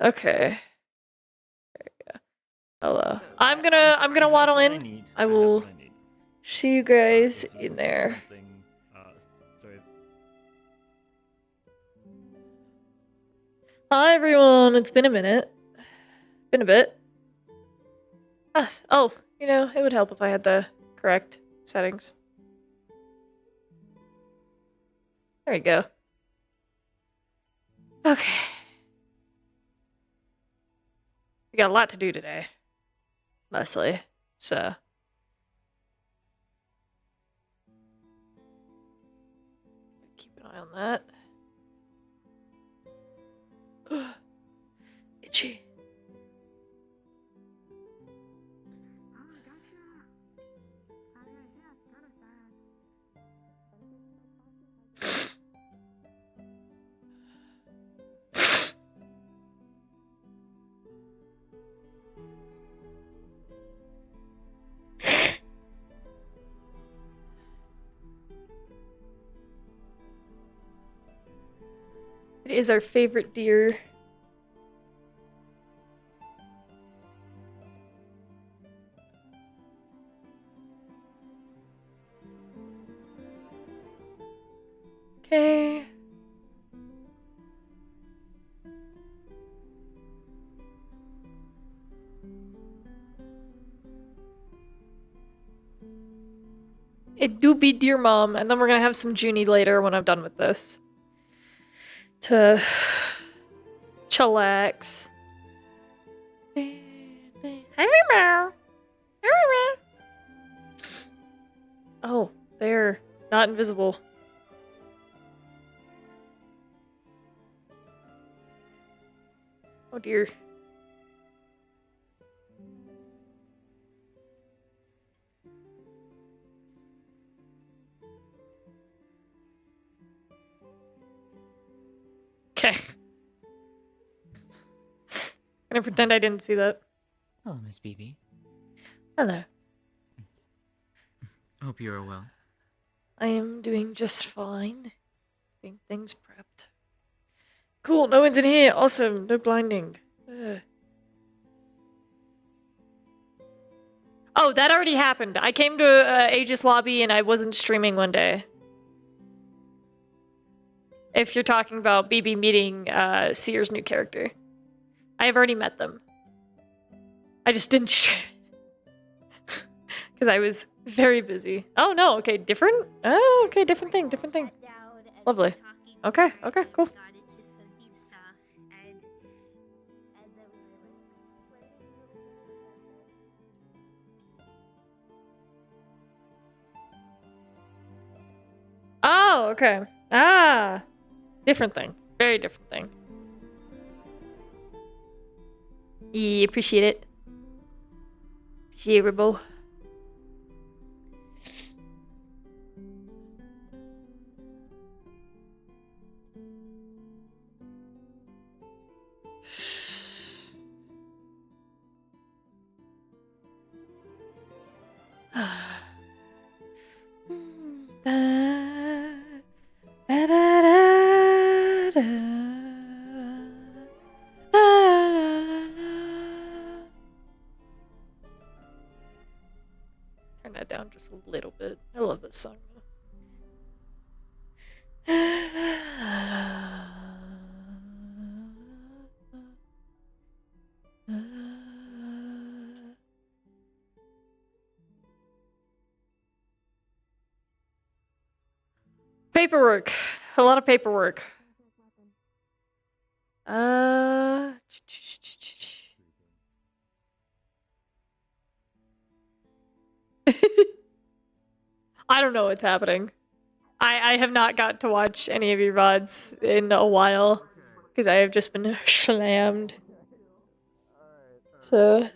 Okay. Hello. I'm gonna waddle in. I will see you guys in there. Hi everyone, it's been a minute. Been a bit. Oh, you know, it would help if I had the correct settings. There you go. Okay. We got a lot to do today. Mostly. So. Keep an eye on that. Itchy. It is our favorite deer. Okay. It do be dear mom, and then we're gonna have some Junie later when I'm done with this. To chillax. Oh, they're not invisible. Oh dear. Okay. Gonna pretend I didn't see that. Hello, Miss BB. Hello. Hope you are well. I am doing just fine. Getting things prepped. Cool, no one's in here. Awesome, no blinding. Oh, that already happened. I came to Aegis Lobby and I wasn't streaming one day. If you're talking about BB meeting Seer's new character. I have already met them. I just didn't stream it. Because I was very busy. Oh no, okay, different? Oh, okay, different thing. Lovely. Okay, cool. Oh, okay. Ah, different thing. Very different thing. Yeah, appreciate it. Appreciable. Turn that down just a little bit. I love this song though. Paperwork. A lot of paperwork. I don't know what's happening. I have not got to watch any of your VODs in a while because I have just been slammed. So.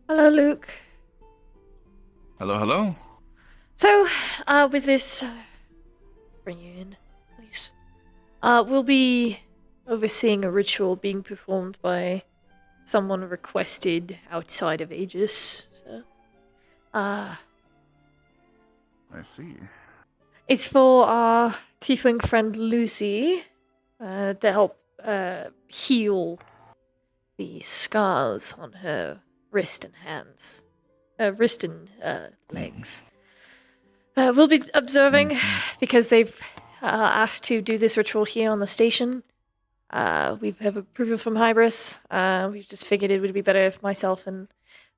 Hello, Luke. Hello, hello. So, with this, bring you in, please. We'll be overseeing a ritual being performed by someone requested outside of Aegis. So, I see. it's for our tiefling friend Lucy, to help heal the scars on her wrist and hands, wrist and legs. We'll be observing because they've asked to do this ritual here on the station. We have approval from Hybris. We just figured it would be better if myself and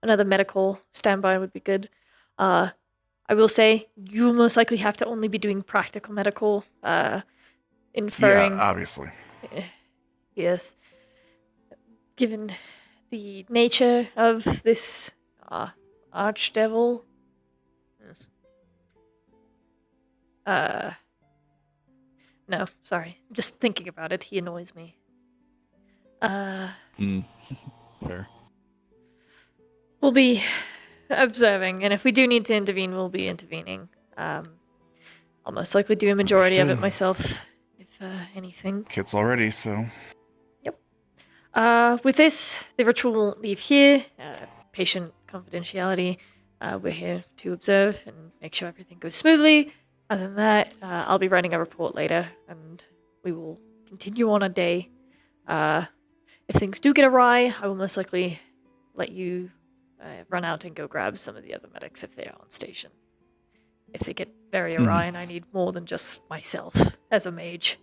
another medical standby would be good. I will say you will most likely have to only be doing practical medical, inferring. Yeah, obviously. Yes. Given the nature of this archdevil. No, sorry. I'm just thinking about it. He annoys me. Fair. We'll be observing, and if we do need to intervene, we'll be intervening. I'll most likely do a majority of it myself, if anything. Kit's all ready, so. With this, the ritual won't leave here. Patient confidentiality. We're here to observe and make sure everything goes smoothly. Other than that, I'll be writing a report later, and we will continue on a day. If things do get awry, I will most likely let you run out and go grab some of the other medics if they are on station. If they get very awry and I need more than just myself as a mage.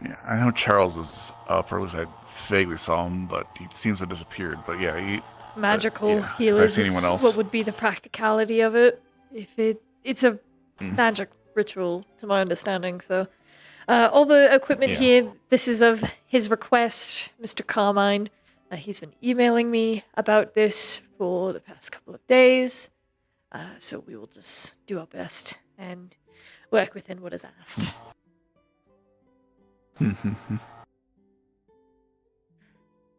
Yeah, I know Charles is up, or at least I vaguely saw him, but he seems to have disappeared. But yeah, magical if I healers see anyone is else. what would be the practicality of it. If it's a magic ritual, to my understanding. So, all the equipment here, this is of his request, Mr. Carmine. He's been emailing me about this for the past couple of days. So we will just do our best and work within what is asked. All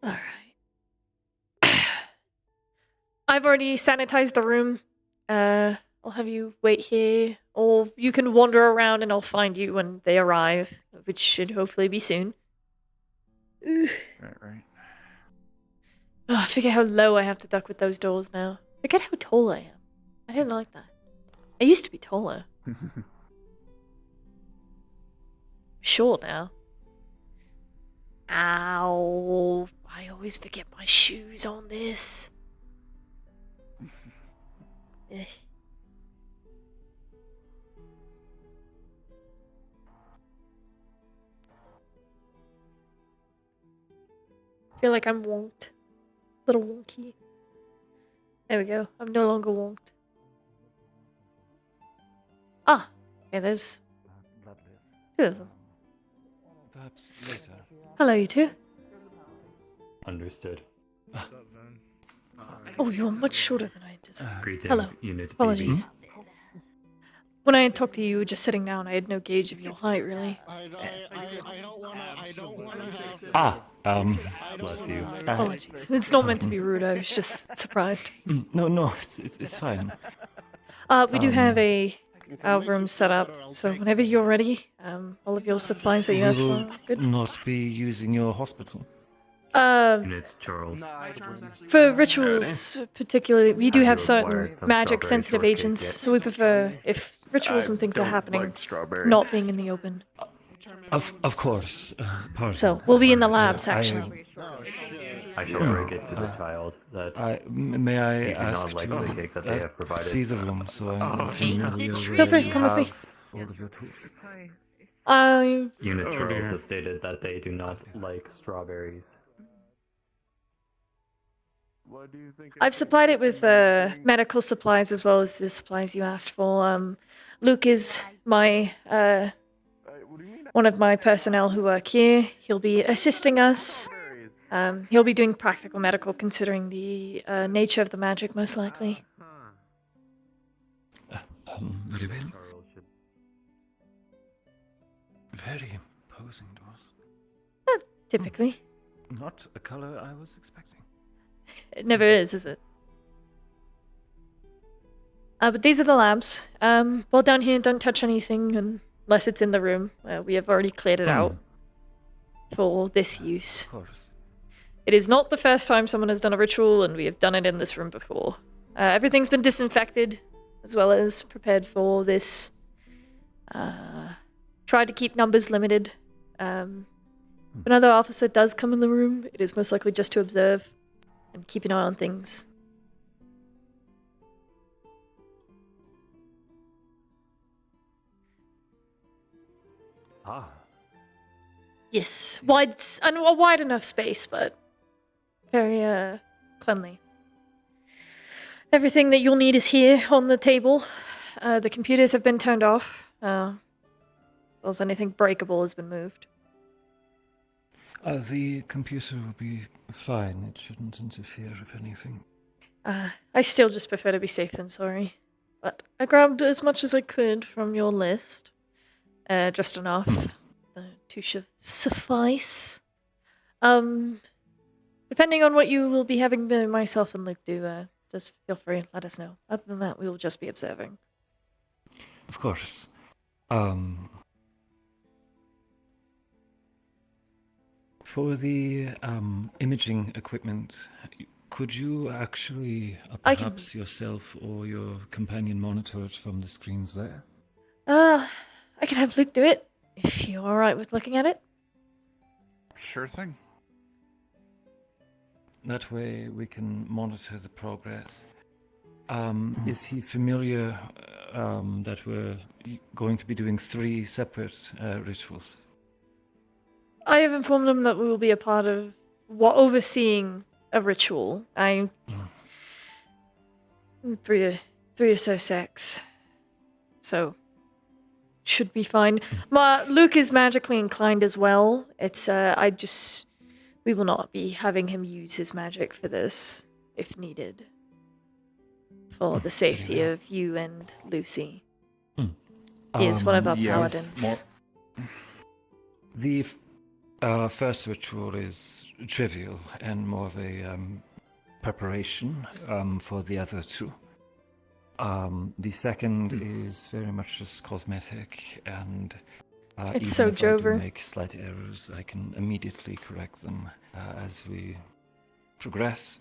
right. I've already sanitized the room. I'll have you wait here, or you can wander around and I'll find you when they arrive, which should hopefully be soon. Right. Oh, I forget how low I have to duck with those doors now. Forget how tall I am. I didn't like that. I used to be taller. Short now. Ow. I always forget my shoes on this. Ugh. I feel like I'm wonked. Little wonky. There we go. I'm no longer wonked. Ah, okay, there's two of them. Perhaps later. Hello, you two. Understood. Oh, you're much shorter than I anticipated. Greetings, Hello. Unit BB. Apologies. When I talked to you, you were just sitting down. I had no gauge of your height, really. I don't wanna have. Bless you. Apologies. It's not meant to be rude. I was just surprised. No, it's fine. We do have our room set up, so whenever you're ready, all of your supplies that you asked We for will are good. not be using your hospital. Unit Charles. For rituals, particularly, we do Have have you certain acquired some magic-sensitive strawberry shortcake agents, yet? so we prefer, if rituals and things are happening, not being in the open. Of course. Pardon. So, we'll be in the labs, I- actually. I shall break it to the child that May I you do ask not like the cake that they have provided. see the room so I'm familiar Feel free, come with me. All of your tools. I've Unit Charles has stated that they do not like strawberries. supplied it with medical supplies as well as the supplies you asked for. Luke is my one of my personnel who work here. He'll be assisting us. He'll be doing practical medical, considering the nature of the magic, most likely. Very well. Very opposing doors. Typically. Not a color I was expecting. It never is it? But these are the labs. Well, down here, don't touch anything unless it's in the room. We have already cleared it out for this use. Of course. It is not the first time someone has done a ritual, and we have done it in this room before. Everything's been disinfected, as well as prepared for this. Tried to keep numbers limited. If another officer does come in the room, it is most likely just to observe and keep an eye on things. Ah, Yes, a wide enough space, but very cleanly. Everything that you'll need is here on the table. The computers have been turned off. As anything breakable has been moved. The computer will be fine. It shouldn't interfere with anything. I still just prefer to be safe than sorry. But I grabbed as much as I could from your list. Just enough to suffice. Depending on what you will be having myself and Luke do, just feel free and let us know. Other than that, we will just be observing. Of course. For the imaging equipment, could you actually I can- perhaps yourself or your companion monitor it from the screens there? I can have Luke do it, if you're alright with looking at it. Sure thing. That way we can monitor the progress. Is he familiar that we're going to be doing 3 separate rituals? I have informed him that we will be a part of overseeing a ritual. I'm 3 or so sex. So should be fine. Luke is magically inclined as well. It's we will not be having him use his magic for this if needed. For the safety of you and Lucy. He is one of our paladins. The first ritual is trivial and more of a preparation for the other 2. The second is very much just cosmetic, and It's even so if I do Jover. make slight errors, I can immediately correct them as we progress.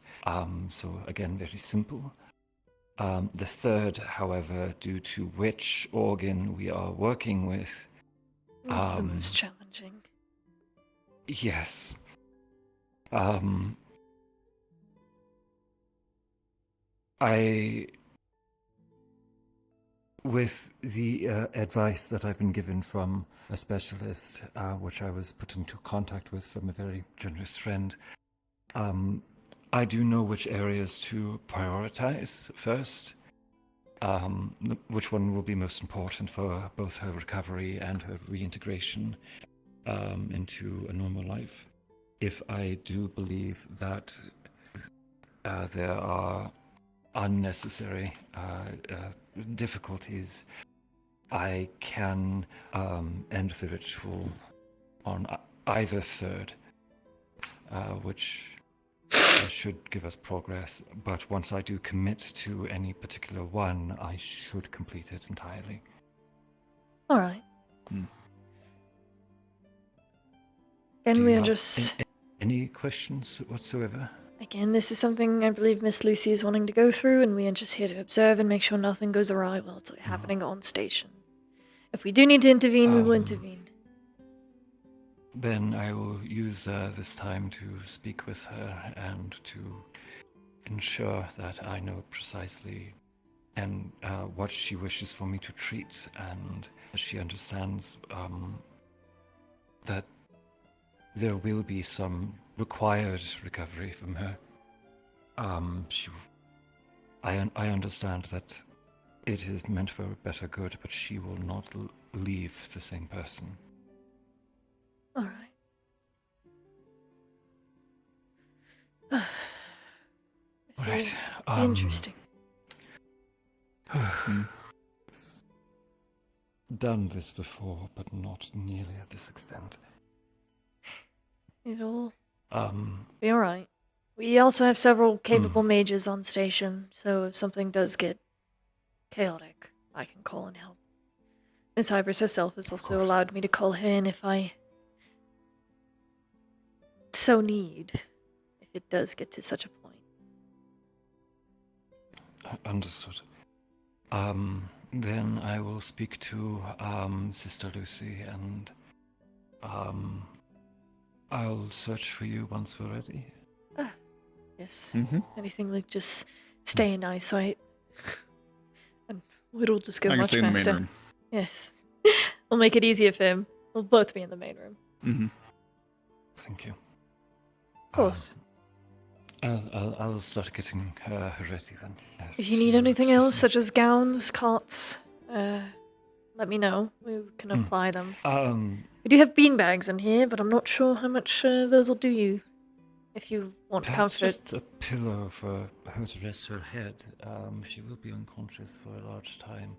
So again, very simple. The third, however, due to which organ we are working with, The most challenging. yes. With the advice that I've been given from a specialist, which I was put into contact with from a very generous friend, I do know which areas to prioritize first, which one will be most important for both her recovery and her reintegration into a normal life. If I do believe that there are unnecessary difficulties, I can end the ritual on either third, which should give us progress. But once I do commit to any particular one, I should complete it entirely. Alright. Do And we you are have just... any questions whatsoever? Again, this is something I believe Miss Lucy is wanting to go through, and we are just here to observe and make sure nothing goes awry while it's happening on station. If we do need to intervene, we will intervene. Then I will use this time to speak with her and to ensure that I know precisely and what she wishes for me to treat, and she understands that there will be some required recovery from her. I understand that it is meant for better good, but she will not leave the same person. Alright. It's Right. interesting. done this before, but not nearly at this extent. It'll Um, be alright. We also have several capable mages on station, so if something does get chaotic, I can call and help. Miss Hybris herself has also course. allowed me to call her in if I so need, if it does get to such a point. Understood. Then I will speak to Sister Lucy, and I'll search for you once we're ready. Yes. Mm-hmm. Anything like just stay in eyesight. And it'll just go I can much stay in the main faster. room. Yes. We'll make it easier for him. We'll both be in the main room. Mm-hmm. Thank you. Of course. I'll start getting her ready then. If you need anything else, such as gowns, cots, let me know. We can apply them. We do have beanbags in here, but I'm not sure how much those will do you. If you want Perhaps comfort. just a pillow for her to rest her head. She will be unconscious for a large time.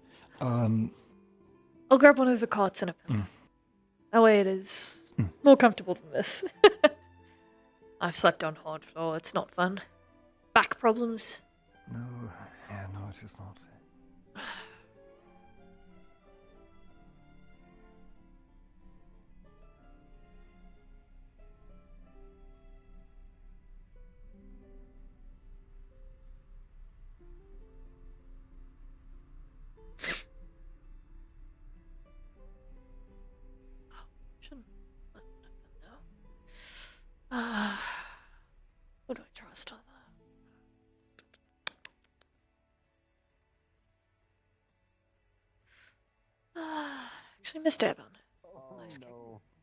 I'll grab one of the cots and a pillow. That way it is more comfortable than this. I've slept on hard floor. It's not fun. Back problems. No, it is not. Shouldn't let them know. Who do I trust on that? Actually, Mr. Evan. Nice game.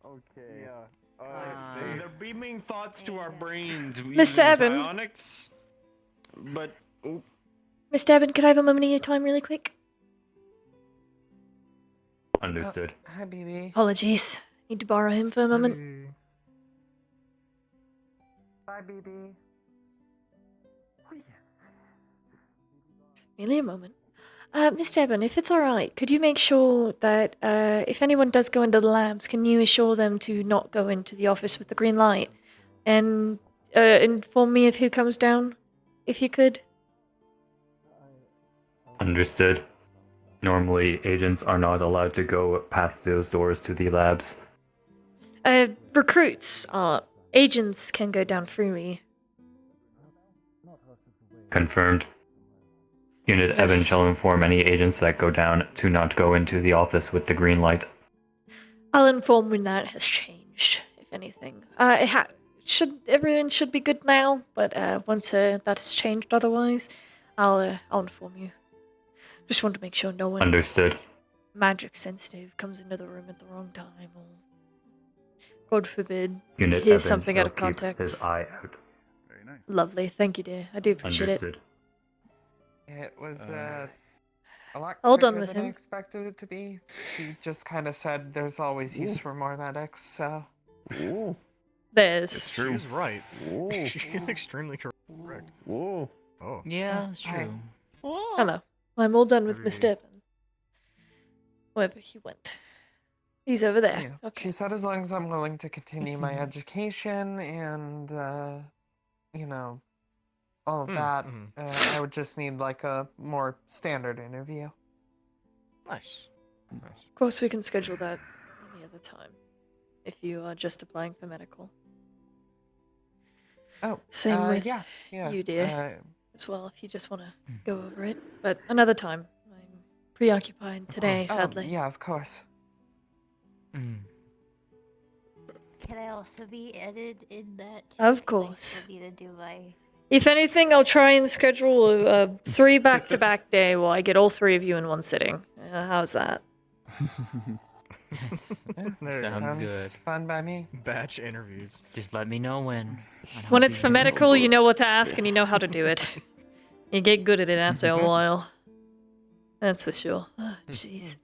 Okay. They're beaming thoughts to our brains. Mr. using Eben. psionics, but Mr. Evan, could I have a moment of your time really quick? Understood. Hi, baby. Apologies. Need to borrow him for a moment. Bye, baby. Merely a moment. Mr. Eben, if it's alright, could you make sure that if anyone does go into the labs, can you assure them to not go into the office with the green light? And inform me of who comes down, if you could? Understood. Normally, agents are not allowed to go past those doors to the labs. Recruits are. Agents can go down freely. Confirmed. Unit Yes. Evan shall inform any agents that go down to not go into the office with the green light. I'll inform when that has changed, if anything. Everyone should be good now, but once that's changed otherwise, I'll inform you. Just want to make sure no one Understood. magic sensitive comes into the room at the wrong time, or God forbid, Unit hears Evan something out shall of keep context. his eye out. Very nice. Lovely, thank you, dear. I do appreciate it. Understood. It was a lot All done quicker with than I him. expected it to be. She just kind of said there's always use for more medics, so. Ooh. There's. It's true. She's right. Ooh. She's extremely correct. Ooh. Oh. Yeah, it's Hi. true. Hello. Well, I'm all done with Very- Mr. Evan. Wherever he went. He's over there. Yeah. Okay. She said as long as I'm willing to continue my education and, you know, all of that, I would just need like a more standard interview. Nice. Nice. Of course, we can schedule that any other time. If you are just applying for medical. Oh, Same with yeah, you, dear. As well, if you just want to go over it. But another time. I'm preoccupied today, Oh, sadly. yeah, of course. Mm. Can I also be added in that? Of 'Cause I course. still need to do my. If anything, I'll try and schedule a 3 back-to-back day where I get all 3 of you in one sitting. How's that? There, Sounds good. Fun by me. batch interviews. Just let me know when. I'd When help it's you for out. medical, you know what to ask and you know how to do it. You get good at it after a while. That's for sure. Oh, jeez.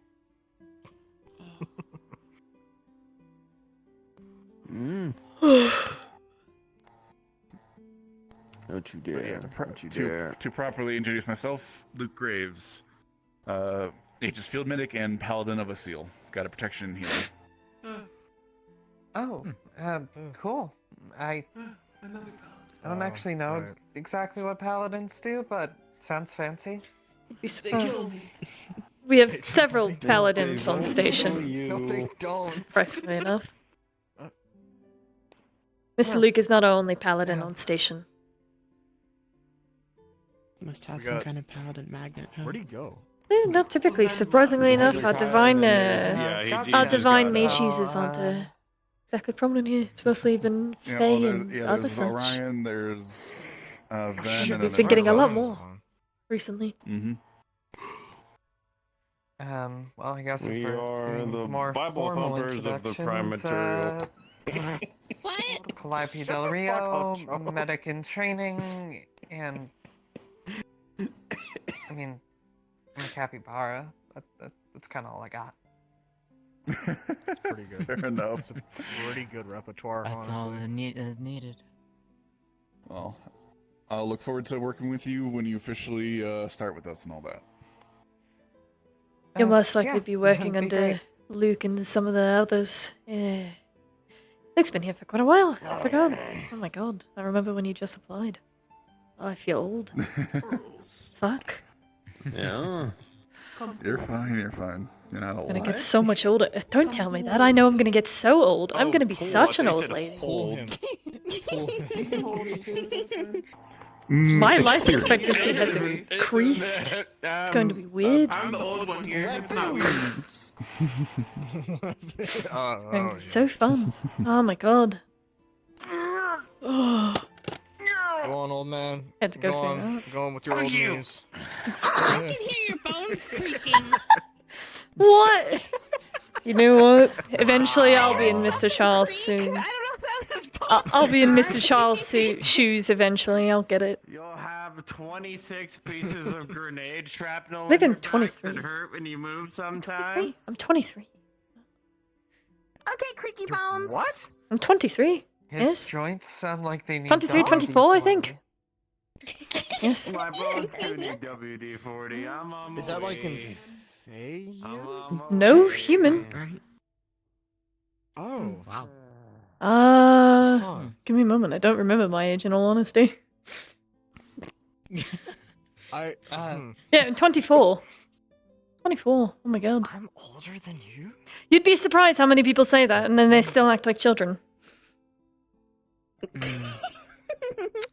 Don't you But yeah, dare. to, Don't you dare. to properly introduce myself, Luke Graves. Aegis Field Medic and Paladin of a Seal. Got a protection and healing. Oh, cool. I don't actually know exactly what paladins do, but sounds fancy. You'd be surprised. We have several paladins on station. No, they don't. Surprisingly enough. Mr. Luke is not our only paladin on station. Must have some kind of paladin magnet, huh? Where'd he go? Not typically. Surprisingly enough, our divine mage users aren't exactly prominent here. It's mostly been Fae and other there's such. Orion, there's Ven, and We've then been getting a lot there's- more recently. Mm-hmm. Well, I guess We if we're are doing the more Bible formal thumpers of the prime introductions, material. What? Calliope Del Rio, medic in training, and I mean, I'm a capybara. That's kind of all I got. That's pretty good. Fair enough. It's a pretty good repertoire, That's honestly. all that is needed. Well, I'll look forward to working with you when you officially start with us and all that. You'll most likely yeah, be working that'd be under great. Luke and some of the others. Yeah. Luke's been here for quite a while. I forgot. Oh my god. I remember when you just applied. I feel old. Fuck. Yeah. You're fine, you're fine. You're not I'm old. gonna get so much older. Don't tell me that. I know I'm gonna get so old. I'm gonna be pull, such I an thought you old said lady. hold. My life expectancy has increased. It's going to be weird. I'm the old one here. It's not weird. It's going to be so fun. Oh my god. Oh, Go on, old man. had to go Go through on. that. Go on with your old knees. I can hear your bones creaking. What? You know what? Eventually I'll be in Mr. Charles Creak? soon. I don't know if that was his I'll be in Mr. Charles' shoes eventually. I'll get it. You'll have 26 pieces of grenade shrapnel Live in in your back 23. that hurt when you move 23? sometimes. I'm 23. Okay, creaky bones. What? I'm 23. His Yes? joints sound like they need 23, 24, I think. Yes. My bones do need WD-40. I'm on my Is that like in way. Fae I'm years? on my No way. human. Right. Oh. Wow. Give me a moment. I don't remember my age in all honesty. I. Yeah, I'm 24. 24. Oh my god. I'm older than you? You'd be surprised how many people say that and then they still act like children.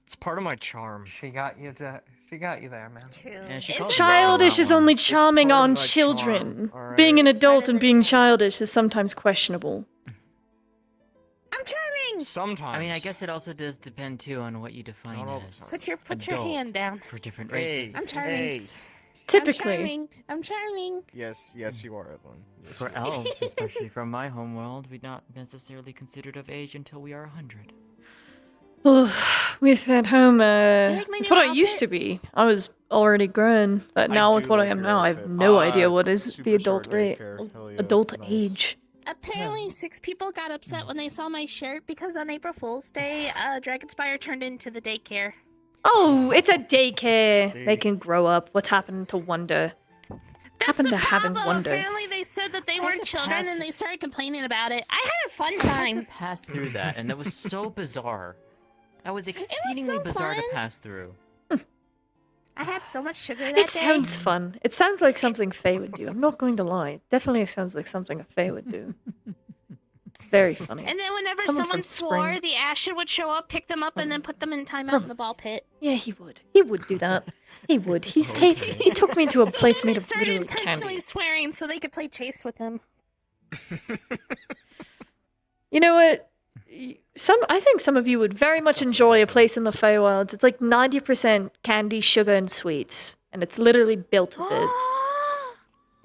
It's part of my charm. She got you there, man. True. Yeah, she It's calls Childish is only charming part of on my children. charm, alright? Being an adult and being childish is sometimes questionable. I'm charming. Sometimes. I mean, I guess it also does depend too on what you define Not all the as time. Put your adult hand down. for different Hey, races. I'm charming. hey. Typically. I'm charming. Yes, you are, Evelyn. Yes, For you are. elves, especially from my homeworld, we're not necessarily considered of age until we are 100. With at home, like my it's new what I used to be. I was already grown, but now with do what I like am your now, I have outfit. no idea what is Super the adult short rate, daycare. Hell yeah, adult nice. age. Apparently, 6 people got upset when they saw my shirt because on April Fool's Day, Dragonspire turned into the daycare. Oh, it's a daycare. See. They can grow up. What's happened to wonder? That's Happened the to having problem. wonder. Apparently, they said that they had weren't to children pass- and they started complaining about it. I had a fun I had time. to pass through that, and that was so bizarre. That was exceedingly so bizarre to fun. pass through. I had so much sugar that It day. sounds fun. It sounds like something Faye would do. I'm not going to lie. It definitely sounds like something a Faye would do. Very funny. And then whenever Someone someone from swore, Spring. the Ashen would show up, pick them up, and then put them in timeout From- in the ball pit. Yeah, he would. He would do that. He would. He took me to a place So then made they of started literally intentionally candy. swearing so they could play chase with him. You know what? I think some of you would very much enjoy a place in the Feywilds. It's like 90% candy, sugar, and sweets, and it's literally built of it.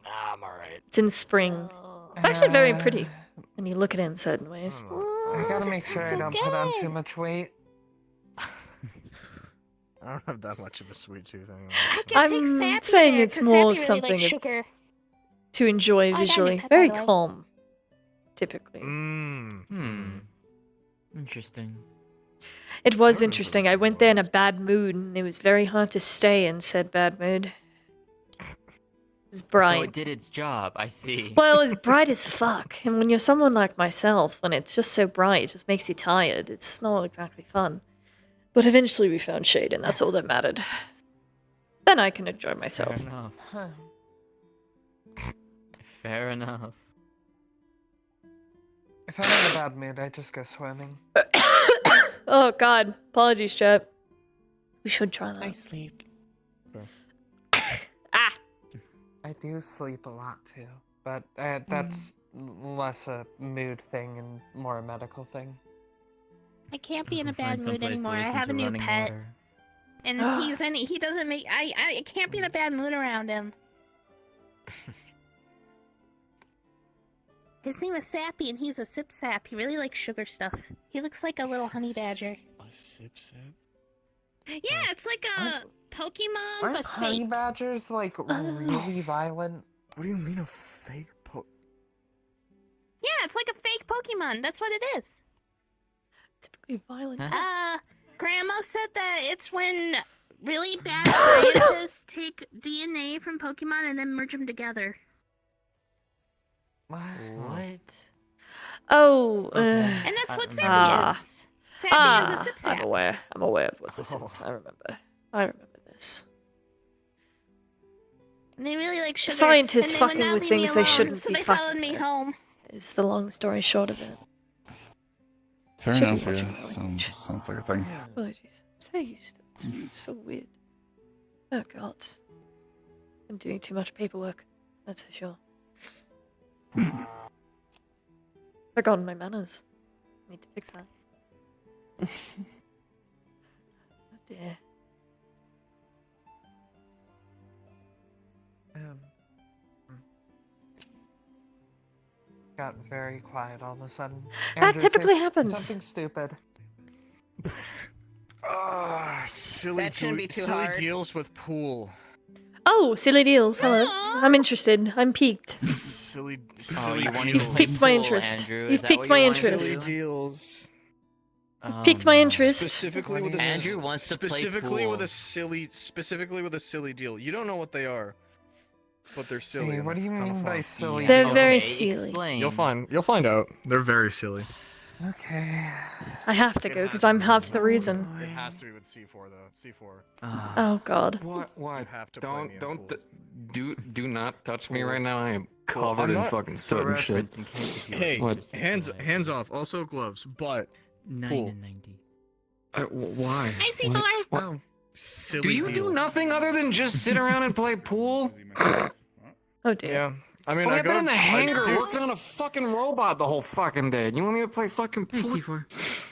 I'm alright. It's in spring. It's actually very pretty when you look at it in certain ways. I gotta make sure I so don't put on too good. much weight. I don't have that much of a sweet tooth anyway. I can I'm take Sappy saying there, it's 'cause more Sappy really something likes of- sugar. To enjoy got a new visually. pet, Very by the way. calm, typically. Interesting. It was interesting. I went there in a bad mood, and it was very hard to stay in said bad mood. was So bright. it did its job. I see. Well, it was bright as fuck. And when you're someone like myself, when it's just so bright, it just makes you tired. It's not exactly fun. But eventually we found shade, and that's all that mattered. Then I can enjoy myself. Fair enough. Fair enough. If I'm in a bad mood, I just go swimming. Oh, God. Apologies, chat. We should try that. I sleep. Ah! I do sleep a lot too, but that's less a mood thing and more a medical thing. I can't be in a Find bad mood someplace to anymore. I listen have to a new running pet, water. and he doesn't make. I can't be in a bad mood around him. His name is Sappy, and he's a sip sap. He really likes sugar stuff. He looks like a little honey badger. A sip sip? Yeah, it's like a Pokemon, Aren't but honey fake. badgers like really violent? What do you mean a fake Yeah, it's like a fake Pokemon. That's what it is. Typically violent. Grandma said that it's when really bad scientists take DNA from Pokemon and then merge them together. What? Oh, And that's what Sappy Ah. is. Sappy is a sip I'm sap. aware. I'm aware of what this is. I remember this. And they really like sugar. Scientists and they would fucking not with leave me things they alone, shouldn't so be they fucking followed me with. home. Is the long story short of it. Fair Should be enough, watching yeah. Village. Sounds like a thing. Apologies. I'm so used to it. It's so weird. Oh god. I'm doing too much paperwork. That's for sure. Forgotten my manners. Need to fix that. Oh dear. Got very quiet all of a sudden. That Andrew, typically say happens. Something stupid. Silly That shouldn't be too silly hard. deals with pool. Oh, silly deals. Hello. I'm interested. I'm piqued. Silly Oh, you want You've piqued my interest. You've piqued my interest. Silly deals. You've piqued my interest. Specifically with a Andrew wants to play specifically pool. with a silly deal. You don't know what they are, but they're silly. Hey, and what do you they're kinda mean by fun. silly? They're deal? very Okay, silly. explain. You'll find out. They're very silly. Okay. I have to go because I'm half the reason. It has to be with C4 though. C4. Oh god. What? You have to play me in pool. Do not touch me right now. I am Cool. covered I'm in not- fucking soot and shit. Reference in case if you are Hey, interested, hands like, off. Also gloves, but 9 and 90. Why? I see What? more. What? oh, silly. Do you do deals. nothing other than just sit around and play pool? Oh dear. Yeah. I mean, Well, I I've been in the hangar dude, working on a fucking robot the whole fucking day. You want me to play fucking pool? C4.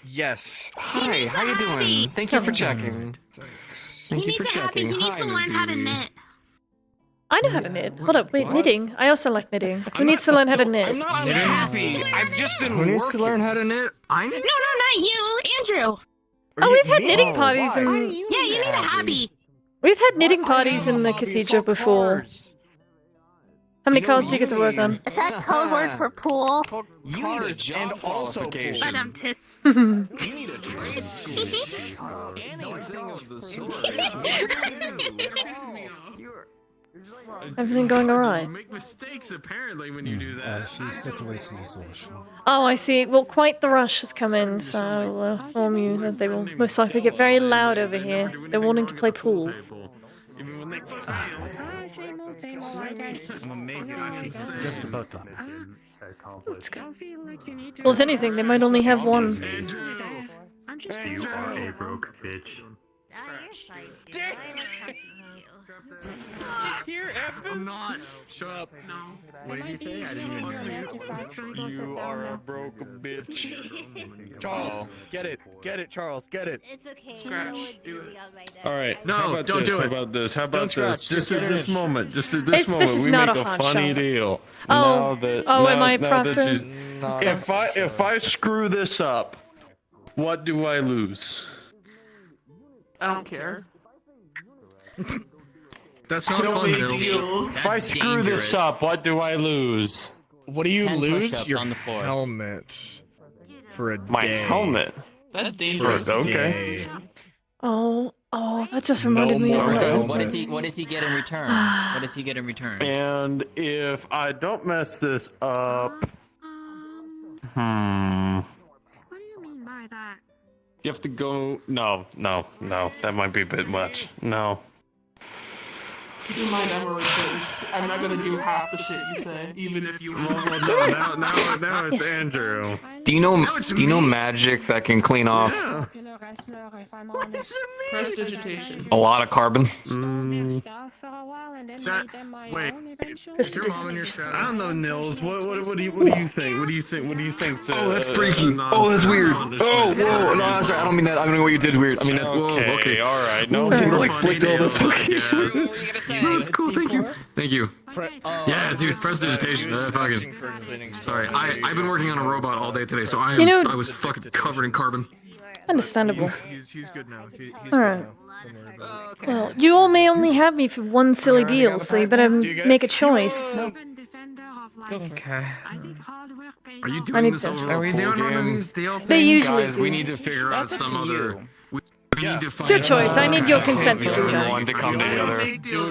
Yes. Hi, needs a how you hobby. doing? Thank you for checking. Thanks. Thank He you for needs a hobby. checking. He needs Hi, to Miss learn how to Baby. knit. I know how to knit. Hold up, wait, What? knitting. I also like knitting. Who I'm needs not- to learn how to so knit? I'm not Knitting? unhappy. I've just been Who needs to working. learn how to knit? I No, need. not you, Andrew. Oh, we've had knitting Oh, parties why? in. Yeah, you need a hobby. We've had knitting What? I parties have a in the hobby, it's cathedral called before. cards. How many You cars know, do you get to work on? Is that code word for pool? Called You need a cards job and also qualification. pool. But I'm tis. You need a trade school. Anything of the sort. Everything going alright? You make mistakes apparently when you do that. She stepped away to use the washroom. Oh, I see. Well, quite the rush has come in, so I'll inform you that they will most likely get very loud over here. They're wanting to play pool. Even when they fail. I'm amazed you actually can. Just about done. Let's go. Well, if anything, they might only have one. Andrew! You are a broke bitch. I'm not. Shut up. No. What did you say? I didn't even hear you. You are a broke bitch. Charles, get it, Charles, get it. It's okay. Scratch. All right. No, how about don't this? do How it. about this? How Don't about this? scratch, Just just at get this in. moment. Just at This this moment, is we not make a a hot funny shot. deal. Oh. Now Am I that proctor? if I screw this up, what do I lose? I don't care. That's not fun, Bills. If I screw this up, what do I lose? What do you 10 lose? push-ups Your on the floor. helmet. For a My day. helmet. That's For dangerous. a Okay. day. Oh, Oh, that just reminded me of more that. help. What does he get in return? What does he get in return? And if I don't mess this up, What do you mean by that? you have to go. No. That might be a bit much. No. Keep in mind, I'm a recurse. I'm not gonna do half the shit you say, even if you. Now it's Andrew. Do you know magic that can clean off Prestidigitation. a lot of carbon? Wait. I don't know, Nils. What do you think? What do you think? Oh, that's freaky. Oh, that's weird. Oh, whoa. No, I'm sorry. I don't mean that. I don't know what you did is weird. I mean, that's whoa. Okay. All right. No, Sorry, more like funny flicked all the deals, fucking. No, that's cool. Thank you. Thank you. Yeah, dude. Prestidigitation. Fucking. Sorry. I've been working on a robot all day today, so I was fucking covered in carbon. Understandable. He's good now. Alright. Well, you all may only have me for one silly deal, so you better make a choice. Okay. Are you I doing need this to- over Are we a pool doing one of game? these deal things? They usually Guys, do. we need to figure out some other. We need to find It's your choice. I need your consent to do that. everyone to come together.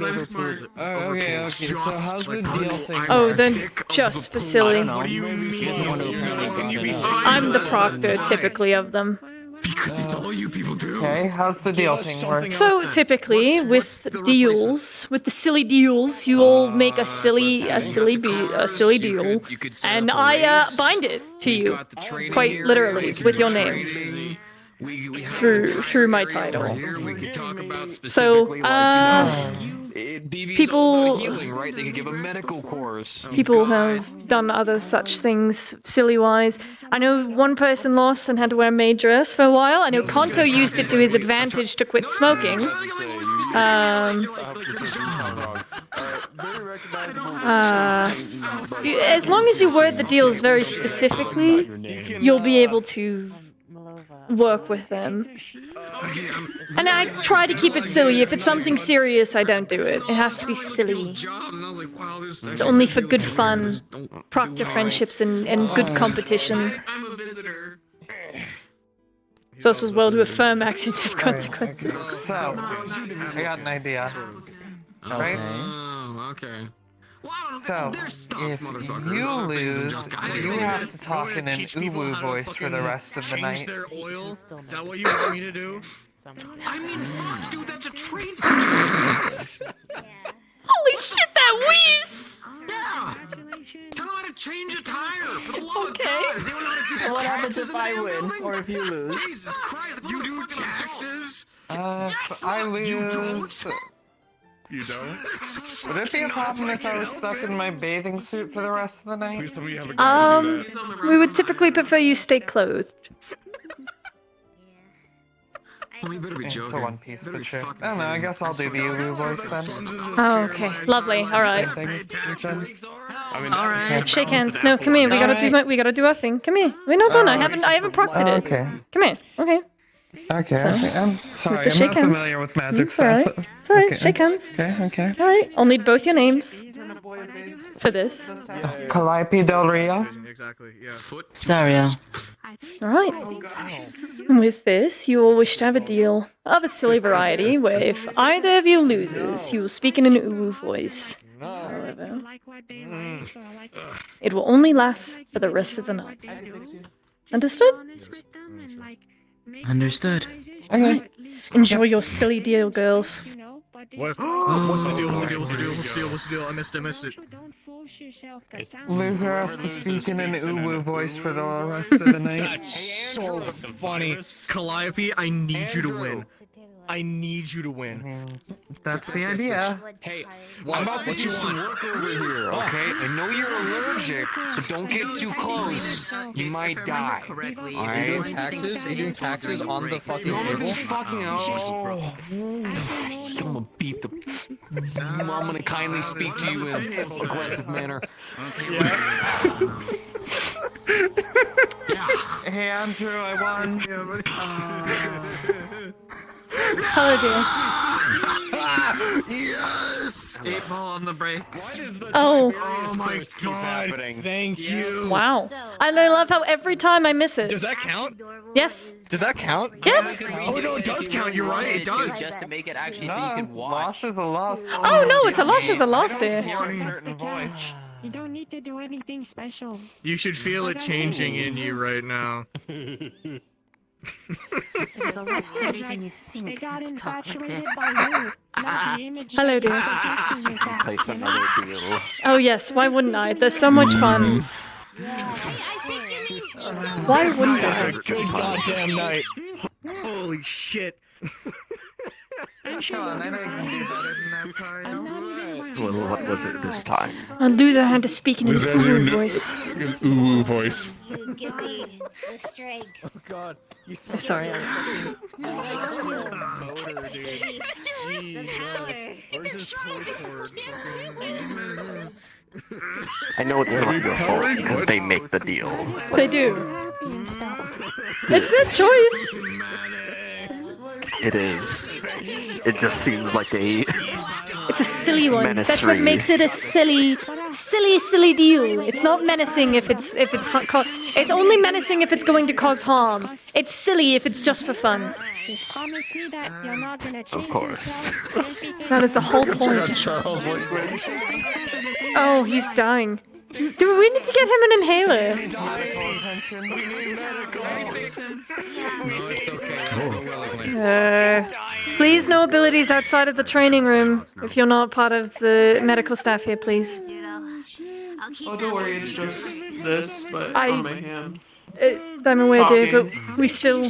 I'm smart. Okay. So how's the deal thing? Oh, then just for silly. What do you mean? I'm the proctor, typically, of them. Because it's all you people do. Okay, how's the deal thing work? So typically, with deals, with the silly deals, you all make a silly deal, and I bind it to you, quite literally, with your names, through my title. So, people, healing, right? They could give a medical course. people have done other such things, silly-wise. I know one person lost and had to wear a maid dress for a while. I know Kanto used it to his advantage to quit smoking. As long as you word the deals very specifically, you'll be able to work with them. And I try to keep it silly. If it's something serious, I don't do it. It has to be silly. It's only for good fun, proctor friendships, and good competition. It's also as well to affirm actions have consequences. So, I got an idea. Right? Oh, okay. So, if you lose, you have to talk in an uwu voice for the rest of the night. Their oil? Is that what you want me to do? I mean, fuck, dude, that's a train station. Holy shit, that wheeze! Yeah. Tell them how to change a tire. For the love of God, does anyone know how to do that? What happens Taxes if in I the win building? or if you lose? Jesus Christ, you do taxes? If I lose... You don't? Would it be a problem if I was stuck in my bathing suit for the rest of the night? Please tell me you have a guy to do that. We would typically prefer you stay clothed. Well, you better be It's a joking. one-piece picture. I don't know, I guess I'll do the uwu voice then. Oh, okay. Lovely. Alright. Alright. Shake hands. No, come here. We gotta do our thing. Come here. We're not done. I haven't proctored it. Okay. Come here. Okay. Okay, So, I'm sorry, the I'm shake not hands. familiar with magic It's alright. stuff. It's alright. Okay. Shake hands. Okay. Alright. I'll need both your names for this. Calliope Del Rio. Exactly, yeah. Saria. Alright. And with this, you all wish to have a deal of a silly variety where if either of you loses, you will speak in an uwu voice. However, it will only last for the rest of the night. Understood? Understood. Okay. Enjoy your silly deal, girls. What? What's the deal? I missed it. Loser has to speak in an uwu voice for the rest of the night. That's so funny. Calliope, I need you to win. I need you to win. That's the idea. Hey, I'm about to do some work over here, okay? I know you're allergic, so don't get too close. You might die. Alright? Are you doing taxes on the fucking table? I'm gonna beat the... I'm gonna kindly speak to you in an aggressive manner. Hey Andrew, I won. Hello, dear. Yes! 8-ball on the break. Oh. Oh my god! Thank you. Wow. And I love how every time I miss it. Does that count? Yes. Does that count? Yes. Oh no, it does count. You're right. It does. Just to make it actually so you can watch. Loss is a loss. Oh no, it's a loss. It's a loss, dear. You don't need to do anything special. You should feel it changing in you right now. It's already than you think. They got infatuated by you, not the image. Hello, dear. Place another deal. Oh yes. Why wouldn't I? They're so much fun. Why wouldn't I? That is a good goddamn night. Holy shit. Come on, I know you can do better than that, sorry. Well, what was it this time? A loser had to speak in his Loser has your ooh voice. Ooh voice. Give me the strike. Oh god. You Oh, sorry, I lost. motor, dude. Jesus. Where's his cord? I know it's not your fault because they make the deal. They do. It's their choice. It is. It just seems like a. It's a silly one. That's what Ministry. makes it a silly deal. It's not menacing if it's it's only menacing if it's going to cause harm. It's silly if it's just for fun. Just promise me that you're not gonna change Of course. That is the whole point. Oh, he's dying. Do we need to get him an inhaler? No, it's okay. Please, no abilities outside of the training room. If you're not part of the medical staff here, please. Oh, don't worry, it's just this, but on my hand. I'm aware, dear, but we still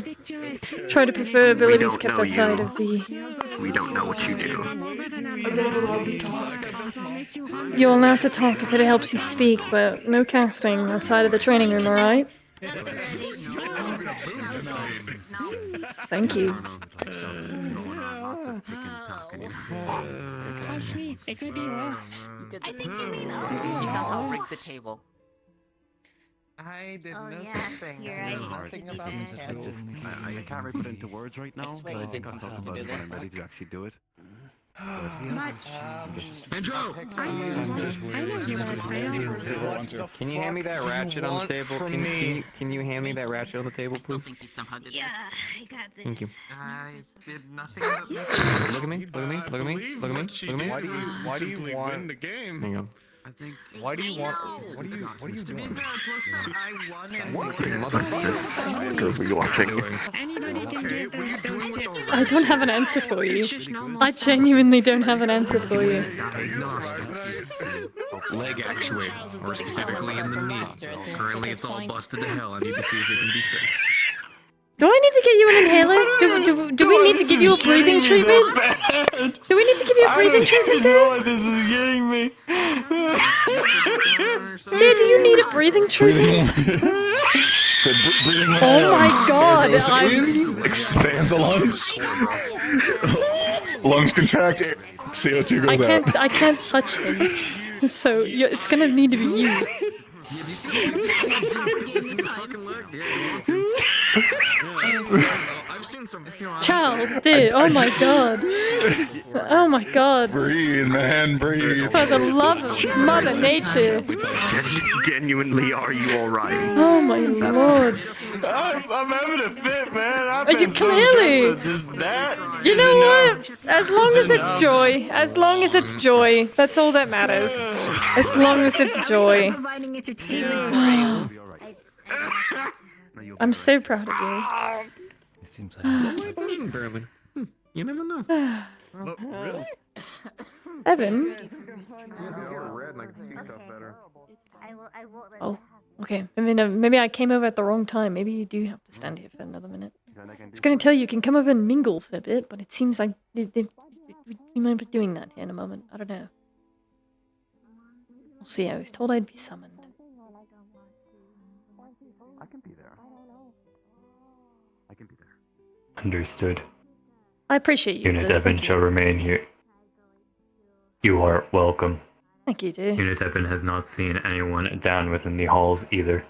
try to prefer abilities don't kept know outside you. of the... We don't know what you do. You're allowed to talk if it helps you speak, but no casting outside of the training room, alright? Thank you. Trust me, it could be worse. I think you somehow rigged the table. I did Oh, no yeah. such thing. You're I right. did nothing about the table. I can't really put it into words right now, but I think I'll talk about it when I'm ready to actually do it. Andrew! Can you hand me that ratchet on the table? Can you hand me that ratchet on the table, please? Yeah, I got this. Thank you. I did nothing but Look at me, look at me, look at me, look at me, look at me. Why do you want the game? Hang on. I think. Why do you want? What are you doing? What is this? Because we're watching. Anybody can give those tips. I don't have an answer for you. I genuinely don't have an answer for you. Diagnostics. Leg actuate, or specifically in the knee. Currently it's all busted to hell. I need to see if it can be fixed. Do I need to get you an inhaler? Do we need to give you a breathing treatment? Do we need to give you a breathing treatment, dear? This is getting me. Dear, do you need a breathing treatment? Oh my god, Expands the lungs. Lungs contract. CO2 goes out. I can't touch him. So it's gonna need to be you. Have you seen the fucking leg? Yeah, you want to. I've seen some. Charles, dear, oh my god. Oh my god. Breathe, man, breathe. For the love of Mother Nature. Genuinely, are you alright? Oh my lords. I'm having a fit, man. Are you clearly? Just that. You know what? As long as it's joy. As long as it's joy. That's all that matters. As long as it's joy. Providing entertainment for you. I'm so proud of you. It seems Barely. You never know. Really? Evan? Oh, okay. Maybe I came over at the wrong time. Maybe you do have to stand here for another minute. I was going to tell you can come over and mingle for a bit, but it seems like we might be doing that here in a moment. I don't know. We'll see. I was told I'd be summoned. I can be there. I can be there. Understood. I appreciate you. Unit Liz. Evan Thank shall remain here. You are welcome. Thank you, dear. Unit Evan has not seen anyone down within the halls either.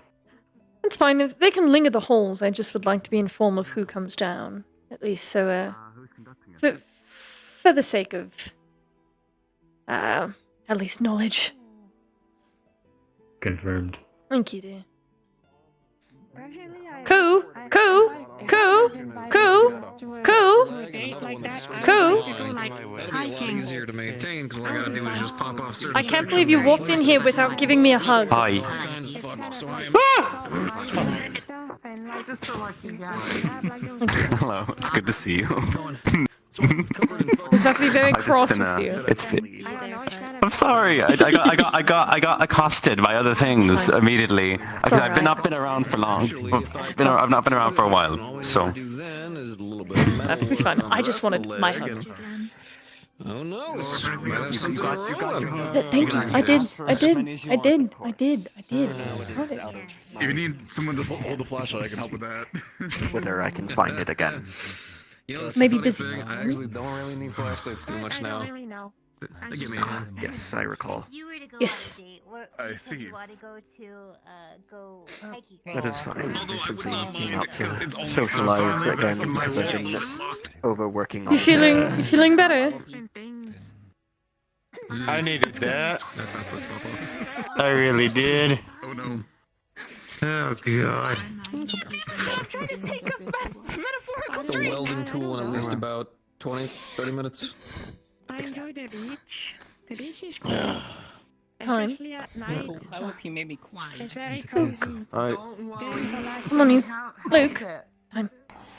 It's fine. If they can linger the halls, I just would like to be informed of who comes down. At least so, for the sake of, at least knowledge. Confirmed. Thank you, dear. Coo! Coo! Coo! Coo! Coo! Coo! Easier to maintain because all I gotta do is just pop off certain I can't believe you walked in here without giving me a hug. Hi. Hello, it's good to see you. I was about to be very cross with you. I'm sorry. I got accosted by other things immediately. I've been not been around for long. I've not been around for a while, so. That'd be fun. I just wanted my hug. Oh no! Thank you. I did. If you need someone to hold the flashlight, I can help with that. Whether I can find it again. You know, Maybe funny busy. thing, I actually don't really need flashlights too much now. Give me a hand. Yes, I recall. Yes. I see. That is fine. I simply came out to socialize again because I've been overworking. You feeling better? I needed that. That's not supposed to pop off. I really did. Oh no. Oh god. It's a welding tool in at least about 20-30 minutes. I enjoy the beach. The beach is cool. Especially at night. I hope he made me quiet. It's very cozy. Come on, you. Luke. Time.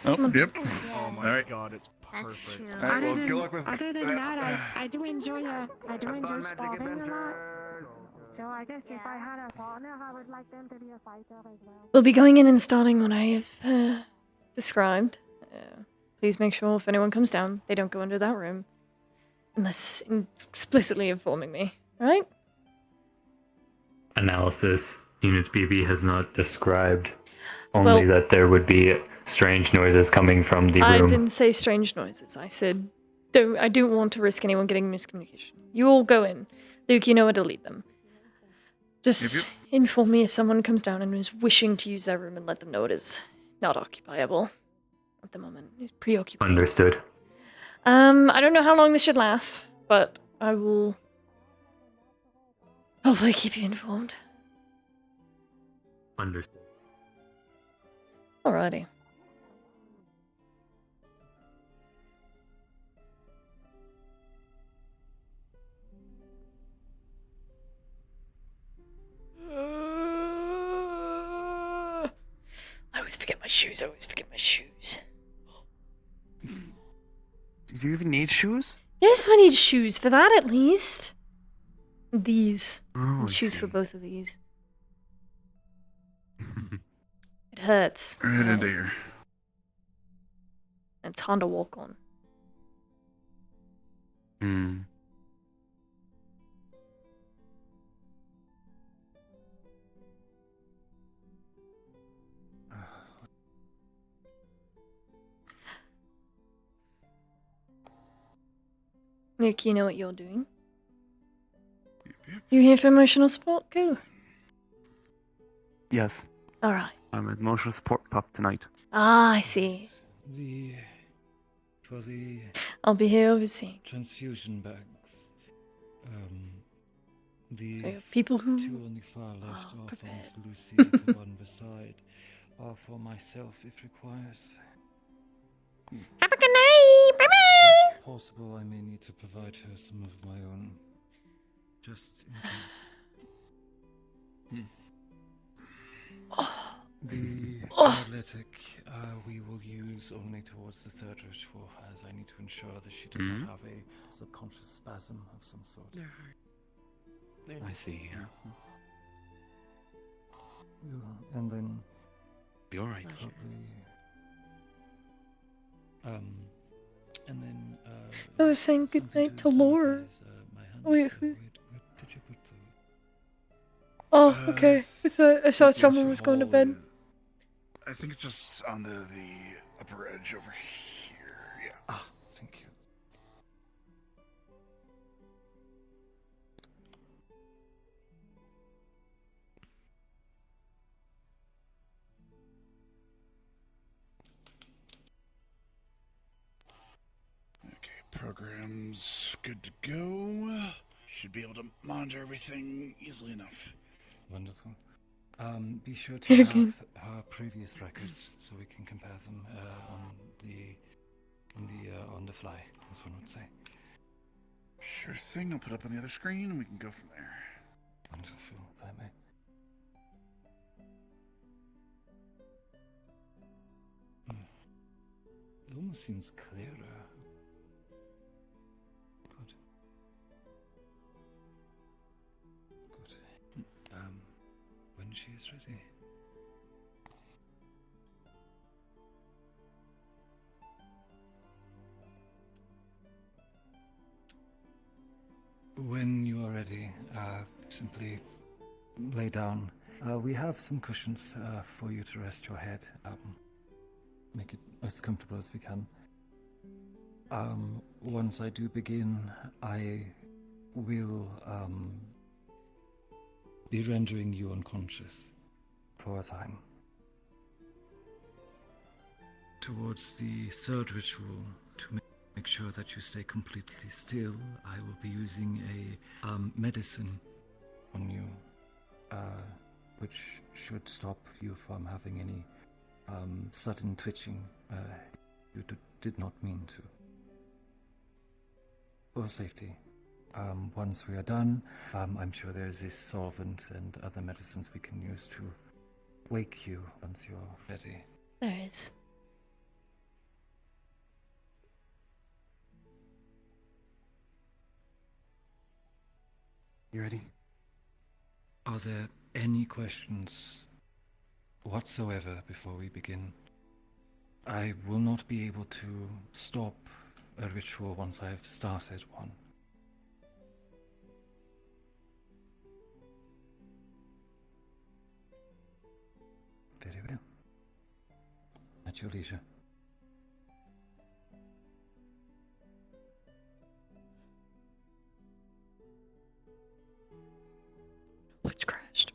Oh, yep. Oh my Alright. god, it's perfect. Alright, well, good luck with Other than that, I do enjoy spotting a lot. So I guess if I had a partner, I would like them to be a fighter as well. We'll be going in and starting what I have described. Please make sure if anyone comes down, they don't go into that room. Unless explicitly informing me. Alright? Analysis. Unit BB has not described only that there would be strange noises coming from the room. I didn't say strange noises. I said I don't want to risk anyone getting miscommunication. You all go in. Luke, you know where to lead them. Just inform me if someone comes down and is wishing to use their room and let them know it is not occupiable at the moment. It's preoccupied. Understood. I don't know how long this should last, but I will hopefully keep you informed. Understood. Alrighty. I always forget my shoes. Do you even need shoes? Yes, I need shoes for that at least. These. Oh, I shoes for both of these. It hurts. Right in there. And it's hard to walk on. Hmm. Luke, you know what you're doing? You here for emotional support? Go. Yes. Alright. I'm an emotional support pup tonight. Ah, I see. For the I'll be here overseeing. transfusion bags. So you have people who two on the far left are for prepared. Miss Lucy, the one beside are for myself if required. Have a good night! Bye-bye! If possible, I may need to provide her some of my own, just in case. The paralytic we will use only towards the third ritual, as I need to ensure that she does not have a subconscious spasm of some sort. I see. And then Be alright. probably, and then I was saying goodnight to Laura. Wait, who? did you put the Oh, okay. I thought someone was going to bed. I think it's just on the upper edge over here. Yeah. Ah, thank you. Progress Program's good to go. Should be able to monitor everything easily enough. Wonderful. Be sure to have our previous records so we can compare them on the fly, as one would say. Sure thing. I'll put up on the other screen and we can go from there. Wonderful, if I may. It almost seems clearer. Good. Good. When she is ready. When you are ready, simply lay down. We have some cushions for you to rest your head. Make it as comfortable as we can. Once I do begin, I will be rendering you unconscious for a time. Towards the third ritual, to make sure that you stay completely still, I will be using a medicine on you, which should stop you from having any sudden twitching you did not mean to. For safety. Once we are done, I'm sure there's a solvent and other medicines we can use to wake you once you're ready. There is. You ready? Are there any questions whatsoever before we begin? I will not be able to stop a ritual once I've started one. Very well. At your leisure. Which crashed?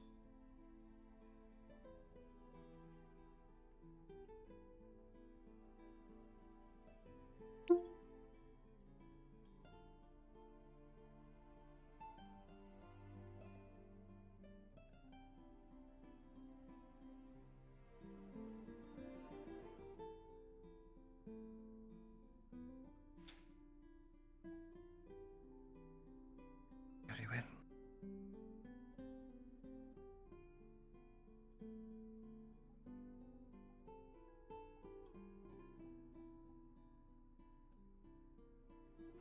Very well.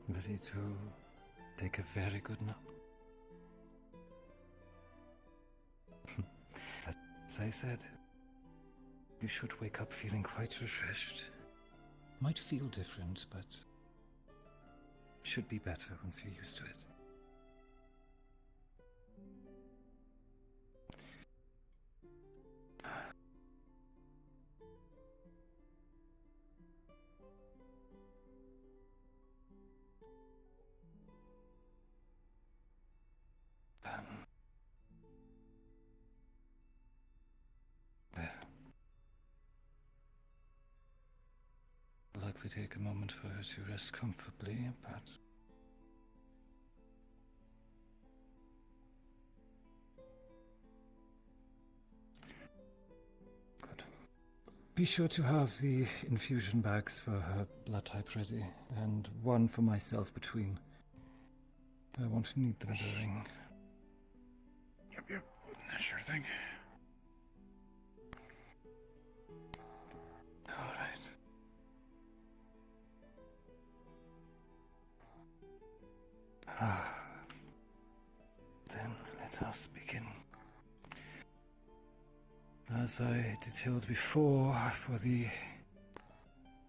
Ready to take a very good nap. As I said, you should wake up feeling quite refreshed. Might feel different, but should be better once you're used to it. There. Likely take a moment for her to rest comfortably, but good. Be sure to have the infusion bags for her blood type ready, and one for myself between. I won't need them during. Yep. Sure thing. All right. Then let us begin. As I detailed before, for the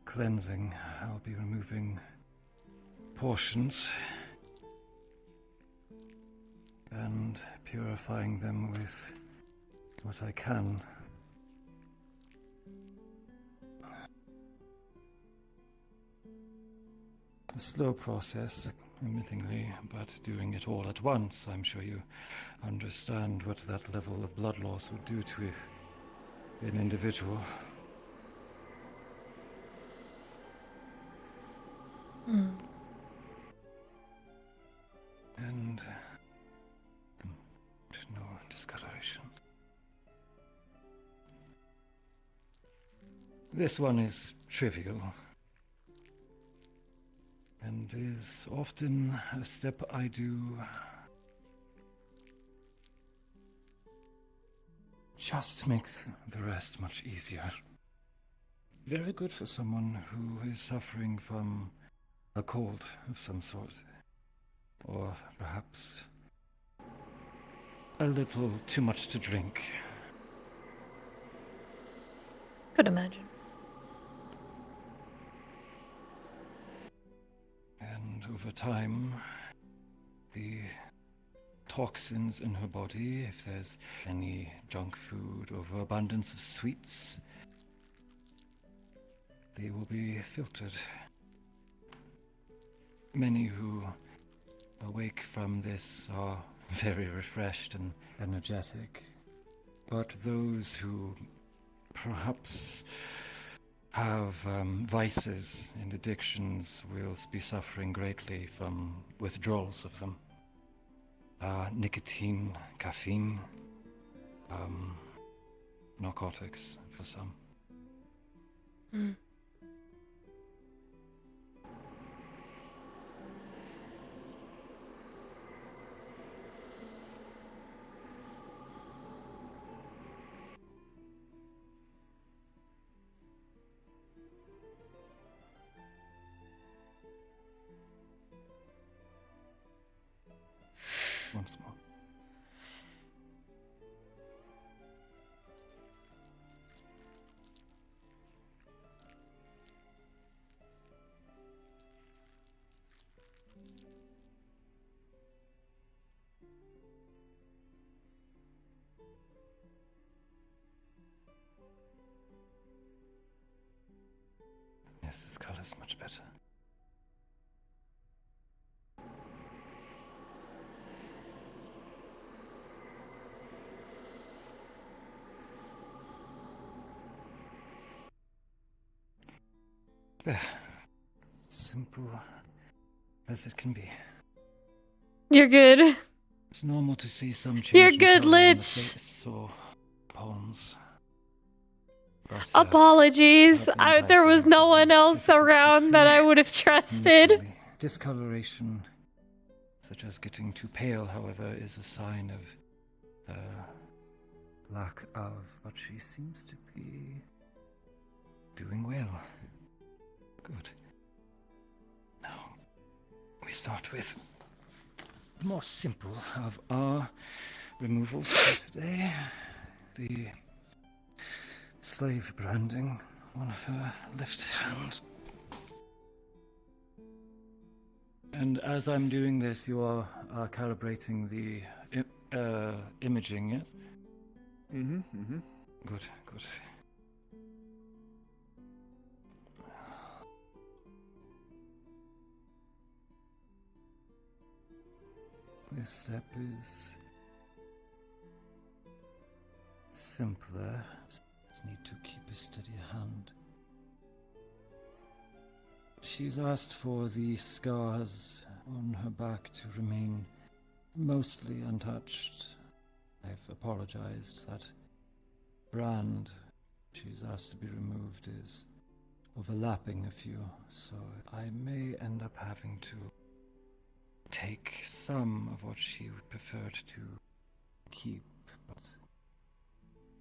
cleansing, I'll be removing portions and purifying them with what I can. A slow process, admittingly, but doing it all at once, I'm sure you understand what that level of blood loss would do to an individual. This one is trivial, and is often a step I do just makes the rest much easier. Very good for someone who is suffering from a cold of some sort, or perhaps a little too much to drink. Could imagine. And over time, the toxins in her body, if there's any junk food, overabundance of sweets, they will be filtered. Many who awake from this are very refreshed and energetic, but those who perhaps have vices and addictions will be suffering greatly from withdrawals of them. Nicotine, caffeine, narcotics for some. Mm. Once more. Yes, this color's much better. Simple as it can be. You're good. It's normal to see some change. You're in good, colour on the Lich. face or palms. But, Apologies. I've been There was no one else around that I would have trusted. mutually. Discoloration, such as getting too pale, however, is a sign of lack of. But she seems to be doing well. Good. Now, we start with the more simple of our removals for today. The slave branding on her left hand. And as I'm doing this, you are calibrating the imaging, yes? Good, good. This step is simpler. Just need to keep a steady hand. She's asked for the scars on her back to remain mostly untouched. I've apologized. That brand she's asked to be removed is overlapping a few, so I may end up having to take some of what she preferred to keep, but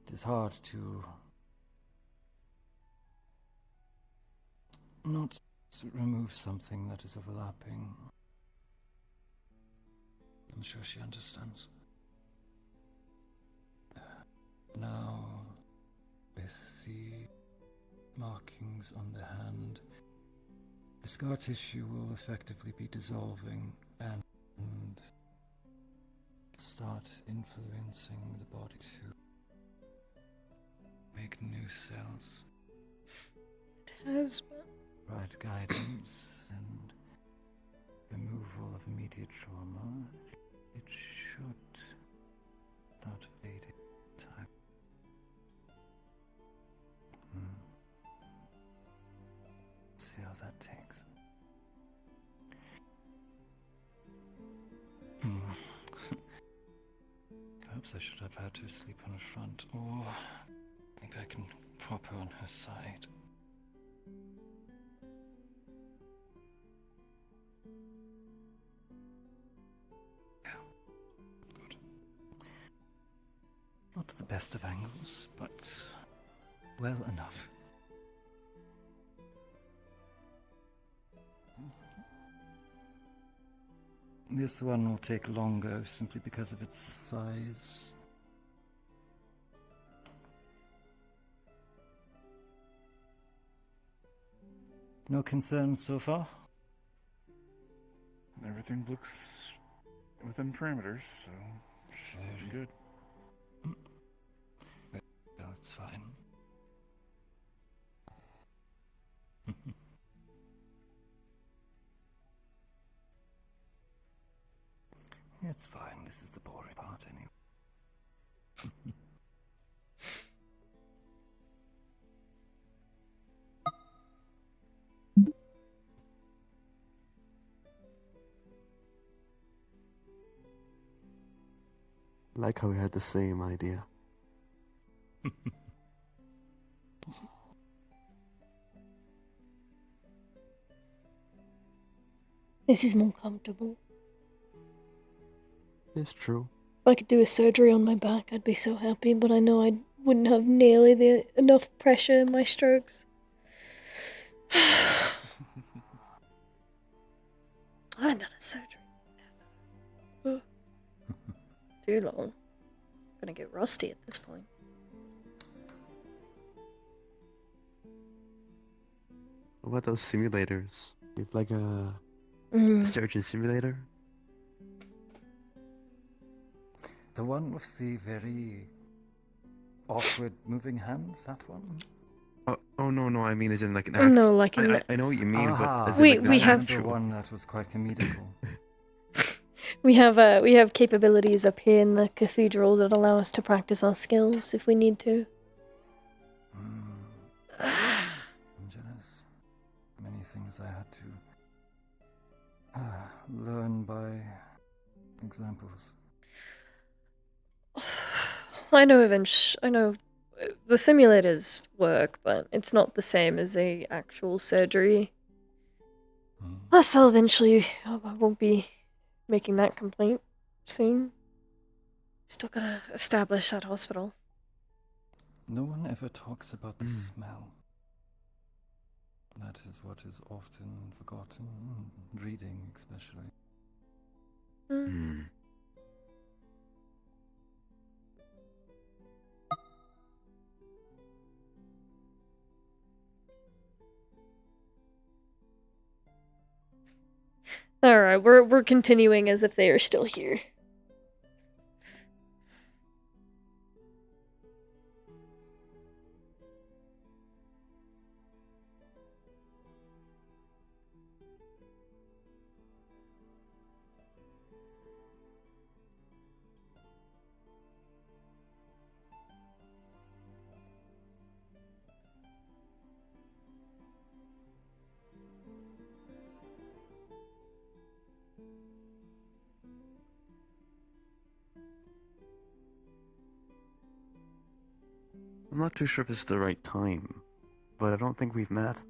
it is hard to not remove something that is overlapping. I'm sure she understands. Now, with the markings on the hand, the scar tissue will effectively be dissolving and start influencing the body to make new cells. It has been. Right guidance and removal of immediate trauma. It should start fading in time. See how that takes. Perhaps I should have had her sleep on her front, or maybe I can prop her on her side. the best of angles, but well enough. This one will take longer simply because of its size. No concerns so far? Everything looks within parameters, so should be good. No, it's fine. It's fine. This is the boring part anyway. Like how we had the same idea. This is more comfortable. It's true. If I could do a surgery on my back, I'd be so happy, but I know I wouldn't have nearly enough pressure in my strokes. I haven't done a surgery. Too long. I'm gonna get rusty at this point. What about those simulators? You have like a surgeon simulator? The one with the very awkward moving hands, that one? Oh no, I mean as in like an act. No, like in I know what you mean, but as we in like have the one that was quite comedical. we have capabilities up here in the cathedral that allow us to practice our skills if we need to. I'm jealous. Many things I had to learn by examples. I know the simulators work, but it's not the same as a actual surgery. Plus, I won't be making that complaint soon. Still gotta establish that hospital. No one ever talks about the smell. That is what is often forgotten, reading especially. Alright, we're continuing as if they are still here. I'm not too sure if it's the right time, but I don't think we've met.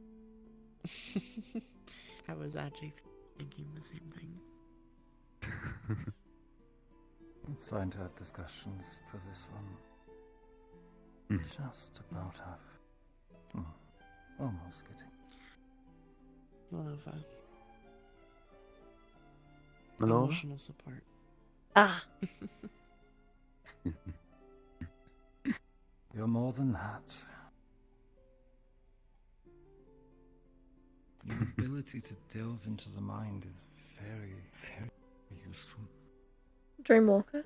I was actually thinking the same thing. It's fine to have discussions for this one. Just about have. Almost getting. Hello, Hello? Emotional support. Ah. You're more than that. Your ability to delve into the mind is very, very useful. Dreamwalker?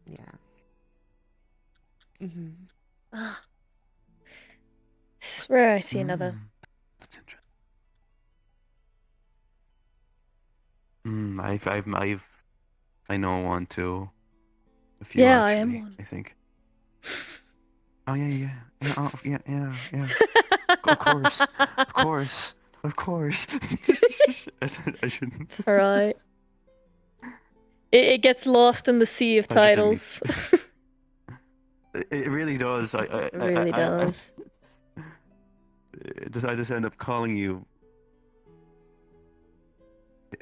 Yeah. Ah. Swear I see another. That's interesting. I know one too. A few, Yeah, I actually, am one. I think. Oh yeah. Of course. I shouldn't. It's alright. It gets lost in the sea of titles. It really does. It really does. I just end up calling you.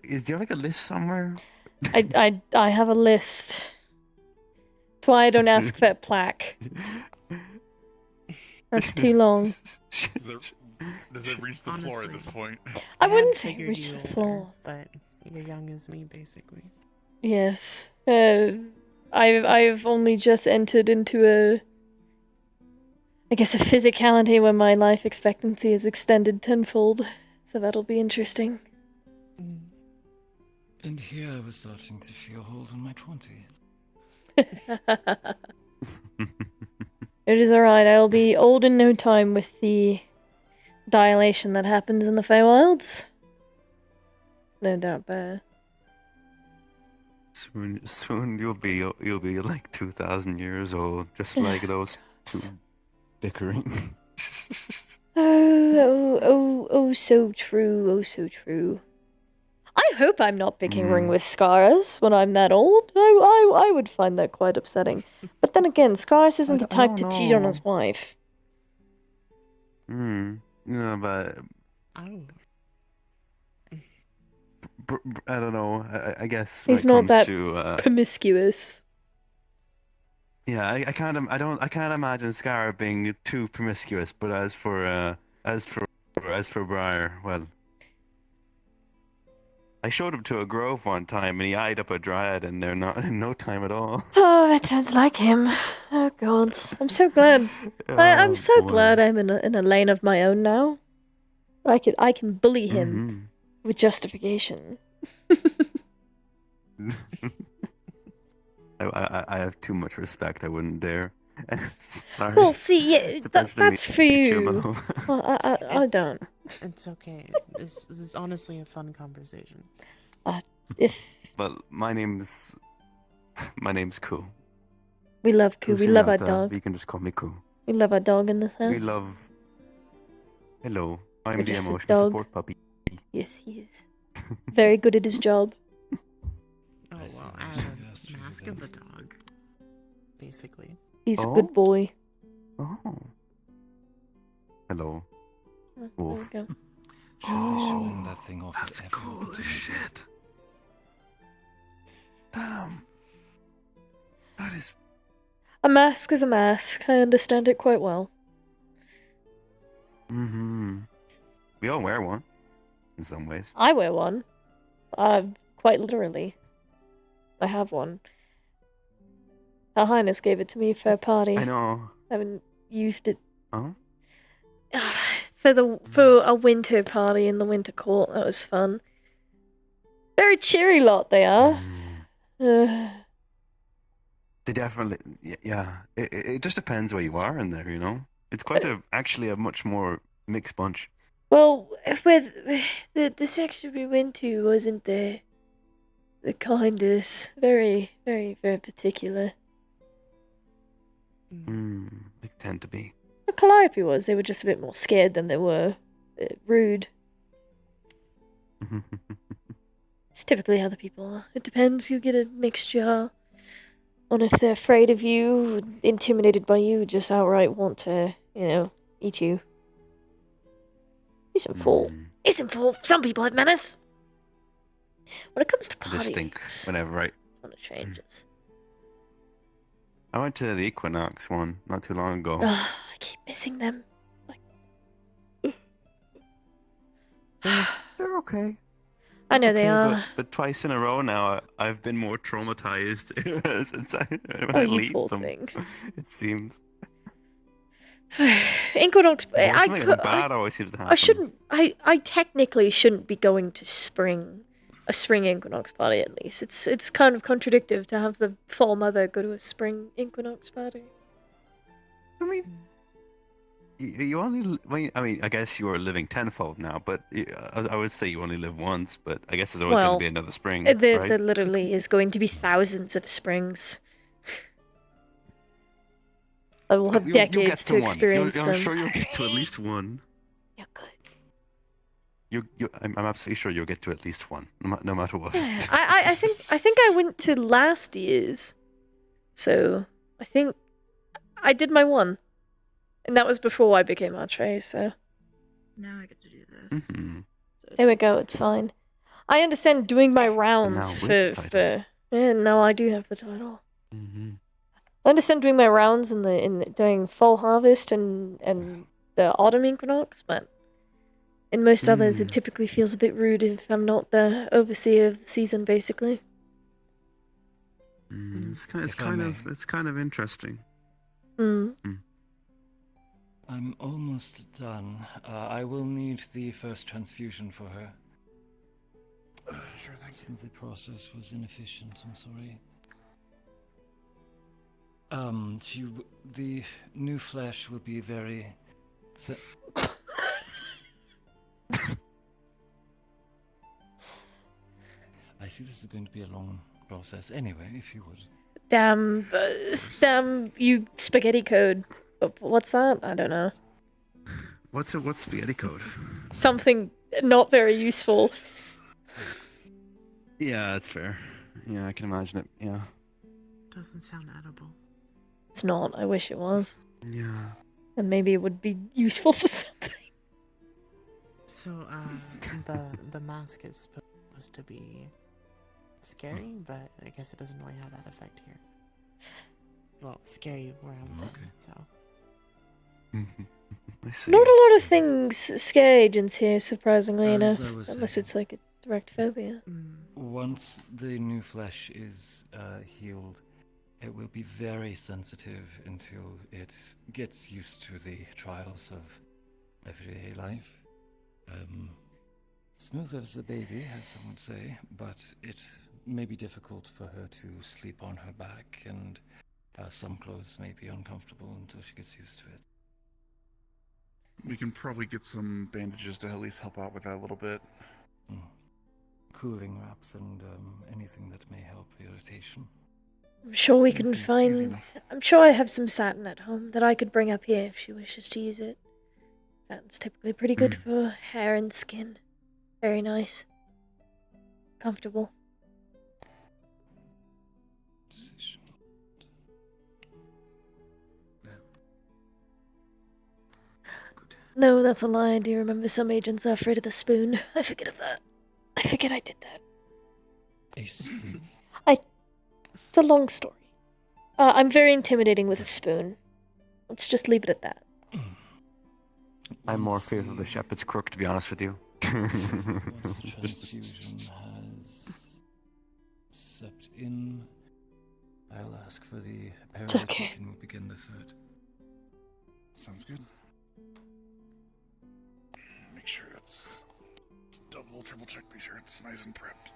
Do you have like a list somewhere? I have a list. That's why I don't ask for a plaque. That's too long. Does it reach the floor at this point? I wouldn't say figured reach you the floor. But you're young as me, basically. Yes. I've only just entered into I guess a physicality where my life expectancy is extended tenfold. So that'll be interesting. And here I was starting to feel old in my 20s. It is alright, I'll be old in no time with the dilation that happens in the Feywilds. No doubt there. Soon you'll be like 2,000 years old, just like those two bickering. Oh, so true, oh, so true. I hope I'm not bickering with Scaras when I'm that old. I would find that quite upsetting. But then again, Scaras isn't the type to cheat on his wife. No, but I don't know. I guess He's when not it that comes to promiscuous. yeah, I can't imagine Scar being too promiscuous. But as for Briar, well, I showed him to a grove one time, and he eyed up a dryad in there not in no time at all. Oh, that sounds like him. Oh god, I'm so glad. I'm so glad I'm in a lane of my own now. I can bully him with justification. I have too much respect. I wouldn't dare. Sorry. Well, see, yeah, that's for you. Well, I don't. It's okay. This is honestly a fun conversation. Well, my name's Koo. We love Koo. We love our dog. You can just call me Koo. We love our dog in this house. We love. Hello, I'm We're the just a emotional dog. support puppy. Yes, he is. Very good at his job. Oh well, I have a mask of a dog, basically. He's a good boy. Oh. Hello. There Wolf. we go. Showing that thing off. That's cool as shit. Damn. That is. A mask is a mask. I understand it quite well. We all wear one, in some ways. I wear one. Quite literally. I have one. Her Highness gave it to me for a party. I know. I haven't used it. Oh? For a winter party in the winter court. That was fun. Very cheery lot they are. They definitely, yeah. It just depends where you are in there, you know. It's quite actually a much more mixed bunch. Well, with the section we went to wasn't the kindest. Very, very, very particular. They tend to be. The Calliope was. They were just a bit more scared than they were rude. It's typically how the people are. It depends. You get a mixture on if they're afraid of you, intimidated by you, just outright want to, eat you. Isn't full. Some people have manners. When it comes to I parties, just think whenever when it changes. I went to the Equinox one not too long ago. I keep missing them. They're okay. I know they are. But twice in a row now, I've been more traumatized since I you leave poor them. thing. It seems. Equinox. Something bad always seems to happen. I shouldn't. I technically shouldn't be going to a spring equinox party. At least it's kind of contradictive to have the fall mother go to a spring equinox party. I mean, you only. I mean, I guess you are living tenfold now, but I would say you only live once. But I guess there's always going to be another spring. There right? literally is going to be thousands of springs. I will have decades to experience them. I'm sure you'll get to at least one. You're good. I'm absolutely sure you'll get to at least one, no matter what. I think I went to last year's, so I think I did my one, and that was before I became Archway. So now I get to do this. There we go. It's fine. I understand doing my rounds for. Yeah, now I do have the title. I understand doing my rounds doing fall harvest and the autumn equinox, but in most others it typically feels a bit rude if I'm not the overseer of the season, basically. It's kind of interesting. I'm almost done. I will need the first transfusion for her. Sure thing. Some of the process was inefficient, I'm sorry. The new flesh will be very... I see this is going to be a long process. Anyway, if you would. Damn, you spaghetti code. What's that? I don't know. What's spaghetti code? Something not very useful. Yeah, that's fair. Yeah, I can imagine it. Yeah. Doesn't sound edible. It's not. I wish it was. Yeah. And maybe it would be useful for something. So, the mask is supposed to be scary, but I guess it doesn't really have that effect here. Well, scary where I'm from, so. I see. Not a lot of things scare agents here, surprisingly enough. Unless it's like a direct phobia. Once the new flesh is healed, it will be very sensitive until it gets used to the trials of everyday life. Smooth as a baby, as some would say, but it may be difficult for her to sleep on her back, and some clothes may be uncomfortable until she gets used to it. We can probably get some bandages to at least help out with that a little bit. Cooling wraps and anything that may help irritation. I'm sure we can find... I'm sure I have some satin at home that I could bring up here if she wishes to use it. Satin's typically pretty good for hair and skin. Very nice. Comfortable. No, that's a lie. I do remember some agents are afraid of the spoon. I forget of that. I forget I did that. A spoon? It's a long story. I'm very intimidating with a spoon. Let's just leave it at that. I'm more fearful of the shepherd's crook, to be honest with you. Once the transfusion has stepped in, I'll ask for the paralytic and we'll begin the third. Sounds good. Make sure it's double, triple check, be sure it's nice and prepped.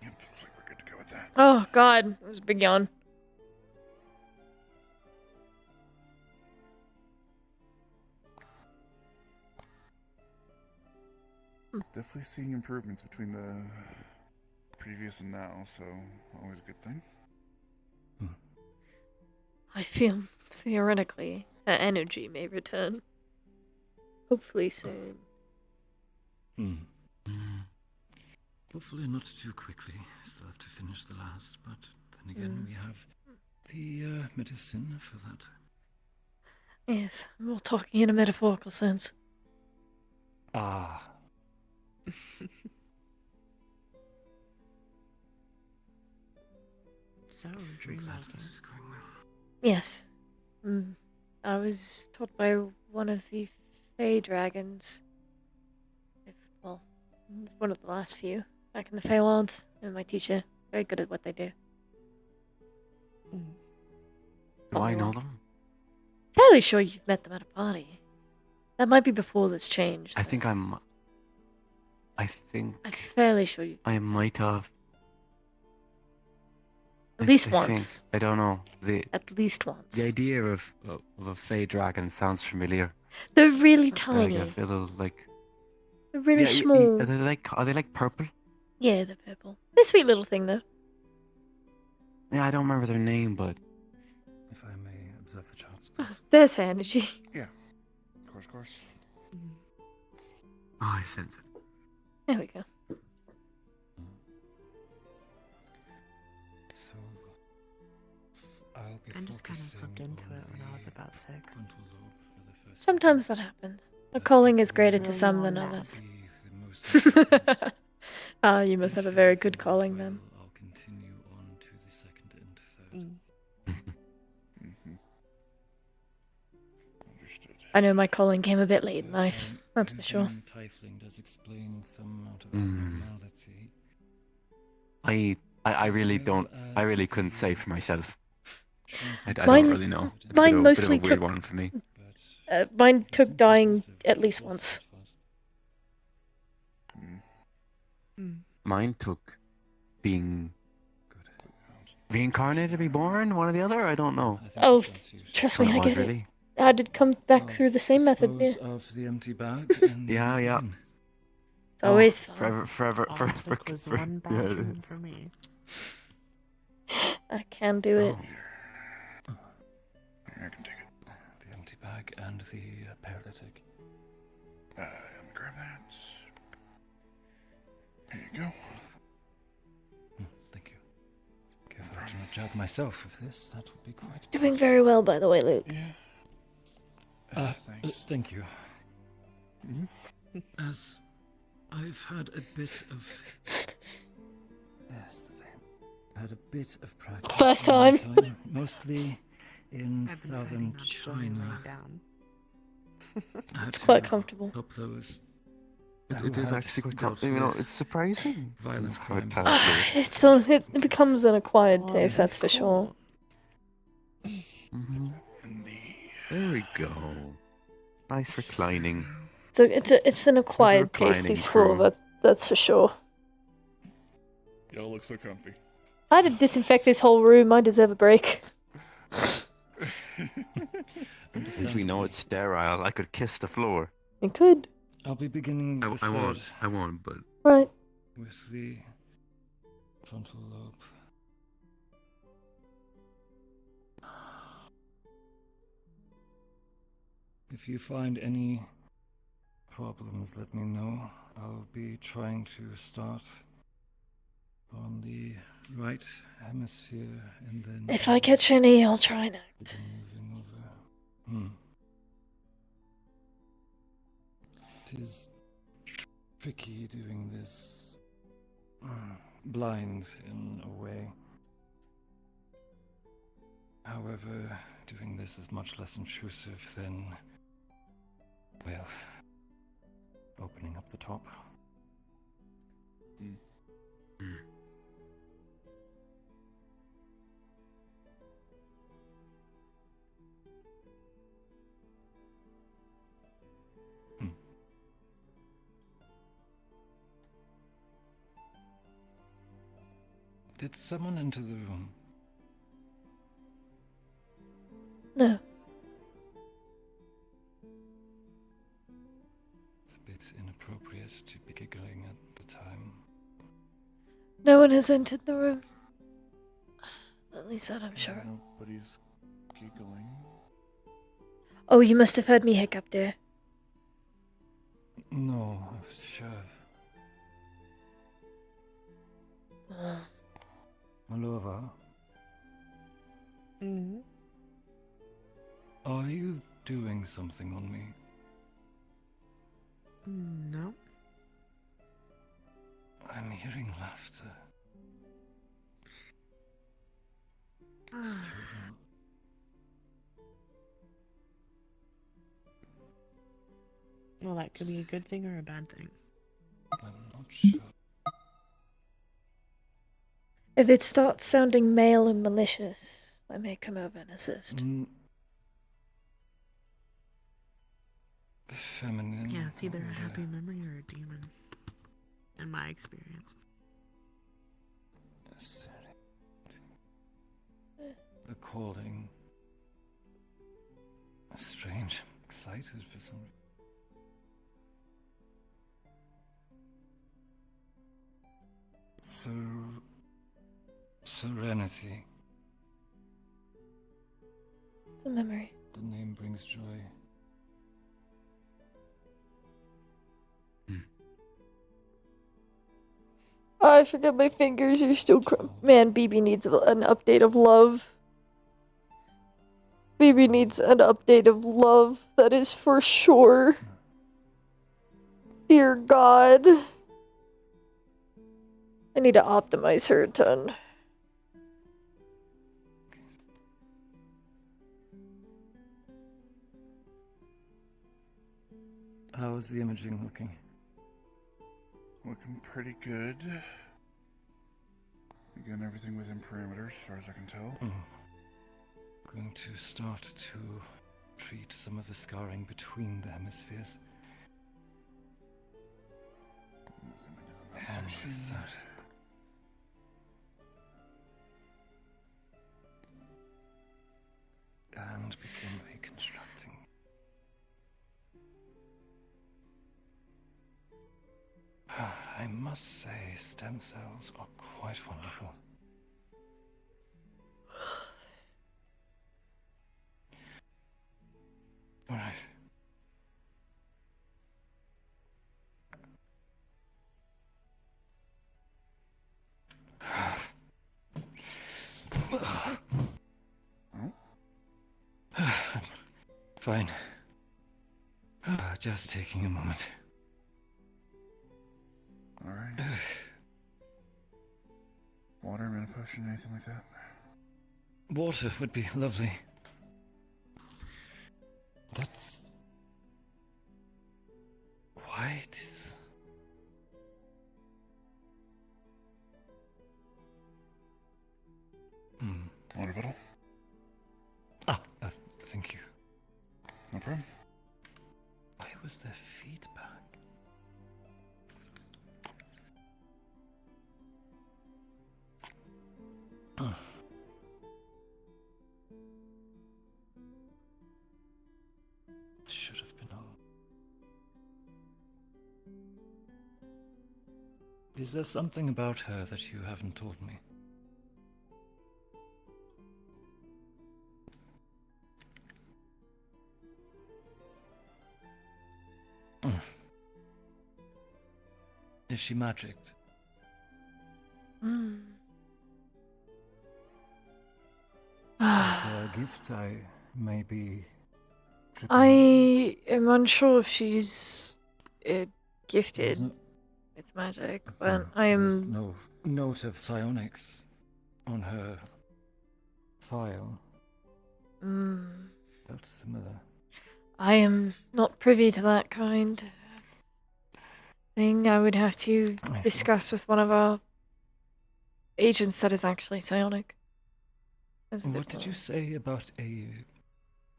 Yep, looks like we're good to go with that. Oh, God. It was a big yawn. Definitely seeing improvements between the previous and now, so always a good thing. I feel, theoretically, that energy may return. Hopefully soon. Hopefully not too quickly. Still have to finish the last, but then again we have the medicine for that. Yes, we're talking in a metaphorical sense. Ah. So, dream This is going well. Yes. I was taught by one of the Fey dragons. One of the last few. Back in the Feywilds. And my teacher. Very good at what they do. Do I know them? Fairly sure you've met them at a party. That might be before this changed. I think I'm fairly sure you. I might have. At least once. I don't know. At least once. The idea of a Fey dragon sounds familiar. They're really tiny. Like a little, like. They're really small. Are they like purple? Yeah, they're purple. They're a sweet little thing, though. Yeah, I don't remember their name, but. If I may observe the charts. There's her energy. Yeah. Of course. Oh, I sense it. There we go. So, I'll be I just kind of slipped into it when I was about 6. Sometimes that happens. A calling is greater to some than others. You must have a very good calling then. I'll continue on to the second and third. Mm-hmm. Understood. I know my calling came a bit late in life, that's for sure. Tiefling does explain some amount of abnormality. I really don't. I really couldn't say for myself. I don't Mine- really know. It's mine a bit mostly of a weird took- one for me. Mine took dying at least once. Mine took being reincarnated, reborn, one or the other. I don't know. Oh, trust me, I What, get really? it. I did come back through the same method. Yeah. Of the empty bag. And Yeah, yeah. It's always fun. Forever. was one Yeah, it bathroom is. for me. I can do it. I can take it. The empty bag and the paralytic. Let me grab that. There you go. Thank you. If I do not judge myself of this, that would be quite. Doing very well, by the way, Luke. Yeah. Thanks. Thank you. Mm-hmm. As I've had a bit of. Yes, the vein. Had a bit of practice. First in my time. Mostly in southern China. It's quite comfortable. Help those. It is actually quite comfortable. You know, it's surprising. Violent crimes. It becomes an acquired taste, that's for sure. Mm-hmm. There we go. Nice reclining. So it's an acquired taste. reclining These four, crew. that's for sure. Y'all look so comfy. I had to disinfect this whole room. I deserve a break. Since we know it's sterile, I could kiss the floor. You could. I'll be beginning the I won't, but Right. with the frontal lobe. If you find any problems, let me know. I'll be trying to start on the right hemisphere and then. If I catch any, I'll try and act. Moving over. It is tricky doing this blind in a way. However, doing this is much less intrusive than, well, opening up the top. Did someone enter the room? No. It's a bit inappropriate to be giggling at the time. No one has entered the room. At least that I'm sure. Nobody's giggling. Oh, you must have heard me hiccup, dear. No, sure. Malova, Mm-hmm. are you doing something on me? No. I'm hearing laughter. Children. Well, that could be a good thing or a bad thing. I'm not sure. If it starts sounding male and malicious, I may come over and assist. Feminine. Yeah, it's either a happy memory or a demon. In my experience. The calling. Strange. Excited for some reason. Serenity. It's a memory. The name brings joy. I forgot my fingers are still Man, BB needs an update of love. BB needs an update of love, that is for sure. Dear God. I need to optimize her a ton. How's the imaging looking? Looking pretty good. Again, everything within parameters, as far as I can tell. Going to start to treat some of the scarring between the hemispheres. And with that. And begin reconstructing. I must say, stem cells are quite wonderful. All right. Fine. Just taking a moment. Alright. Water, mana potion, anything like that? Water would be lovely. That's quite. Water bottle? Thank you. No problem. Why was there feedback? Should have been on. Is there something about her that you haven't told me? Is she magicked? Is there a gift I may be tripping? I am unsure if she's gifted with magic, but I There's am. no note of psionics on her file. That's similar. I am not privy to that kind of thing. I would have to discuss with one of our agents that is actually psionic. What did you say about a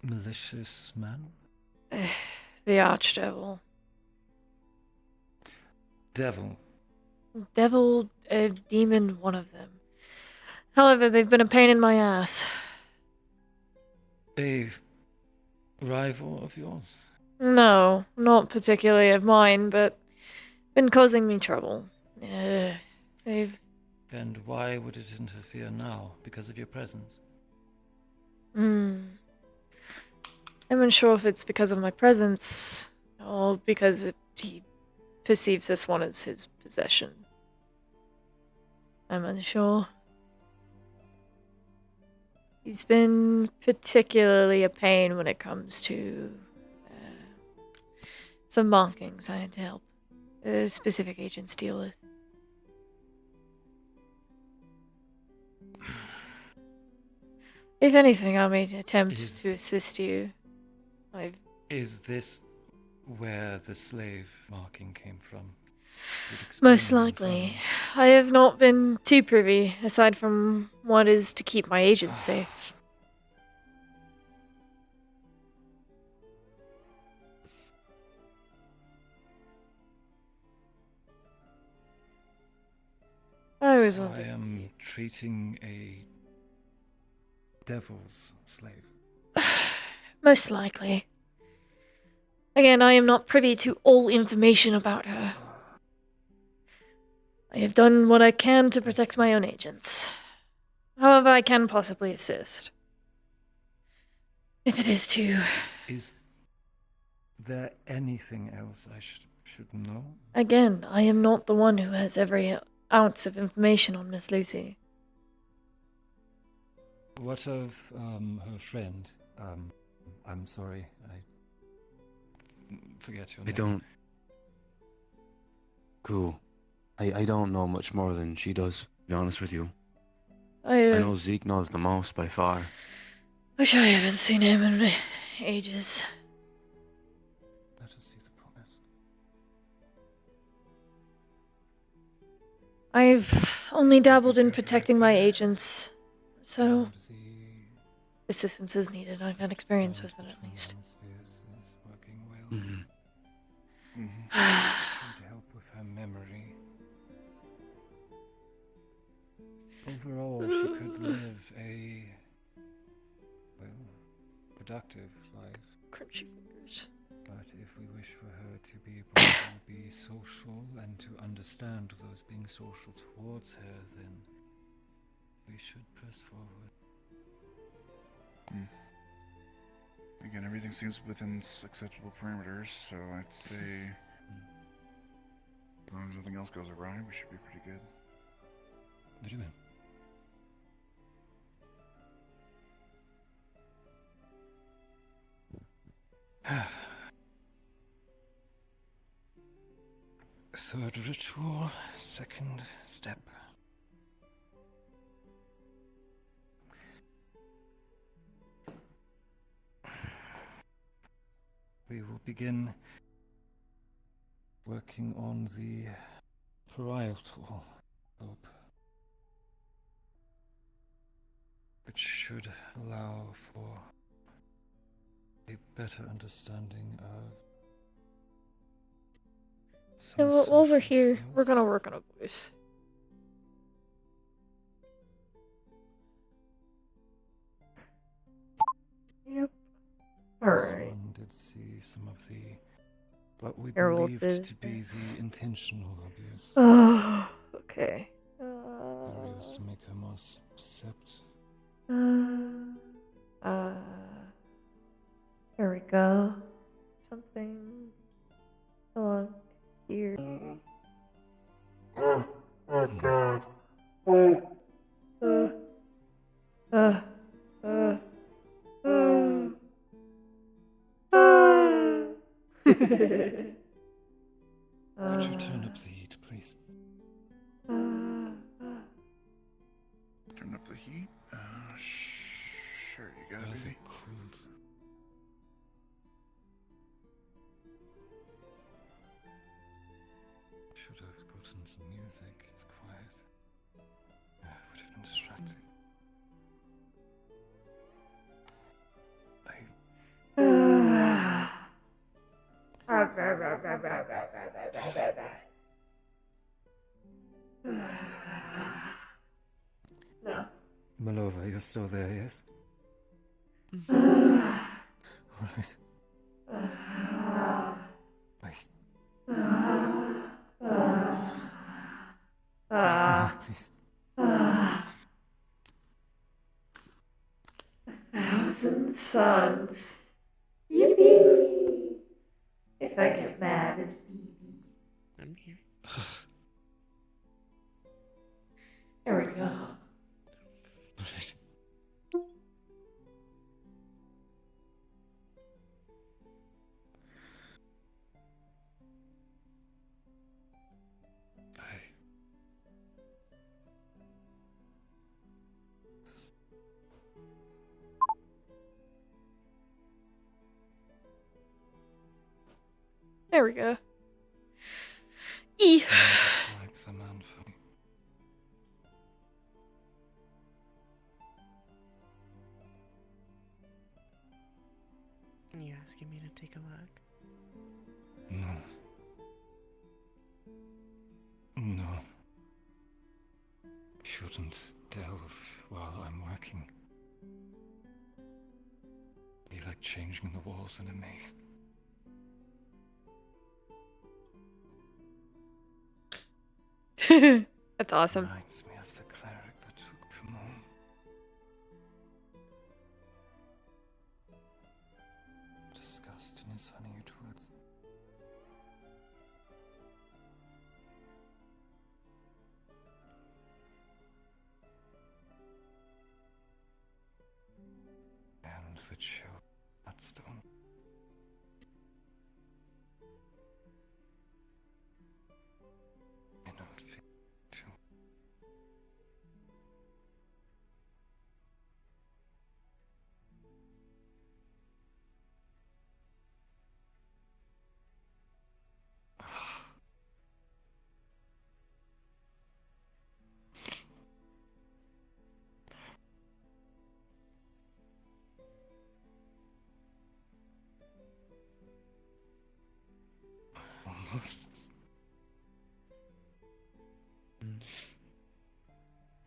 malicious man? The Archdevil. Devil. Devil, demon, one of them. However, they've been a pain in my ass. A rival of yours? No, not particularly of mine, but been causing me trouble. They've... And why would it interfere now? Because of your presence? I'm unsure if it's because of my presence, or because he perceives this one as his possession. I'm unsure. He's been particularly a pain when it comes to some markings I had to help specific agents deal with. If anything, I may attempt to assist you. Is this where the slave marking came from? Most likely. I have not been too privy, aside from what is to keep my agents safe. I was So I am treating a devil's slave. Most likely. Again, I am not privy to all information about her. I have done what I can to protect my own agents. However, I can possibly assist. If it is to... Is there anything else I should know? Again, I am not the one who has every ounce of information on Miss Lucy. What of her friend? I'm sorry, I forget your name. Cool. I don't know much more than she does, to be honest with you. I know Zeke knows the most by far. wish I haven't seen him in ages. Let us see the progress. I've only dabbled in protecting my agents, so assistance is needed. I've had experience with it at least. Should help with her memory. Overall, she could live a, well, productive life. Crunchy fingers. But if we wish for her to be able to be social and to understand those being social towards her, then we should press forward. Again, everything seems within acceptable parameters, so I'd say as long as nothing else goes awry, we should be pretty good. Very well. Third ritual, second step. We will begin working on the parietal lobe, which should allow for a better understanding of. You know what, while we're here, we're gonna work on a voice. Yep. Alright. One did see some of the what we Harold believed to be business. the intentional abuse. Oh, okay. Areas to make her more accept. There we go. Something along here. Oh god. Could you turn up the heat, please? Turn up the heat? Sure, you got it, baby. Cold. Should have gotten some music. It's quiet. Would have been distracting. No. Malova, you're still there, yes? Alright. Wait. Please. 1,000 suns. Yippee! If I get mad, it's BB. I'm here. There we go. Alright. There we go. E. Describes a man for me. Are you asking me to take a look? No. No. Shouldn't delve while I'm working. Be like changing the walls in a maze. That's awesome. Reminds me of the cleric that took Pomone. Disgust in his honeyed words. And the chill that stone. almost.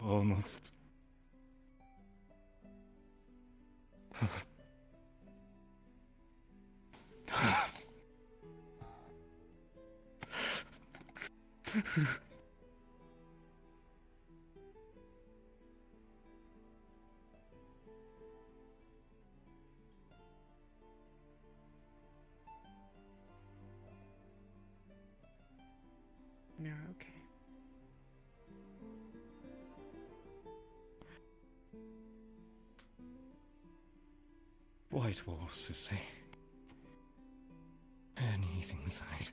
Almost. You're okay. White walls, you see. And he's inside.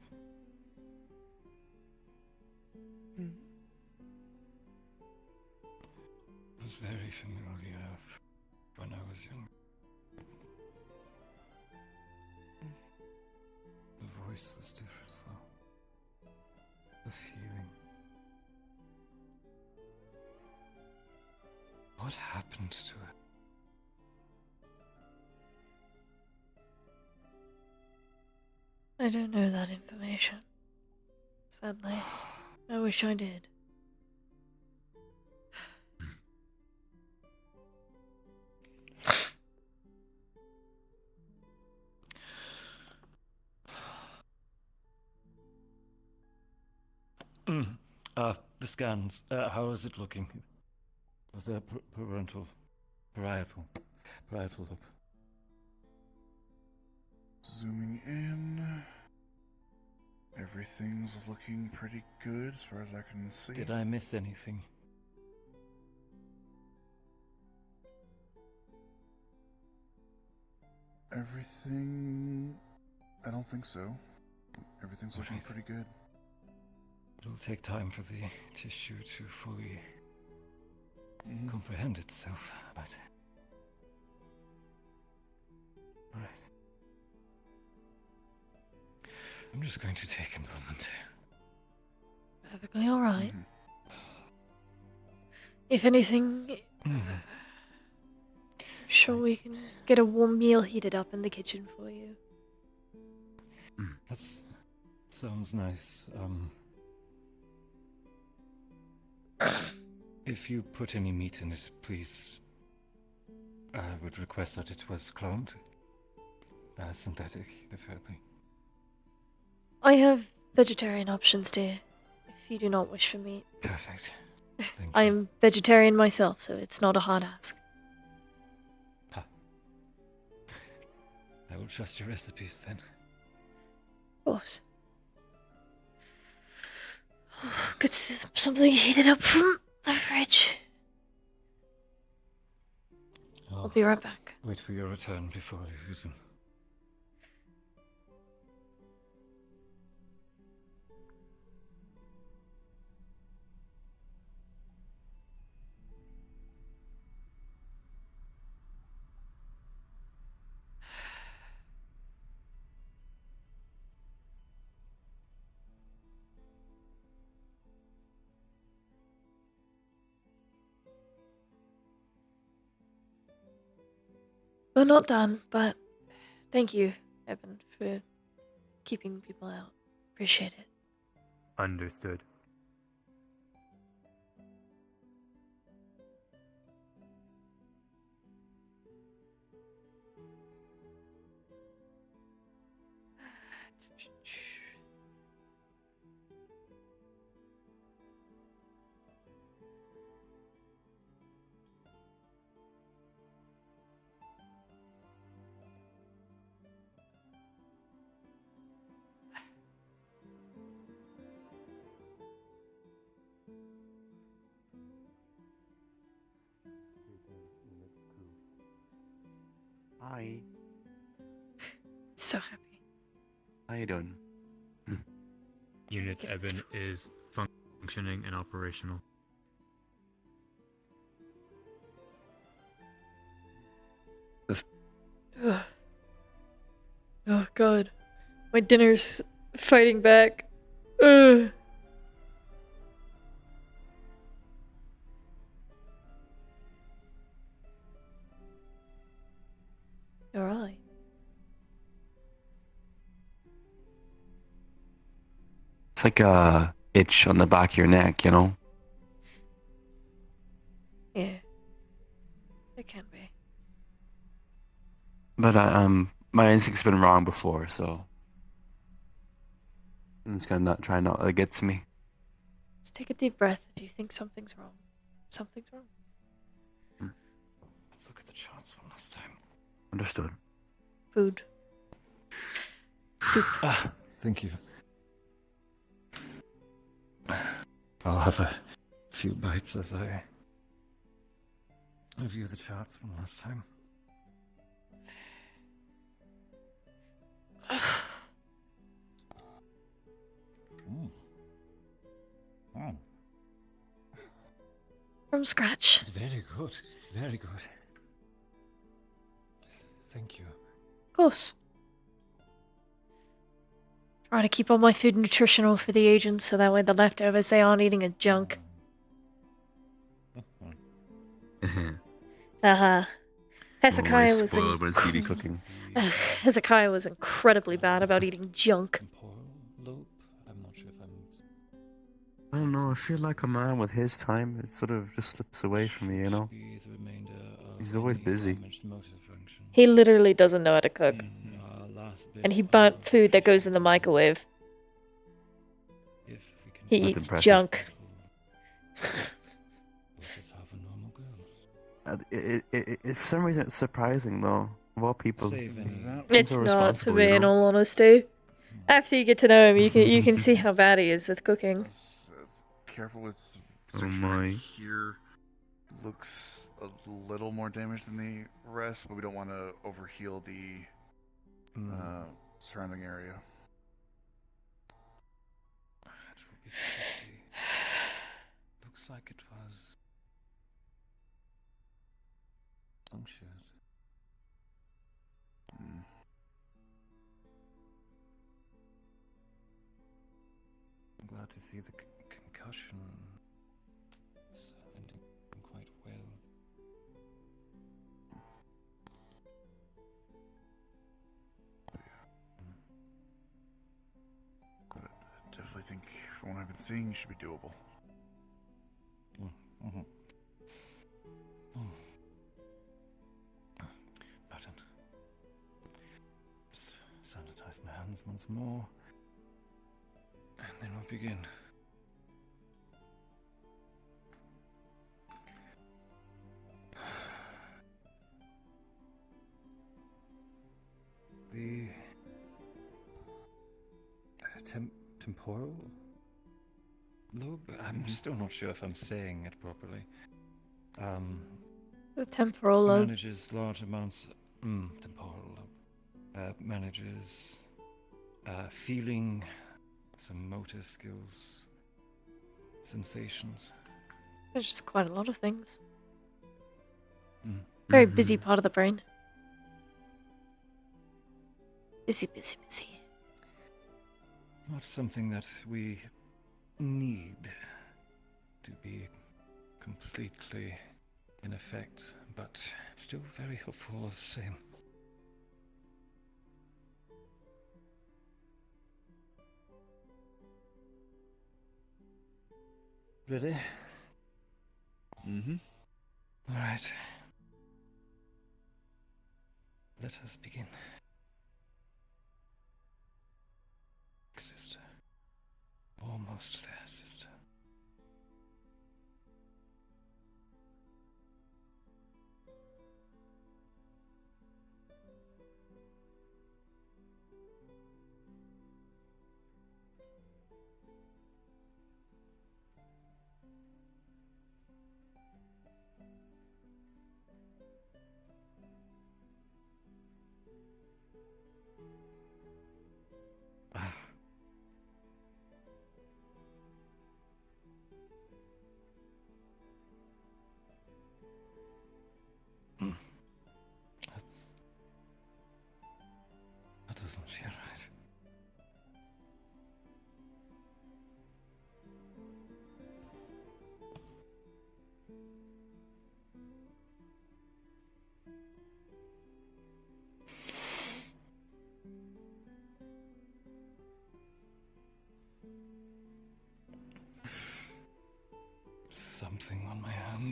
It was very familiar when I was young. The voice was different, though. The feeling. What happened to it? I don't know that information. Sadly. I wish I did. The scans. How is it looking? Was there parietal look? Zooming in. Everything's looking pretty good as far as I can see. Did I miss anything? Everything... I don't think so. Everything's looking Right. pretty good. It'll take time for the tissue to fully comprehend itself, but... Right. I'm just going to take a moment. Perfectly alright. If anything, sure we can get a warm meal heated up in the kitchen for you. That sounds nice. If you put any meat in it, please. I would request that it was cloned. Synthetic, preferably. I have vegetarian options, dear, if you do not wish for meat. Perfect. I am vegetarian myself, so it's not a hard ask. I will trust your recipes then. Of course. Get something heated up from the fridge. I'll be right back. Wait for your return before I use them. We're not done, but thank you, Evan, for keeping people out. Appreciate it. Understood. Hi. So happy. How you doing? Unit Evan is functioning and operational. Ugh. Oh god. My dinner's fighting back. Ugh. Alright. It's like a itch on the back of your neck, you know? Yeah. It can be. But my instinct's been wrong before, so I'm just gonna try not to let it get to me. Just take a deep breath if you think something's wrong. Something's wrong. Let's look at the charts one last time. Understood. Food. Soup. Thank you. I'll have a few bites as I review the charts one last time. From scratch. It's very good. Very good. Thank you. Of course. Try to keep all my food nutritional for the agents so that way the leftovers they aren't eating a junk. Hezekiah was spoiled when it's BB cooking. Hezekiah was incredibly bad about eating junk. I don't know, I feel like a man with his time, it sort of just slips away from me, you know? He's always busy. He literally doesn't know how to cook. And he burnt food that goes in the microwave. He That's eats impressive. junk. For some reason it's surprising though, of all people. It's not, to me, in all honesty. After you get to know him, you can see how bad he is with cooking. Careful with Oh section my. right here. Looks a little more damaged than the rest, but we don't want to overheal the surrounding area. Looks like it was punctured. I'm glad to see the concussion is ending quite well. But I definitely think, from what I've been seeing, you should be doable. Button. Just sanitize my hands once more, and then we'll begin. The temporal lobe? I'm still not sure if I'm saying it properly. The temporal lobe. Manages large amounts. Temporal lobe. Manages feeling, some motor skills, sensations. There's just quite a lot of things. Very busy part of the brain. Busy, busy, busy. Not something that we need to be completely in effect, but still very helpful all the same. Ready? All right. Let us begin. Sister. Almost there, sister. That doesn't feel right.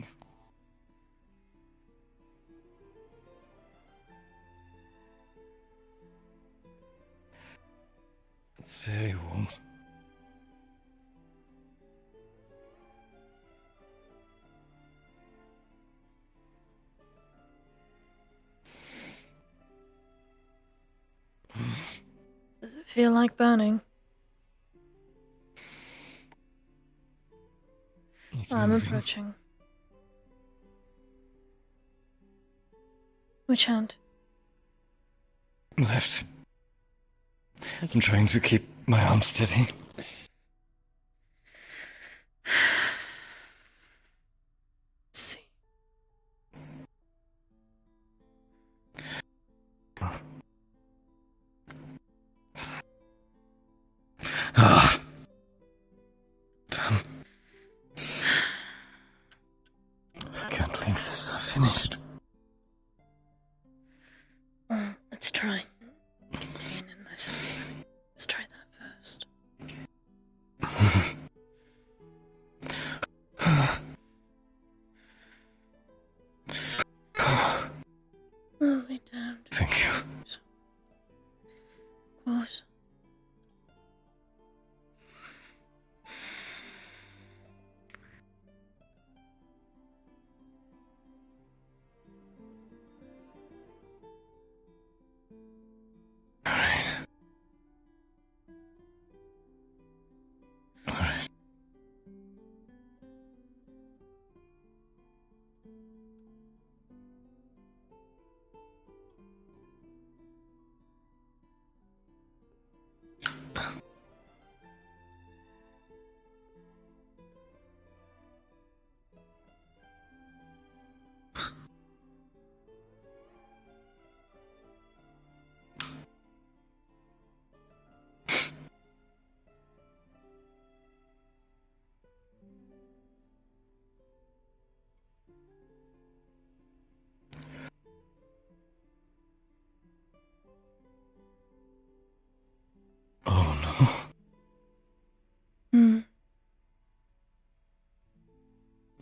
questions? It's very warm. Does it feel like burning? I'm moving. approaching. Which hand? Left. I'm trying to keep my arm steady. Let's see. Ah. Damn. I can't believe this is finished. Let's try and contain and listen. Let's try that first. Oh, be damned. Thank you. Of course. Oh no.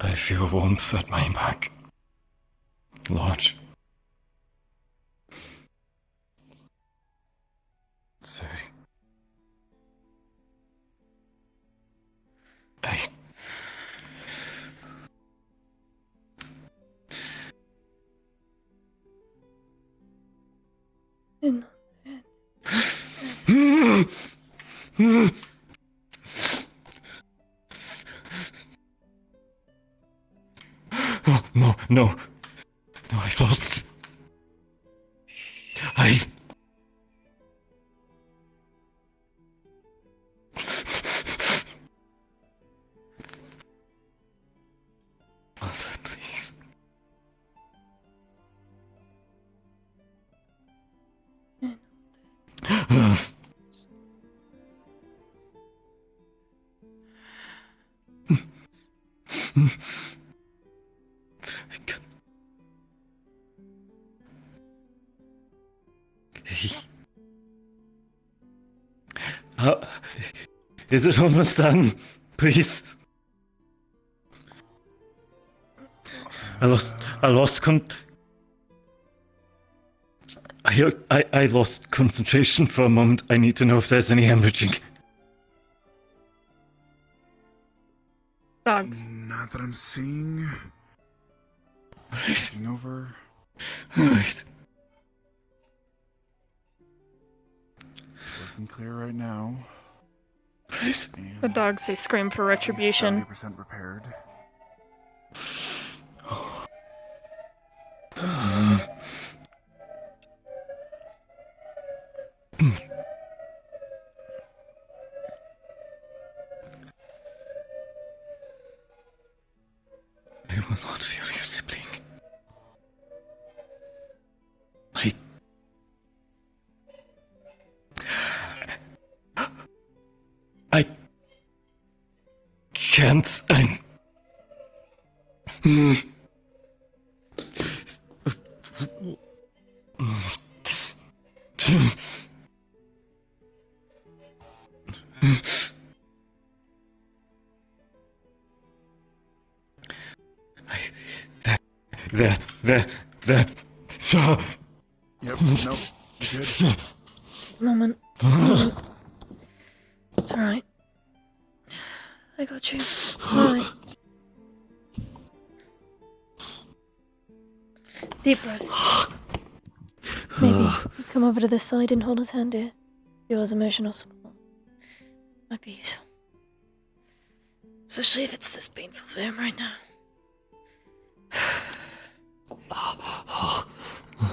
I feel warmth at my back. Large. It's very... In Oh, no, no. No, I lost. Mother, please. Is it almost done? Please. I lost I lost concentration for a moment. I need to know if there's any hemorrhaging. Dogs. Not that I'm seeing. Looking over. Alright. Looking clear right now. The dogs say scream for retribution. 70% repaired. I will not feel your sibling. I can't. There. Yep, nope, you're good. Moment. Take a moment. It's alright. I got you. It's alright. Deep breath. Maybe you come over to this side and hold his hand here. Yours emotional support. Might be useful. Especially if it's this painful for him right now.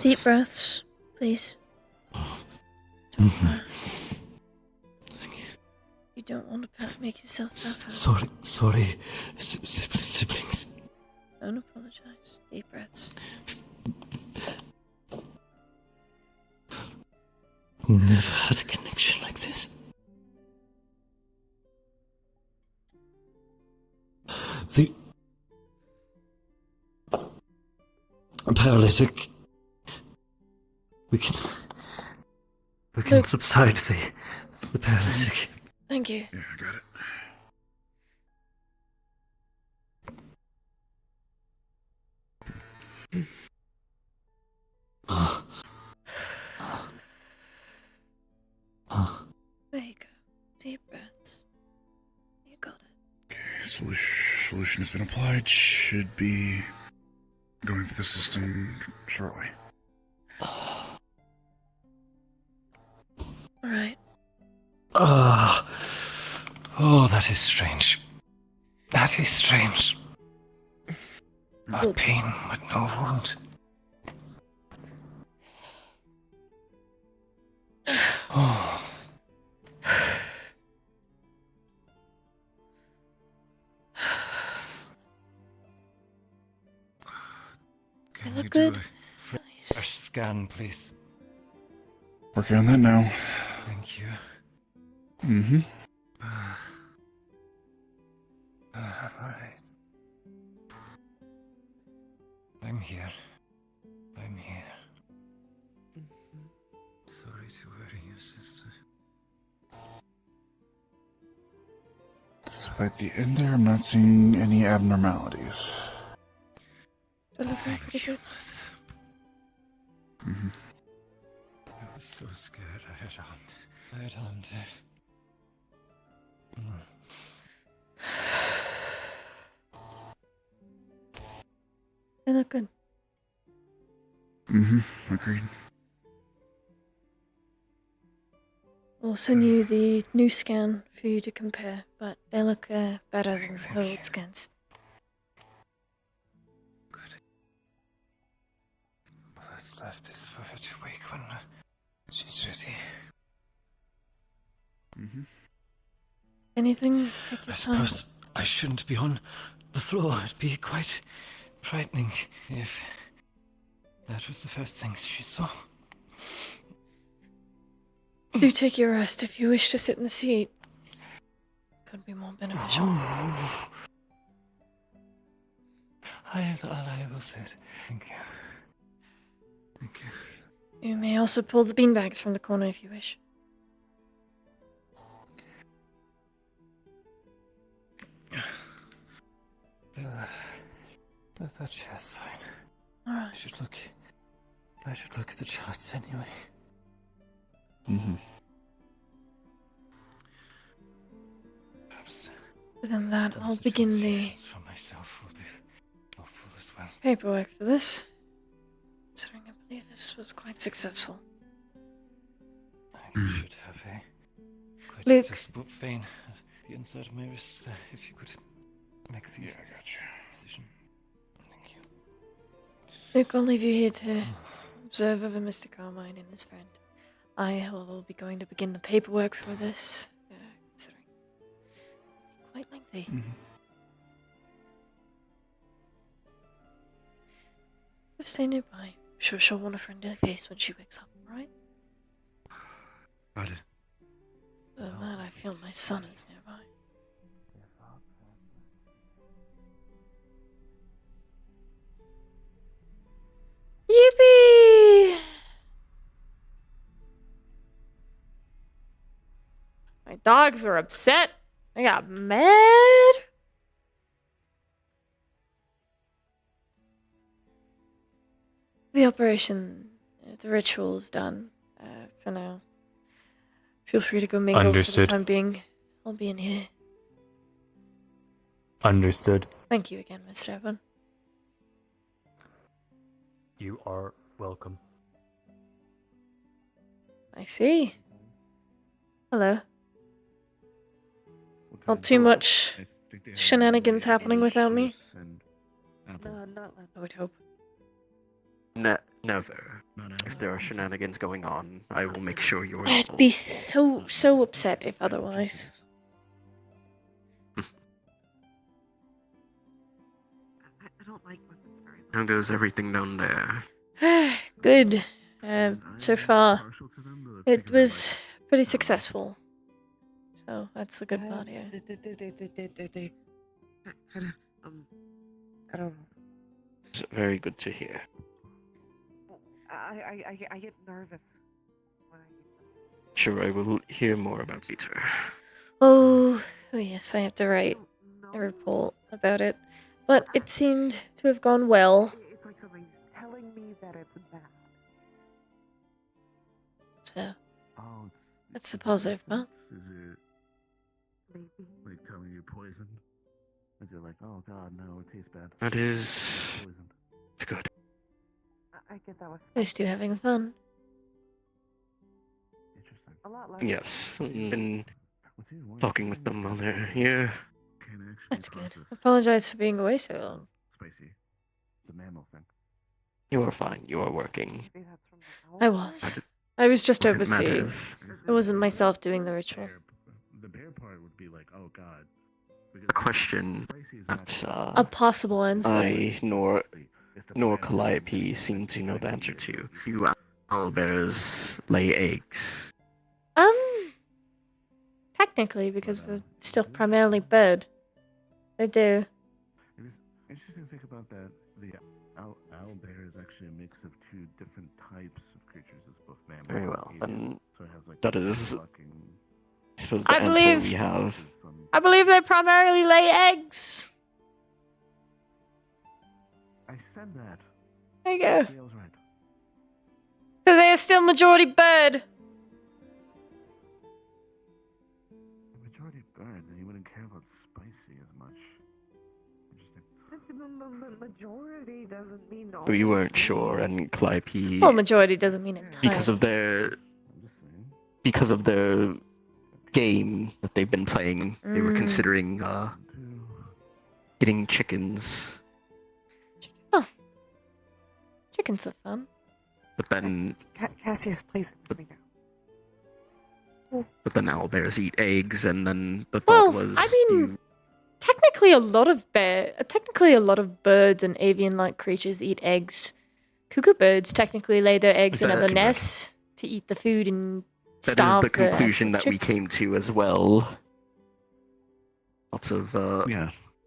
Deep breaths, please. Don't worry. You don't want to make yourself pass out. Sorry, siblings. Don't apologize. Deep breaths. Never had a connection like this. The paralytic. We can Look. subside the paralytic. Thank you. Yeah, I got it. There you go. Deep breaths. You got it. Okay, solution has been applied. Should be going through the system shortly. Alright. Oh, that is strange. That is strange. A pain with no wound. Oh. You look good. Fresh scan, please. Working on that now. Thank you. Mm-hmm. Alright. I'm here. Sorry to worry you, sister. Despite the end there, I'm not seeing any abnormalities. Delivering pretty good. Mm-hmm. I was so scared I had harmed her. They look good. Mm-hmm. Agreed. We'll send you the new scan for you to compare, but they look better than the old scans. Let's leave this for her to wake when she's ready. Mm-hmm. Anything? Take your I time. suppose I shouldn't be on the floor. It'd be quite frightening if that was the first thing she saw. Do take your rest if you wish to sit in the seat. Could be more beneficial. I will sit. Thank you. Thank you. You may also pull the beanbags from the corner if you wish. That chair's fine. Alright. I should look at the charts anyway. Mm-hmm. Within that, I'll begin the For myself will be helpful as well. paperwork for this. Considering I believe this was quite successful. I should have a quite Luke. accessible vein at the inside of my wrist there, if you could make the Yeah, I got you. decision. Thank you. Luke, I'll leave you here to observe over Mr. Carmine and his friend. I will be going to begin the paperwork for this, considering quite lengthy. Mm-hmm. Just stay nearby. I'm sure she'll want a friendly face when she wakes up, alright? Got it. Other than that, I feel my son is nearby. Yippee! My dogs were upset. They got mad. The operation, the ritual's done for now. Feel free to go mingle for the Understood. time being. I'll be in here. Understood. Thank you again, Mr. Evan. You are welcome. I see. Hello. Not too much shenanigans happening without me. I would hope. Never. If there are shenanigans going on, I will make sure you're I'd be so upset if otherwise. How goes everything down there? Good. So far, it was pretty successful. So that's the good part here. I don't know. It's very good to hear. I get nervous. Sure, I will hear more about later. Oh yes, I have to write a report about it. But it seemed to have gone well. It's like somebody's telling me that it's bad. So, that's the positive part. Is it like telling you poison? Is it like, oh god, no, it tastes bad? That is... It's good. I get that. They're still having fun. A lot less. Yes, I've been talking with them while they're here. That's good. Apologize for being away so long. Spicy. The mammal thing. You are fine. You are working. I was just If it overseeing. matters. It wasn't myself doing the ritual. The bear part would be like, oh god. A question that A possible answer. I nor Calliope seem to know the answer to. You owlbears lay eggs. Technically, because they're still primarily bird. They do. It is interesting to think about that. The owl bear is actually a mix of two different types of creatures. It's both mammal Very well. and Then avian, so it has like that is, I suppose, the I answer believe- we have. I believe they primarily lay eggs. I said that. There you go. Gail's right. Because they are still majority bird. The majority bird, then you wouldn't care about spicy as much. Interesting. Majority doesn't mean no. We weren't sure, and Calliope, Well, majority doesn't mean entire. because of their game that they've been playing, they were considering getting chickens. Oh. Chickens are fun. But then, Cassius, please. but then owlbears eat eggs, and then the thought was, I mean, technically a lot of birds and avian-like creatures eat eggs. Cuckoo birds technically lay their eggs in other Exactly. nests to eat the food and that is starve the conclusion that we chicks. came to as well. Lots of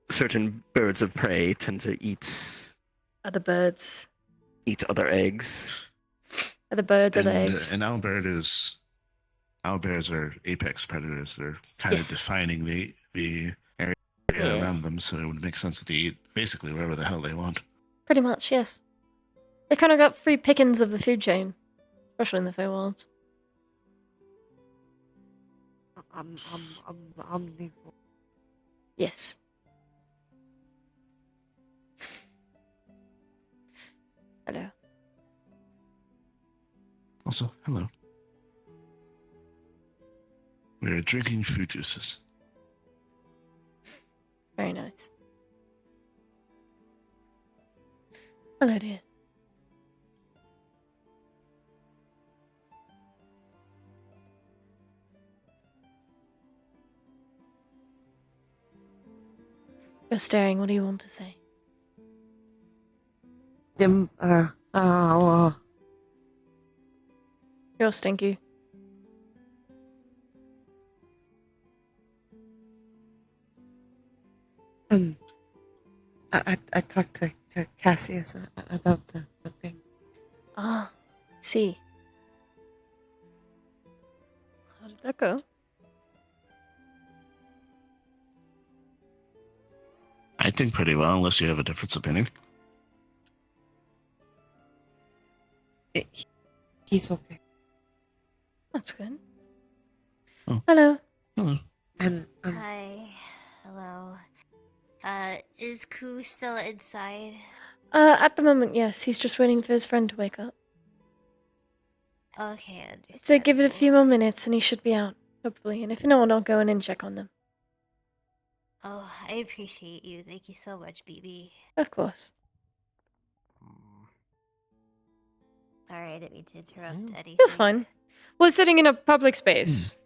certain birds of prey tend to eat Other birds. other eggs. Other birds, other eggs. And owlbears are apex predators. They're kind Yes. of defining the area Yeah. around them, so it would make sense that they eat basically whatever the hell they want. Pretty much, yes. They kind of got free pickings of the food chain, especially in the Feywilds. Omnivore. Yes. Hello. Also, hello. We're drinking fruit juices. Very nice. Hello, dear. You're staring. What do you want to say? You're stinky. I talked to Cassius about the thing. Ah, see. How did that go? I think pretty well, unless you have a different opinion. He's okay. That's good. Oh. Hello. Hello. And Hi. Hello. Is Koo still inside? At the moment, yes. He's just waiting for his friend to wake up. Okay, I understand. So give it a few more minutes and he should be out, hopefully. And if not, I'll go in and check on them. Oh, I appreciate you. Thank you so much, BB. Of course. Sorry, I didn't mean to interrupt anything. You're fine. We're sitting in a public space.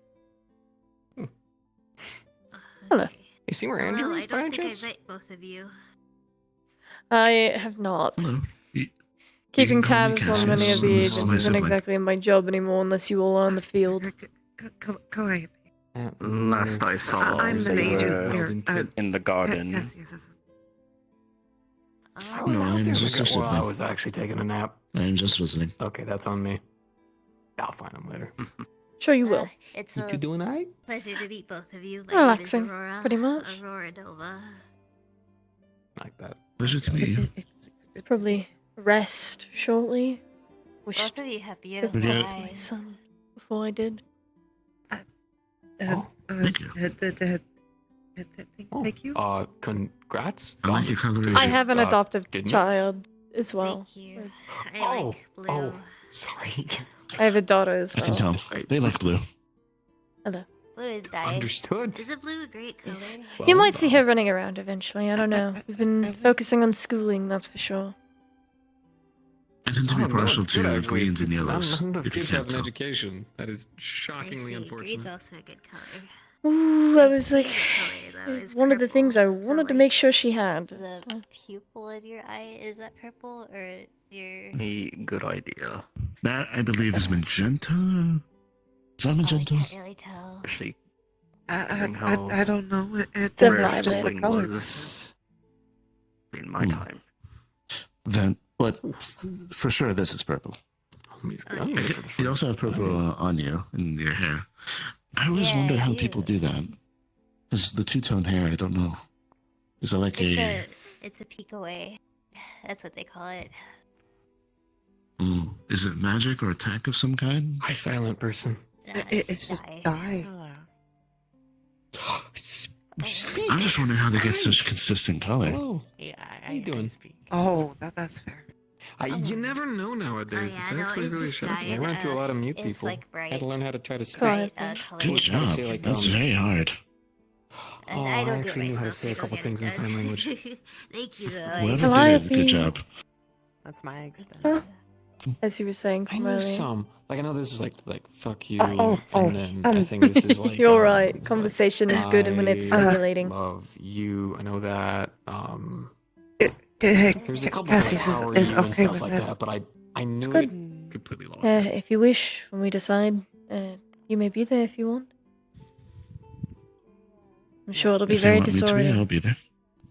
Hello. You see where Hello, Andrew I is by any don't think chance? I met both of you. I have not. Hello. Keeping can call me tabs on many of the Cassius. agents My isn't sibling. exactly my job anymore unless you all are on the field. Calliope. Last I saw, I'm an they agent were here. in the garden. Cassius. No, I'm just a Well, I sibling. was actually taking a nap. I'm just visiting. Okay, that's on me. I'll find him later. Sure you will. It's You a two doing alright? pleasure to meet both of you. My Relaxing, name is Aurora. pretty much. Aurora Nova. Like that. Pleasure to meet you. Probably rest shortly. Wished Both of you have to beautiful talk to my eyes. son before I did. Thank you. Thank you. Congrats. I like your coloration. I have an adoptive didn't you? child as well. Thank you. I Oh, like blue. oh, sorry. I have a daughter as I well. can tell. They like blue. Hello. Blue is nice. Understood. Isn't blue a great color? Yes. You might see her running around eventually. I don't know. We've been focusing on schooling, that's for sure. I tend to be Oh, no, partial it's good, to actually. greens and yellows. None of the If you kids can't have an tell. education. That is shockingly I see. Green's unfortunate. also a good color. Ooh, I was like, Favorite color, though, is one of the purple. things I So, wanted to like, make sure she had. The So- pupil in your eye, is that purple or your... A good idea. That, I believe, is magenta. Is that magenta? I can't really tell. Especially I don't know. It's a where violet. just the schooling color. was in my time. Then, but for sure, this is purple. You also have purple on you in your hair. I always Yeah, wonder how you- people do that. Because the two-tone hair, I don't know. Is it like It's a peek away. That's what they call it. Is it magic or attack of some kind? Hi, silent person. It's just dye. I'm just wondering how they get such consistent color. Hello. Yeah, How you doing? Oh, that's fair. You never know nowadays. Oh, it's yeah, no, actually it's really just shocking. dyed, I run into a lot of mute it's people. like bright. Had to learn how to try to speak. Bright, color. Good job. Say, like, That's very hard. And Oh, I I don't do it actually knew how to myself, say a so couple don't get things in it sign done. language. Thank you, though. Whoever did it, Calliope. good job. That's my extent. As you were saying, I know earlier. some. Like, I know this is like fuck you, Oh, and then I think this is like. You're right. it's like, Conversation is good when it's I simulating. love you. I know that. Hey, There's a couple Cassius like, how are is you and okay stuff with like it. that, but I knew good. it. Completely lost it. If you wish, when we decide, you may be there if you want. I'm sure it'll be If you very want me to be, I'll disorienting be there.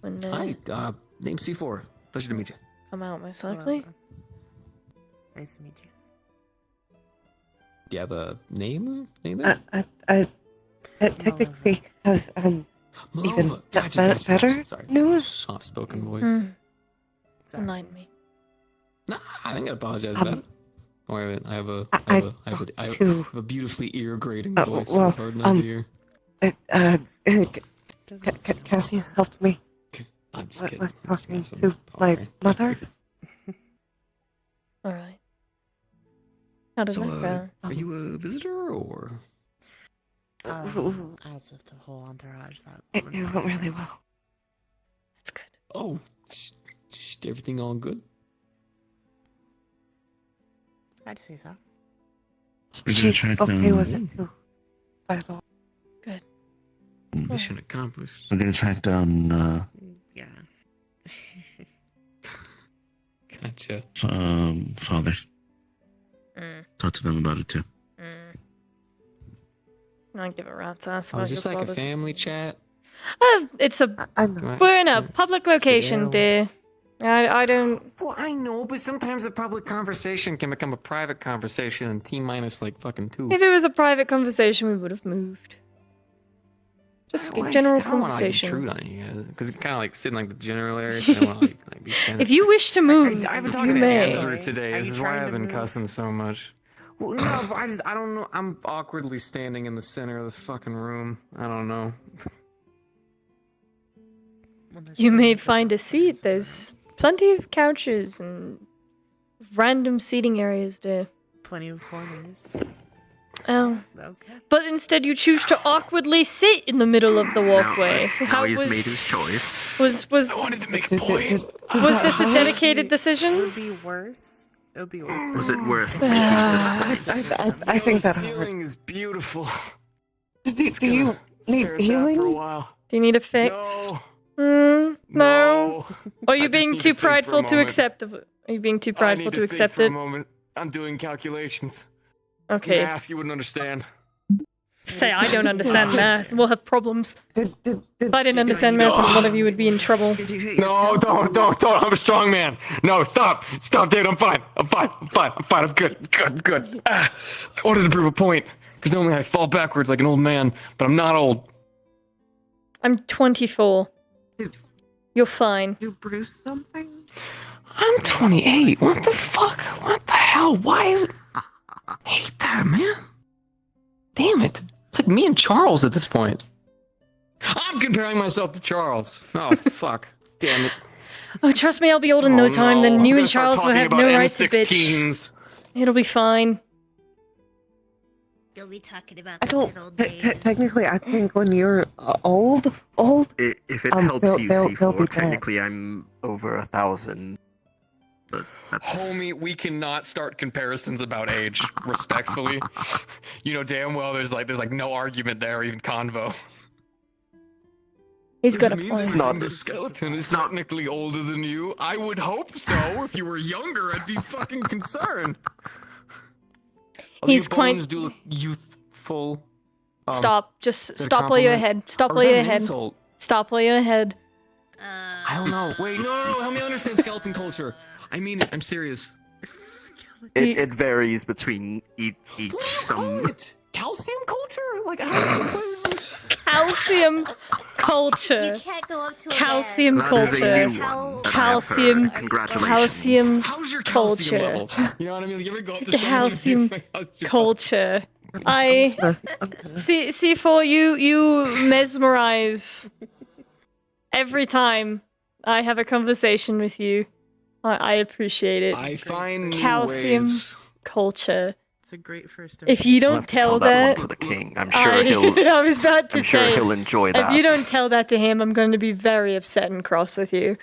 when Hi, name C4. Pleasure to meet you. come out, most likely. Nice to meet you. Do you have a name? There? I technically have even Malova. Gotcha. better Sorry. news. Soft-spoken voice. Enlighten me. Nah, I didn't apologize about it. Oh, wait a minute. I have a beautifully ear-grating voice. So it's hard not to hear. Cassius helped me I'm just with kidding. talking to my mother. All right. How does So, that go? are you a visitor or? As of the whole entourage, it went really well. That's good. Oh, everything all good? I'd say so. We're gonna She's track okay down. with it too. By the way. Good. Mission accomplished. We're gonna track down Yeah. Gotcha. father. Talk to them about it too. I don't give a rat's ass Oh, about is this your like a father's. family chat? It's a. I know. We're in a public location, dear. I don't. Well, I know, but sometimes a public conversation can become a private conversation in T minus like fucking 2. If it was a private conversation, we would have moved. Just general I don't want to conversation. intrude on you guys because you kind of like sit in like the general area. So I don't want to like be kind of... If you wish to move, I've been you talking to may. Andrew today. This is why I've been cussing so much. Well, no, but I don't know. I'm awkwardly standing in the center of the fucking room. I don't know. You may find a seat. There's plenty of couches and random seating areas there. Plenty of corners. Oh. Okay. But instead you choose to awkwardly sit in the middle of the walkway. Now he's made his choice. Was I wanted to make a point. Was this a dedicated decision? It would be worse. It would be worse. Was it worth making this place? I think that the ceiling is beautiful. Do you need healing? For a while. Do you need a fix? No. Are you being too prideful to accept it? Are you being too prideful to accept for it? A moment. I'm doing calculations. Okay. Math, you wouldn't understand. Say I don't understand math. We'll have problems. If I didn't understand math, then one of you would be in trouble. No, don't. I'm a strong man. No, stop, David. I'm fine. I'm good. I wanted to prove a point because normally I fall backwards like an old man, but I'm not old. I'm 24. You're fine. You bruise something? I'm 28. What the fuck? What the hell? Why is it? I hate that, man. Damn it. It's like me and Charles at this point. I'm comparing myself to Charles. Oh, fuck. Damn it. Oh, trust me, I'll be old in no time. No. Then you I'm and gonna start Charles will talking have about no right to M16s. bitch. It'll be fine. You'll be talking about I the don't. good old days. Technically, I think when you're old. If it helps you, C4, technically I'm over 1,000. But that's... Homie, we cannot start comparisons about age, respectfully. You know damn well there's like no argument there, or even convo. He's got a Means point. it's not the skeleton is technically older than you. I would hope so. If you were younger, I'd be fucking concerned. He's Your quite. bones do look youthful. Stop. Just is that a stop while you're compliment? ahead. Stop Or while is that you're an ahead. insult? Stop while you're ahead. I don't know. Wait, no. Help me understand skeleton culture. I mean it. I'm serious. It varies between each some... Calcium culture? Like, Calcium culture. You can't go up to a Calcium man. That is a culture. new one that I have Calcium. heard. Congratulations. Calcium How's your calcium culture. levels? You know what I mean? Like, you ever go up to someone Calcium and be like, "How's your culture. I see for you mesmerize every time I have a conversation with you. I appreciate it. I find new Calcium ways. culture. It's a great first. If you I'll don't have to tell that that, one to the king. I'm sure he'll. I was about to I'm sure say, he'll enjoy that. if you don't tell that to him, I'm going to be very upset and cross with you.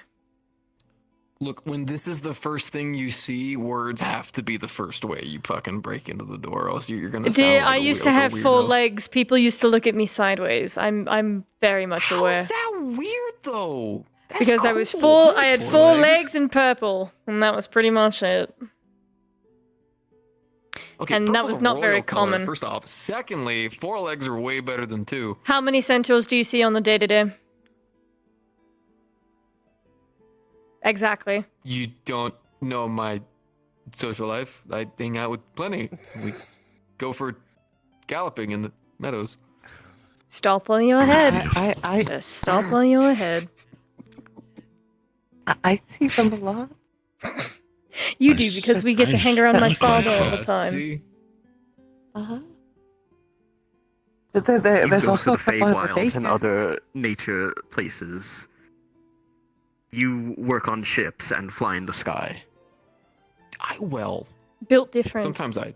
Look, when this is the first thing you see, words have to be the first way you fucking break into the door, or else you're gonna sound like I a used to real have four weirdo. legs. People used to look at me sideways. I'm very much aware. How's that weird though? That's Because I was cool. I had four legs and purple, and that was pretty much it. Okay, and that purple's was a not very royal color, common. First off, secondly, 4 legs are way better than 2. How many centaurs do you see on the day-to-day? Exactly. You don't know my social life. I hang out with plenty. We go for galloping in the meadows. Stop while you're ahead. I Just stop while you're ahead. I see them a lot. You do, because we get to hang around my father all the Yeah, time. see? Uh-huh. You There's go also to the a couple of Feywilds and other nature places. You work on ships and fly in the sky. Built different. Sometimes I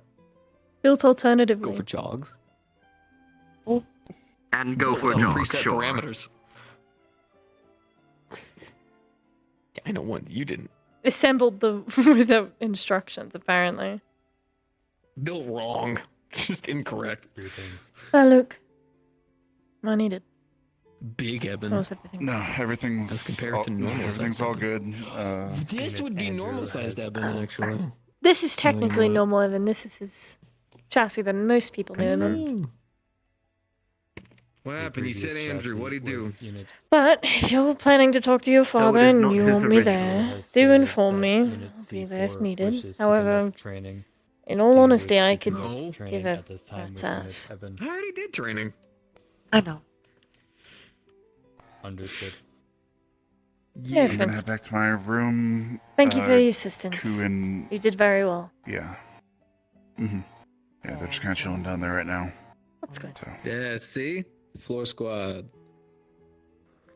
Built alternatively. go for jogs. And go for Well, jogs, preset sure. parameters. I know one. You didn't. Assembled the without instructions, apparently. Built wrong. Just incorrect. Oh, look. I need it. Big Eben. How's everything? No, everything's As compared all, to normal everything's sized all Eben. good. This would be normal sized Eben, actually. This is technically normal, Evan. This is his chassis than most people knew him in. What happened? You said Andrew. What'd he do? But if you're planning to talk to your father is and not you his want me original. there, do inform me. I'll be there if needed. However, in all honesty, I could give a rat's ass. I already did training. I know. Understood. Yeah, I'm gonna Prince. head back to my room. Thank you for your assistance. Q and You did very well. yeah. Yeah, they're just kind of chilling down there right now. That's good. So. Yeah, see? Floor squad.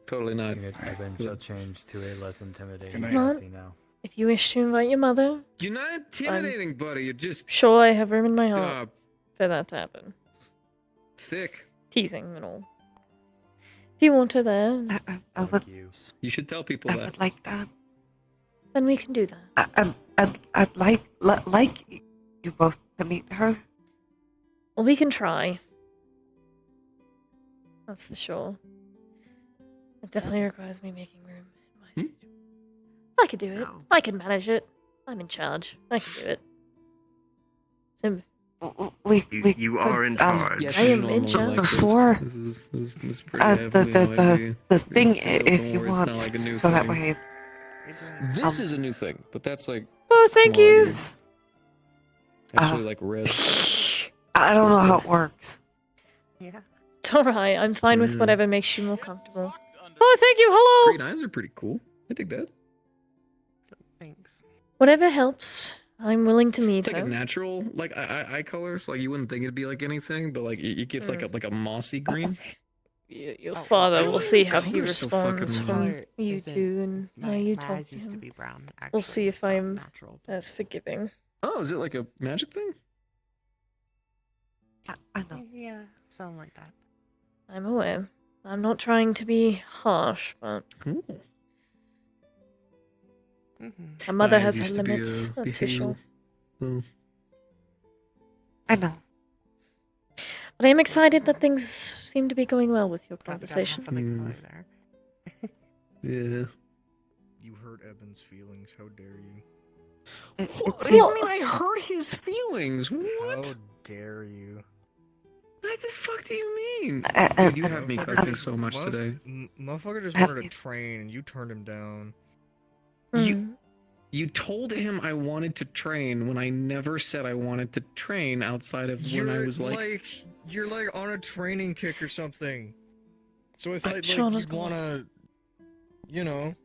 Totally not. Unit event shall change to a less intimidating Not fantasy now. if you wish to invite your mother. You're not intimidating, buddy. You're just Sure, I have room in my heart for that to happen. thick. Teasing and all. If you want her there, I would. You should tell people that. I would like that. then we can do that. I'd like you both to meet her. Well, we can try. That's for sure. It definitely requires me making room in my schedule. I could do it. I can manage it. I'm in charge. I can do it. So, You are in charge. I am in charge. Before This is pretty heavily how I do. the thing, Don't if worry, you it's want, not like a new so that thing. way. This is a new thing, but that's like. Oh, thank you. Actually, like red. I don't know how it works. Yeah. It's alright. I'm fine with whatever makes you more comfortable. Oh, thank you. Hello. Green eyes are pretty cool. I think that. Thanks. Whatever helps. I'm willing to meet It's like her. a natural like eye colors. Like you wouldn't think it'd be like anything, but like it gives like a mossy green. Your father will see how he color's so fucking responds weird. from you two and how you talk to used to him. be brown. We'll see if I'm natural. as forgiving. Oh, is it like a magic thing? I know. Yeah, something like that. I'm aware. I'm not trying to be harsh, but Cool. my mother Mine has her used to be, limits. be That's for sure. hazel. Oh. I know. But I am excited that things seem to be going well with your conversation. Yeah. You hurt Eben's feelings. How dare you? What do you mean I hurt his feelings? How What? dare you? What the fuck do you mean? I- Dude, you have me cussing so much today. Motherfucker just wanted to train and you turned him down. You told him I wanted to train when I never said I wanted to train outside of when I was like you're like on a training kick or something. So I thought Sean was you'd wanna, you know.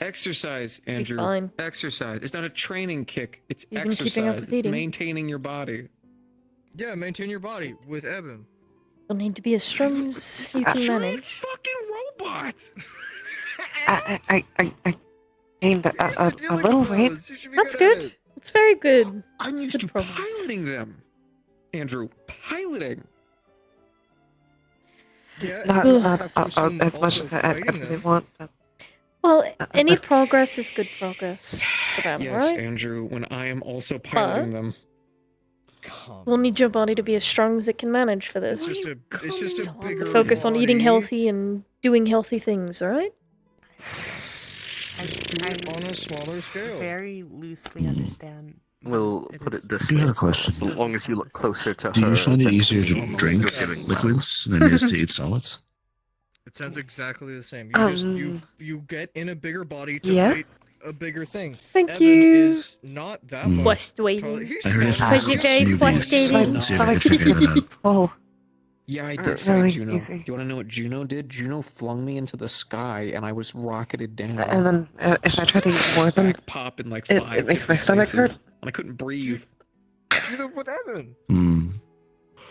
exercise, Andrew. fine. Exercise. It's not a training kick. It's You've been keeping up exercise. with It's eating. maintaining your body. Yeah, maintain your body with Eben. You'll need to be as strong as you can manage. Fucking robot. I gained a little weight. That's good. It's very good. I'm It's used good to progress. piloting them. Andrew, piloting. Yeah, Not as much as I really want. But Well, any progress is good progress for them, Yes, right? Andrew, when I am also piloting them. We'll need your body to be as strong as it can manage for this. It's just a So I'll have bigger to focus on eating body. healthy and doing healthy things, alright? On a smaller scale. Very loosely understand. We'll put it this Do way. have a question. As long as you look closer to Do her. you find it than easier you're to drink giving liquids than it is to eat solids? It sounds exactly the same. You just you get in a bigger body to yeah. fight a bigger thing. Thank Evan you. is not that much. West waiting. taller. He's I heard it's small. Thank you, Dave. West waiting. See if I can figure that out. Oh. Yeah, I did Really fight Juno. easy. Do you want to know what Juno did? Juno flung me into the sky, and I was rocketed down. And then if I try to eat more than Back pop in like it, 5 it makes my different stomach places, hurt. and I couldn't breathe. Do that with Evan.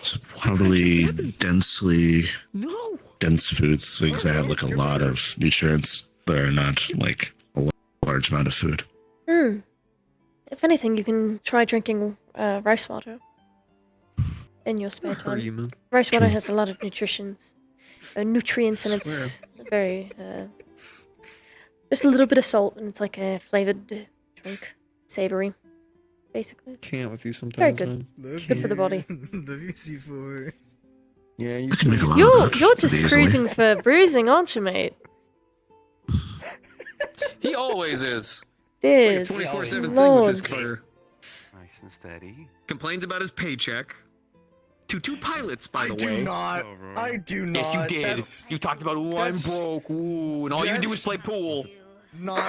So probably densely No. dense foods, things that have like a lot of nutrients, but are not like a large amount of food. If anything, you can try drinking rice water in your spare Are time. you, man? Rice water has a lot of nutrients, and it's very just a little bit of salt, and it's like a flavored drink, savory, basically. Can't with you Very sometimes, good. man. Good for the body. Love you, C4. Yeah, you I can make a lot of You're that you're just easily. cruising for bruising, aren't you, mate? He always is. Dude, 24/7 thing with Lords. this Carter. Nice and steady. Complains about his paycheck. To 2 pilots, by the way. I do not. Yes, you did. That's You talked about, ooh, I'm broke, ooh, and all you do is play pool. not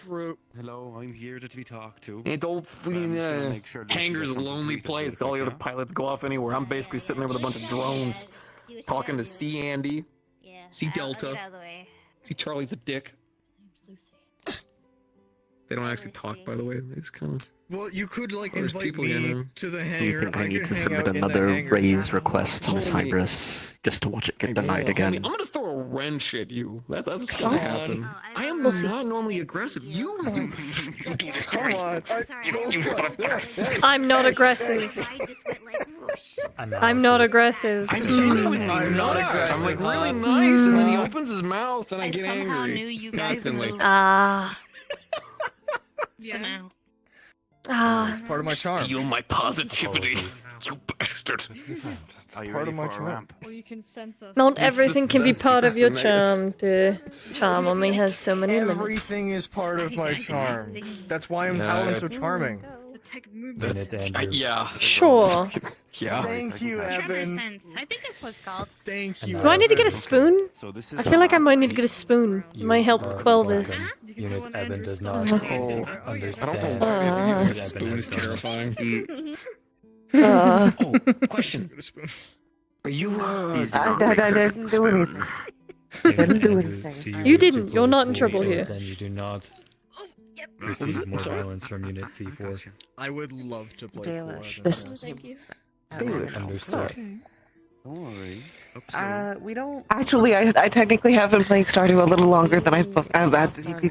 true. Hello, I'm here to be talked to. And don't I'm just gonna make sure that she Hangar's gets a something lonely to eat place. really All the quick, other pilots go off anywhere. I'm basically sitting there with a bunch of drones, talking to C. Andy. Yeah. See Delta. Out of the way. See Charlie's a dick. They don't actually talk, by the way. They just kind of. Well, you could like There's invite people me here. to the Do you hangar. think I need could to hang submit out in the another hangar. raise request to Miss Holy- Hybris just to watch it get denied Homie, again? I'm gonna throw a wrench at you. That's what's Come gonna on. happen. I am We'll see. not normally aggressive. You do this. Come on. I'm not aggressive. I'm not aggressive. I'm genuinely not aggressive. I'm like really nice, and then he opens his mouth, and I get somehow angry. knew you guys Constantly. moved. So now. It's part of my charm. Steal my positivity, you bastard. Part of my charm. Well, you can sense us. Not everything can be part of your That's charm. The charm only has so many limits. Everything is part of my charm. That's why I'm Paladin so charming. Yeah. Sure. Yeah. Thank you, Tremor Evan. sense. I think that's what it's called. Thank you. Do I need to get a spoon? So this I feel like I might need to get a spoon. It might help quell this. Unit Evan does not understand. Spoon is terrifying. Uh, Oh, question. Are you I didn't do anything. Didn't do anything. You didn't. You're not in trouble here. Then you do not receive more violence from Unit C4. I would love to play Dayla, for this Thank you. Understood. Don't worry. We don't. Actually, I technically have been playing Stardew a little longer than I thought.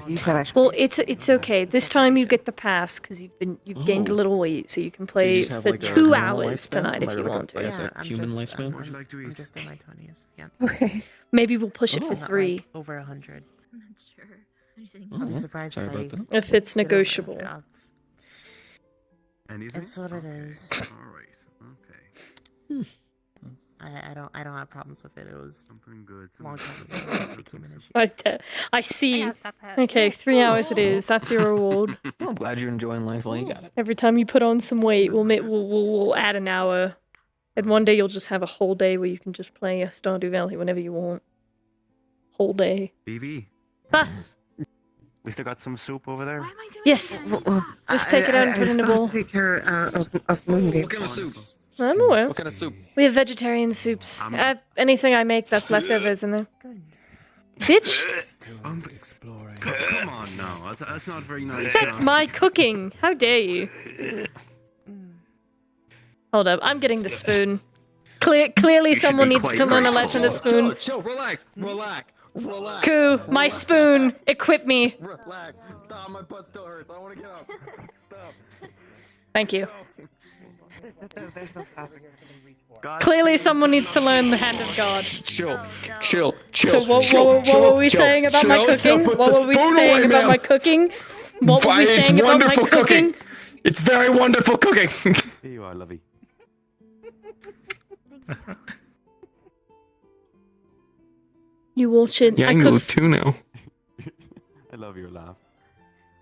You said I should. Well, it's okay. This time you get the pass because you've gained a little weight, so you can play You just have, for like, a 2 normal hours lifespan? tonight if Like you a- want to. like a I'm human just, lifespan? I'm just in my 20s. Yeah. Okay. Maybe we'll push it for Not 3 like over 100. I'm not sure. Anything I'm else? surprised Sorry if about I that. if it's get over negotiable. 100. Anything? It's what it is. Alright. Okay. I don't have problems with it. It was Something good. a long time ago that it became an issue. I see. gotta stop that. Okay, 3 hours it is. That's your reward. I'm glad you're enjoying life while you got it. Every time you put on some weight, we'll add an hour. And one day you'll just have a whole day where you can just play Stardew Valley whenever you want. Whole day. BB, Us. we still got some soup over there? Yes. Just take it out and put it in a bowl. Take care of Moonbeam. What kind of soup? I'm aware. What kind of soup? We have vegetarian soups. Anything I make that's left over is in there. Bitch! Come on now. That's not very nice. That's my cooking! How dare you? Hold up, I'm getting the spoon. Clearly someone needs to learn a lesson of spoon. Chill, relax. Coo, my spoon! Equip me! Relax. Stop, my butt still hurts. I want to get up. Stop. Thank you. God, Clearly someone needs to learn the hand of God. Chill. So what were we saying about my cooking? What were we saying about my cooking? What were we saying about my cooking? It's very wonderful cooking. Here you are, lovey. You watch it. Yeah, I can go too now. I love your laugh.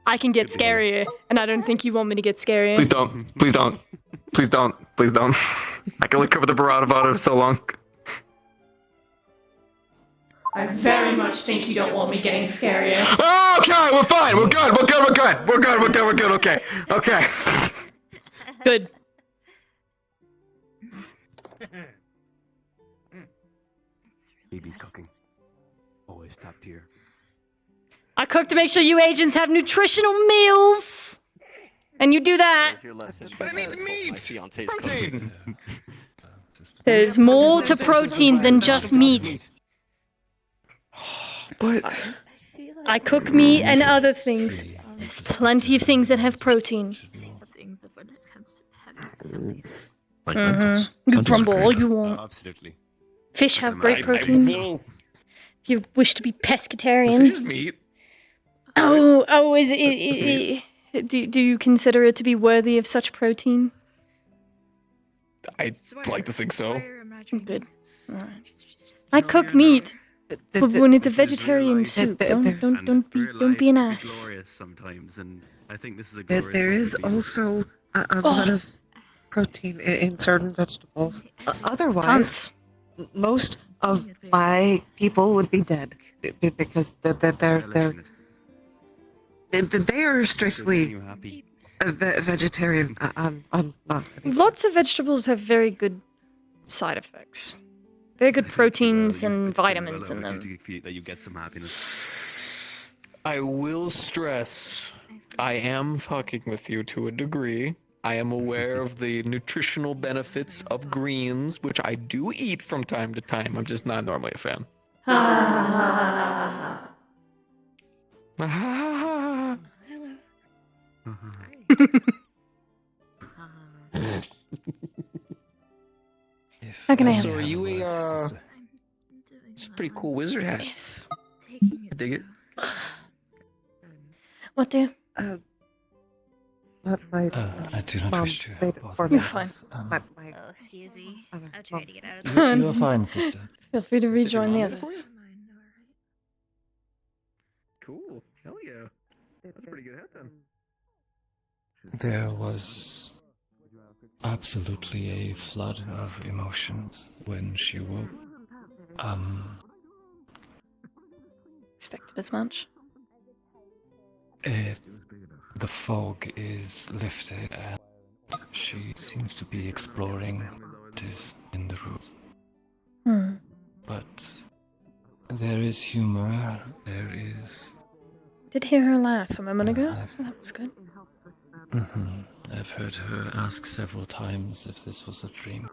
I can get scarier, and I don't think you want me to get scarier. Please don't. Please don't. Please don't. Please don't. I can only cover the barrage about it for so long. I very much think you don't want me getting scarier. Okay, we're fine. We're good. We're good. We're good. We're good. We're good. We're good. Okay. Okay. Good. Baby's cooking. Always top tier. I cook to make sure you agents have nutritional meals, and you do that. But it needs meat. Protein. There's more to protein than just meat. But I cook meat and other things. There's plenty of things that have protein. Like lentils. You Lentils are grumble all great. you want. Absolutely. Fish have great protein. If you wish to be pescatarian. Fish is meat. Oh, is it? Do you consider it to be worthy of such protein? I'd like to think so. Good. Alright. I cook meat, but when it's a vegetarian soup, don't be an ass. Glorious sometimes, and I think this is a There glorious is one for also a lot of protein in certain vegetables. Otherwise, most of my people would be dead because they are strictly vegetarian. I'm not. Lots of vegetables have very good side effects. very good proteins and vitamins in them. That you get some happiness. I will stress, I am fucking with you to a degree. I am aware of the nutritional benefits of greens, which I do eat from time to time. I'm just not normally a fan. How can I help? So are you a it's a pretty cool wizard hat. Yes. I dig it. What do? I do not wish to. You're fine. Oh, excuse me. I'm trying to get out of there. You're fine, sister. Feel free to rejoin the others. Cool. Hell yeah. That's a pretty good hat then. There was absolutely a flood of emotions when she woke. Expected as much. The fog is lifted and she seems to be exploring what is in the roots. But there is humor, there is... Did hear her laugh a moment ago, so that was good. I've heard her ask several times if this was a dream.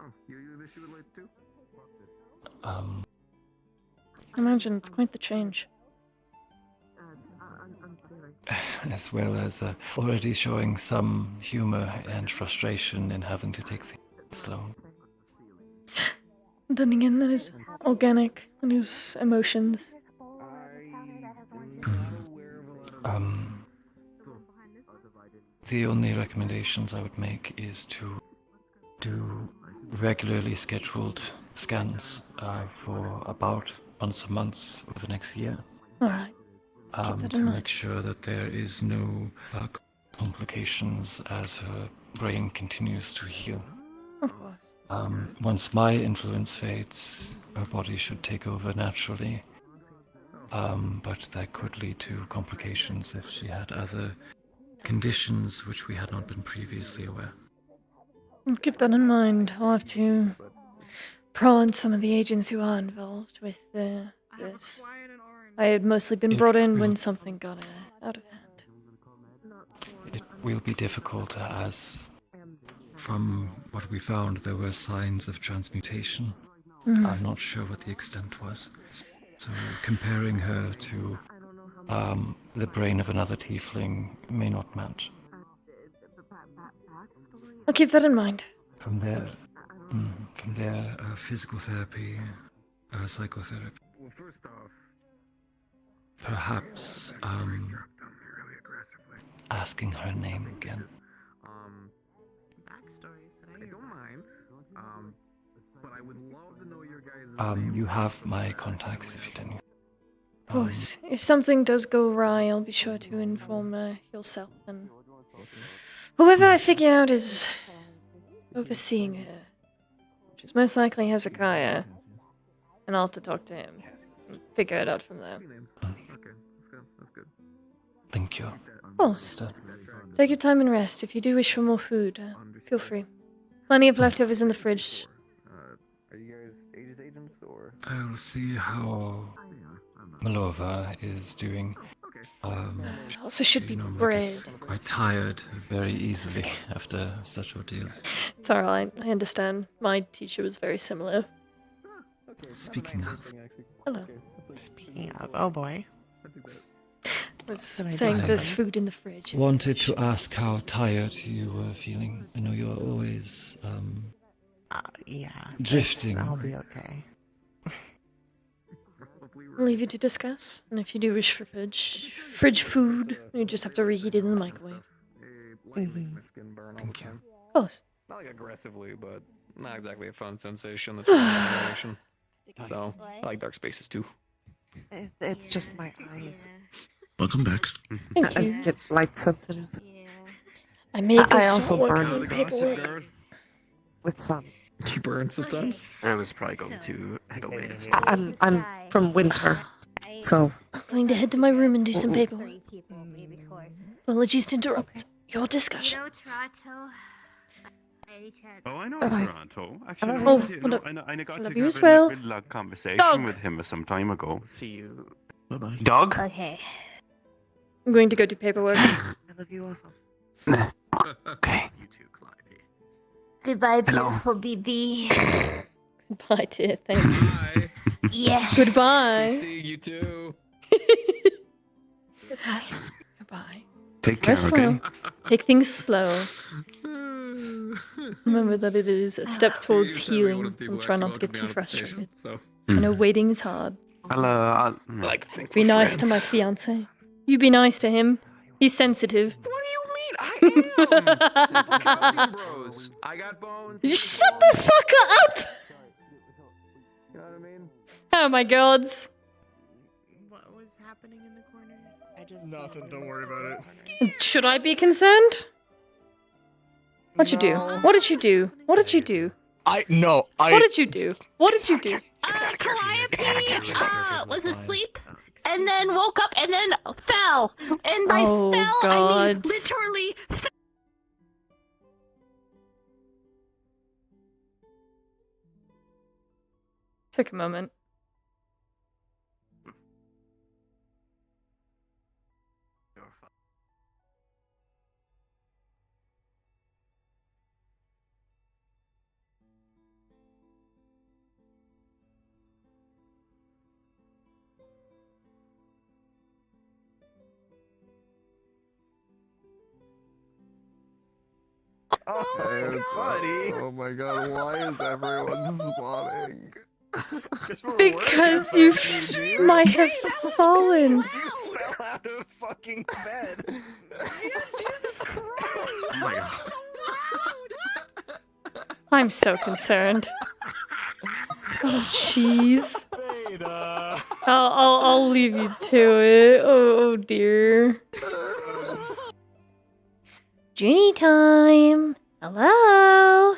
I imagine it's quite the change. As well as already showing some humor and frustration in having to take things slow. Then again, that is organic and his emotions. The only recommendations I would make is to do regularly scheduled scans for about once a month over the next year. Alright. To make sure that there is no complications as her brain continues to heal. Of course. Once my influence fades, her body should take over naturally. But that could lead to complications if she had other conditions which we had not been previously aware. I'll keep that in mind. I'll have to prod some of the agents who are involved with this. I had mostly been brought in when something got out of hand. It will be difficult as, from what we found, there were signs of transmutation. I'm not sure what the extent was. So comparing her to the brain of another tiefling may not match. I'll keep that in mind. From there, physical therapy, psychotherapy. Well, first off, Perhaps asking her name again. I don't mind. But I would love to know your guys' You have my contacts if you didn't. Of course. If something does go awry, I'll be sure to inform yourself and whoever I figure out is overseeing her, which is most likely Hezekiah, and I'll have to talk to him and figure it out from there. Thank you. Of course. Take your time and rest. If you do wish for more food, feel free. Plenty of leftovers in the fridge. Are you guys Aegis agents or? I'll see how Malova is doing. Also should be bread. Quite tired very easily after such ordeals. It's alright, I understand. My teacher was very similar. Speaking of. Hello. Speaking of, oh boy. I was saying there's food in the fridge. Wanted to ask how tired you were feeling. I know you're always yeah. drifting. I'll be okay. I'll leave you to discuss, and if you do wish for fridge food, you just have to reheat it in the microwave. Thank you. Of course. Not like aggressively, but not exactly a fun sensation. That's generation. So I like dark spaces too. It's just my eyes. Welcome back. Thank you. I get light sensitive. I may go I also start working burn on paperwork. with some. You burn sometimes? I was probably going to head away as I'm from winter, so. I'm going to head to my room and do some paperwork. Apologies to interrupt your discussion. Oh, I know Bye-bye. Toronto. Actually, Oh, no, what up? I got Love to you have as a well. really long conversation Dog. with him some time ago. See you. Bye bye. Dog? Okay. I'm going to go do paperwork. I love you also. Okay. You too, Clyde. Goodbye, Hello. beautiful BB. Goodbye, dear. Thank you. Bye. Yeah. Goodbye. See you too. Goodbye. Goodbye. Take care, Rest okay? well. Take things slow. Remember that it is a step towards healing, and try not to get too frustrated. I know waiting is hard. I'll like to think Be we're nice friends. to my fiance. You be nice to him. He's sensitive. What do you mean? I am. Housing bros. I got bones. You shut the fuck up! You know what I mean? Oh my gods. What was happening in the corner? I just Nothing. Don't worry about it. Should I be concerned? What'd you do? What did you do? What did you do? What did you do? What did you do? Calliope was asleep and then woke up and then fell. And by Oh, fell, I mean God. literally Took a moment. Oh, buddy. Oh my god, why is everyone spawning? Because you might have fallen. You fell out of fucking bed. Jesus Christ. Oh my god. I'm so concerned. Oh, jeez. I'll leave you to it. Oh dear. Genie time. Hello. I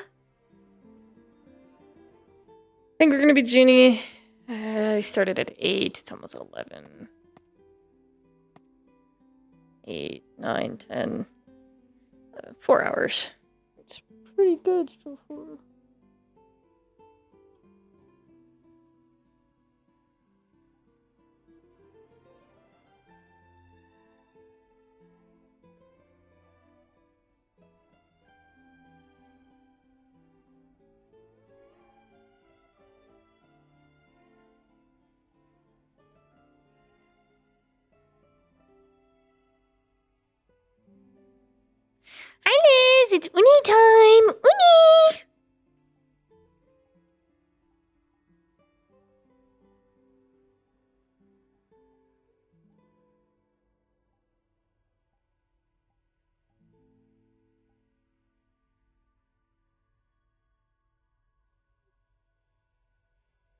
think we're gonna be Genie. I started at 8. It's almost 11. 8, 9, 10. 4 hours. It's pretty good so far. Hi Liz, it's Uni time! Uni!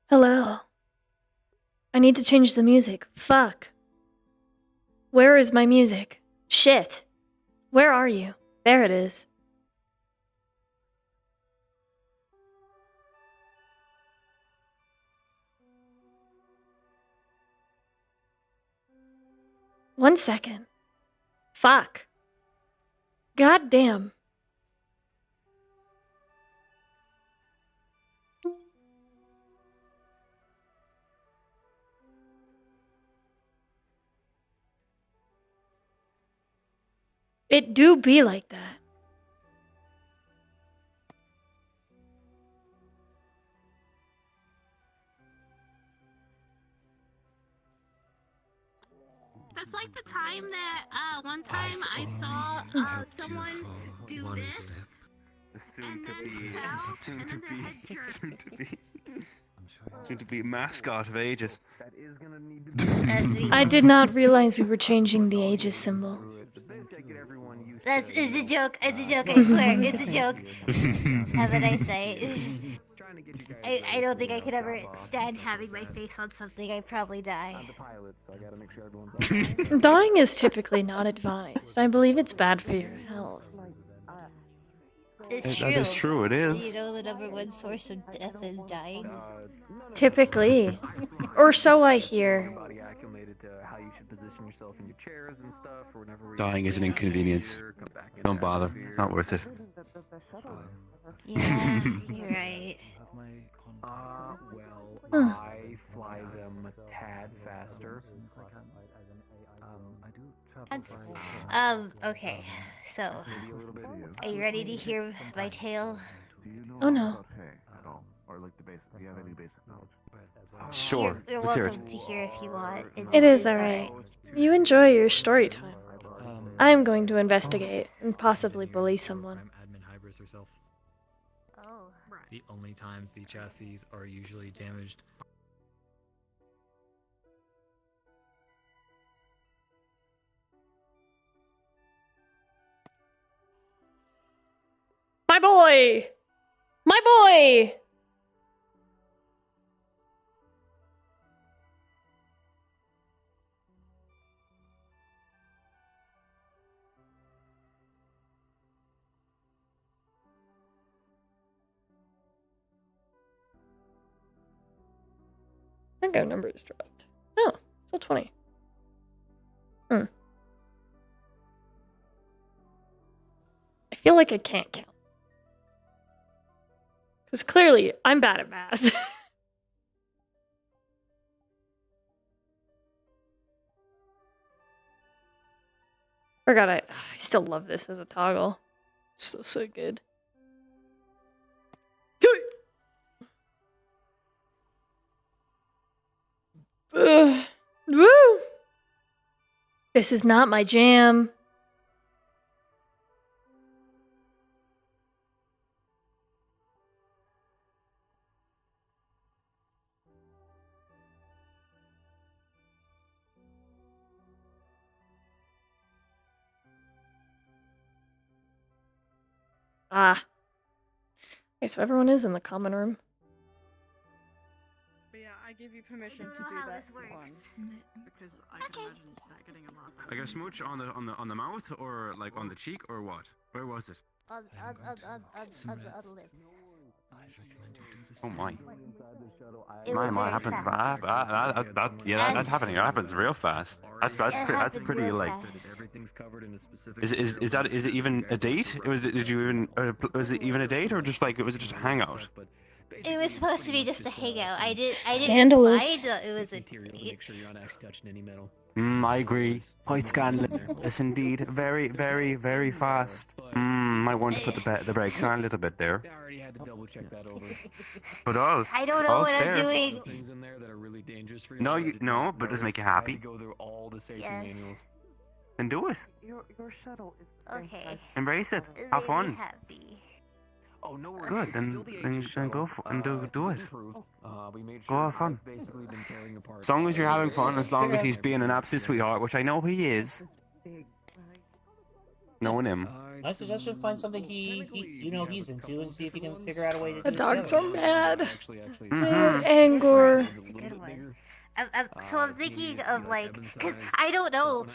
Hello. I need to change the music. Fuck. Where is my music? Shit. Where are you? There it is. One second. Fuck. God damn. It do be like that. that's like the time that one time I saw someone do this. Soon to be mascot of Aegis. I did not realize we were changing the Aegis symbol. It's a joke. It's a joke. I swear. It's a joke. Have a nice night. I don't think I could ever stand having my face on something. I'd probably die. Dying is typically not advised. I believe it's bad for your health. It's true. That is true, it is. You know the number one source of death is dying? Typically. Or so I hear. Dying is an inconvenience. Don't bother. It's not worth it. Yeah, you're right. Well, I fly them a tad faster. Okay. So, are you ready to hear my tale? Oh no. Sure. You're Let's hear it. welcome to hear if you want. It is alright. You enjoy your story time. I am going to investigate and possibly bully someone. Admin Hybris herself. Oh. The only times the chassis are usually damaged. My boy! My boy! I think our number is dropped. Oh, still 20. I feel like I can't count. Because clearly, I'm bad at math. Forgot I still love this as a toggle. Still so good. Ugh. Woo! This is not my jam. Ah. Okay, so everyone is in the common room. But yeah, I give you permission to do that one. Because I can imagine that getting a lot. Like a smooch on the mouth or like on the cheek or what? Where was it? On the lip. Oh my. It My, was my, very happens fast. that's happening. That happens real fast. That's happened pretty real like. fast. Everything's covered in a specific. Is it even a date? Was it even a date or just like was it just a hangout? It was supposed to be just a hangout. I didn't Scandalous. imply that it was a Make sure you're not actually touching any metal. I agree. Quite scandalous indeed. Very, very, very fast. I want to put the brakes on a little bit there. I already had to double check that over. But all. I don't know all's what fair. I'm doing. Things in there that are really dangerous for you. No, but does it make you happy? Go through all the safety Yes. manuals. Then do it. Your shuttle is Okay. Embrace it. It Have made fun. me happy. Oh no worries. Good. Then go for and do it. We made Go sure have fun. I've basically been tearing apart. As long as you're having fun, as long as he's being an absolute sweetheart, which I know he is. Knowing him. I suggest you find something he's into and see if you can figure out a way to The do it dogs together. are mad. Mm-hmm. They're angry. That's a good one. I'm thinking of like, cause I don't know.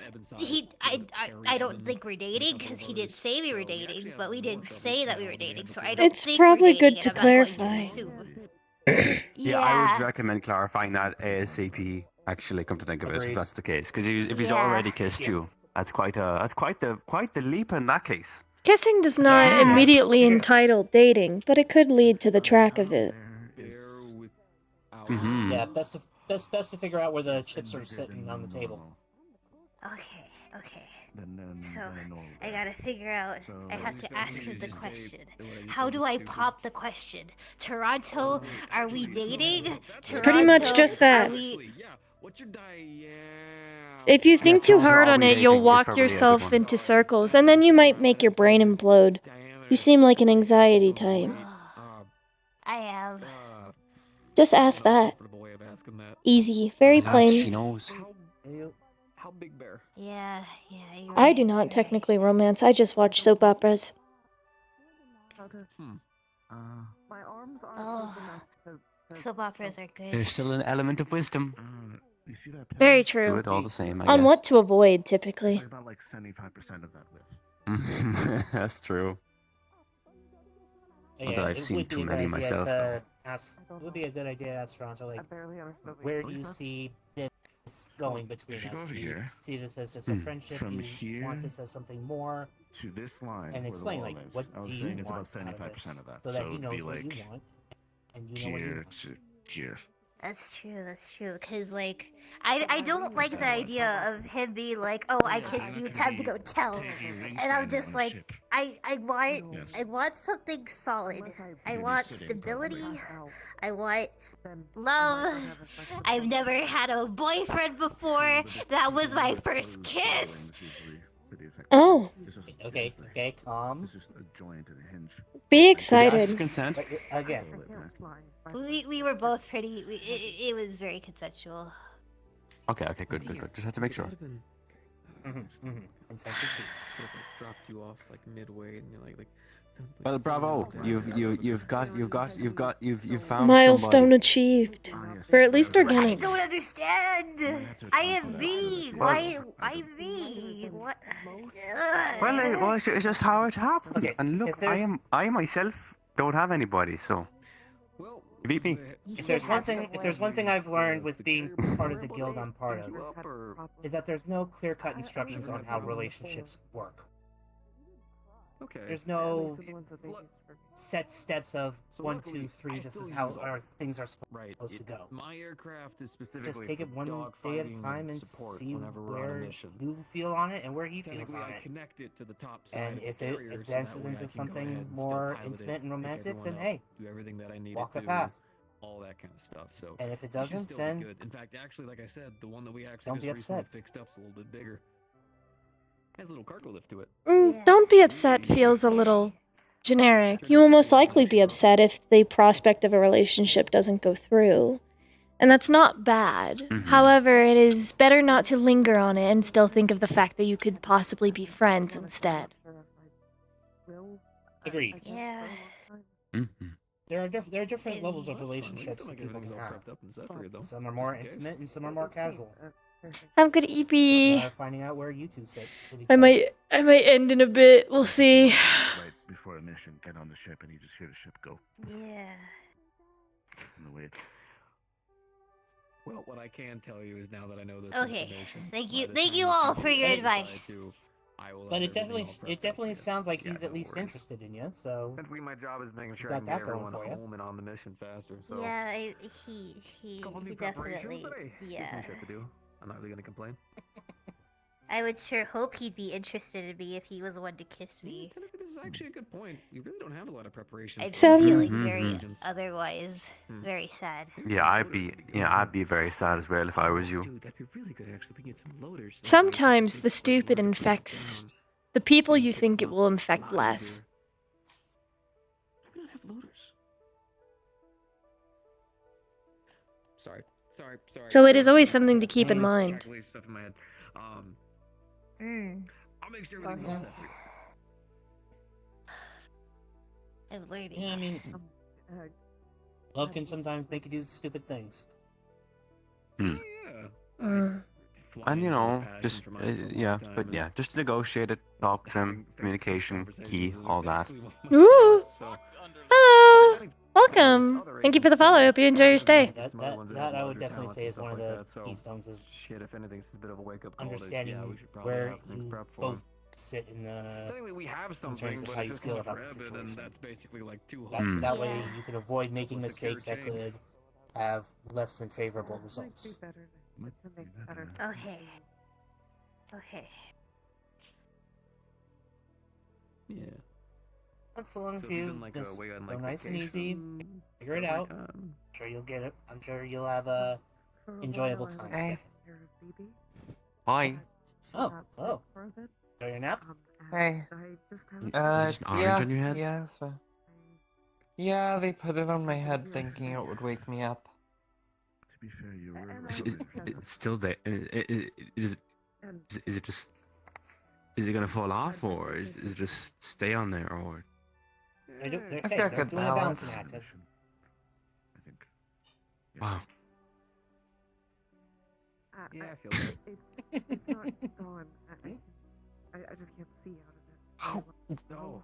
I don't think we're dating because he didn't say we were dating, but we didn't say that we were dating, so I don't. It's think probably we're good dating, to and I'm not going clarify. to assume. Yeah, I would recommend clarifying that ASAP. Actually, come to think of it, if that's the case, because if he's already kissed you, that's quite the leap in that case. Kissing does not immediately entitle dating, but it could lead to the track of it. Mm-hmm. Yeah, best to figure out where the chips are sitting on the table. Okay. So I gotta figure out. I have to ask him the question. How do I pop the question? Toronto, are we dating? Pretty much Toronto, just that. are we- If you think too hard on Are we it, you'll dating is walk probably a good yourself one. into circles, and then you might make your brain implode. You seem like an anxiety type. I am. Just ask that. Easy, very Alas, plain. she knows. How big bear? Yeah. You're I right, do you're not right. technically romance, I just watch soap operas. My arms are Oh, soap operas are good. There's still an element of wisdom. Very Do true. it all the same, I On guess. what to avoid, typically. About like 75% of that lift. That's true. Not that I've it seen would be too a many good idea myself, to though. It would be a good idea to ask Toronto, like, where do you see this going between If you us? go Do you here, see this as just a friendship? from Do you want here, this as something more? to this line and where explain the wall like is. what I was do saying you it's want about out of 75% this, of that. so that So he it'd knows be what you like want, and you know what he here wants. to here. That's true. That's true. Cause like, I don't like the idea of him being like, "Oh, I kissed you. Time to go tell." And I'm just like, I want something solid. I want stability. I want love. I've never had a boyfriend before. That was my first kiss. Oh. Okay, calm. It's just a joint and a hinge. Be excited. Consent. But, again, We were both pretty. It was very consensual. Okay, good. Just have to make sure. Consent is key. Could have like dropped you off like midway, and you're like. Well, bravo! You've found Milestone somebody. achieved. For at least I don't organics. understand. I am me. Why me? What? Well, it's just how it happened. Okay, And look, I myself don't have anybody, so you beat me. If there's one thing I've learned with being part of the guild I'm part of, is that there's no clear-cut instructions on how relationships work. Okay. There's no set steps of 1, 2, 3. This is how our things are supposed to go. My aircraft is specifically Just take it one day at a time and see where you feel on it and where he feels on it. Connect it to the top And if it advances into something more intimate and romantic, then hey, do everything that I need walk the to, path. all that kind of stuff. So And if it should doesn't, still then be good. In fact, actually, like I said, the one that we actually don't be just recently upset. fixed up's a little bit bigger. Has a little cargo lift to it. Don't be upset feels a little generic. You will most likely be upset if the prospect of a relationship doesn't go through. And that's not bad. However, it is better not to linger on it and still think of the fact that you could possibly be friends instead. Agreed. Yeah. There are different levels of relationships that people can have. Some are more intimate and some are more casual. Have a good EP. Finding out where you two sit. I might end in a bit. We'll see. Right before a mission, get on the ship and you just hear the ship go. Yeah. In the way. Well, what I can tell you is now that I know this Okay. information. Thank you all for your advice. But it definitely sounds like he's at least interested in you. So Essentially, my job is making sure got I can that get going everyone for you. home and on the mission faster. So Yeah, he couple new preparations definitely. that I Yeah. shit to do. I'm not really gonna complain. I would sure hope he'd be interested in me if he was the one to kiss me. This is actually a good point. You really don't have a lot of preparation. I'm Some- feeling very otherwise very sad. Yeah, I'd be very sad as well if I was you. Dude, that'd be really good actually. We can get some loaders. Sometimes the stupid infects the people you think it will infect less. We don't have loaders. Sorry. So it is always something to keep in mind. Stuff in my head. I'll make sure Okay. everything's set for you. I'm waiting. yeah, I mean, love can sometimes make you do stupid things. Yeah. And you know, just just negotiate it, talk to him, communication, key, all that. Ooh! Hello! Welcome! Thank you for the follow. I hope you enjoy your stay. That I would definitely say is one of the keystones is Shit, if anything, it's a bit of a wake up call. understanding We should probably where have things you prepped for both him. sit in the Technically, we have in something, terms of but how if you it's feel not about the forever, then situation. that's basically like two That way you can avoid making mistakes that could have less than favorable results. Okay. Okay. Yeah. But so long as So it's you been like a just way on, go like, nice and easy, vacation, figure it stuff out. like that. I'm sure you'll get it. I'm sure you'll have a enjoyable time together. Hi. Oh. Enjoy your nap? Hey. Is this an orange on your head? Yeah, so. Yeah, they put it on my head thinking it would wake me up. To be fair, you were. It's still there. Is it just? Is it gonna fall off, or is it just stay on there, or? They're I've got good doing a balance. balancing act. That's- Wow. Yeah, I feel good. It's not gone. I just can't see out of it. No.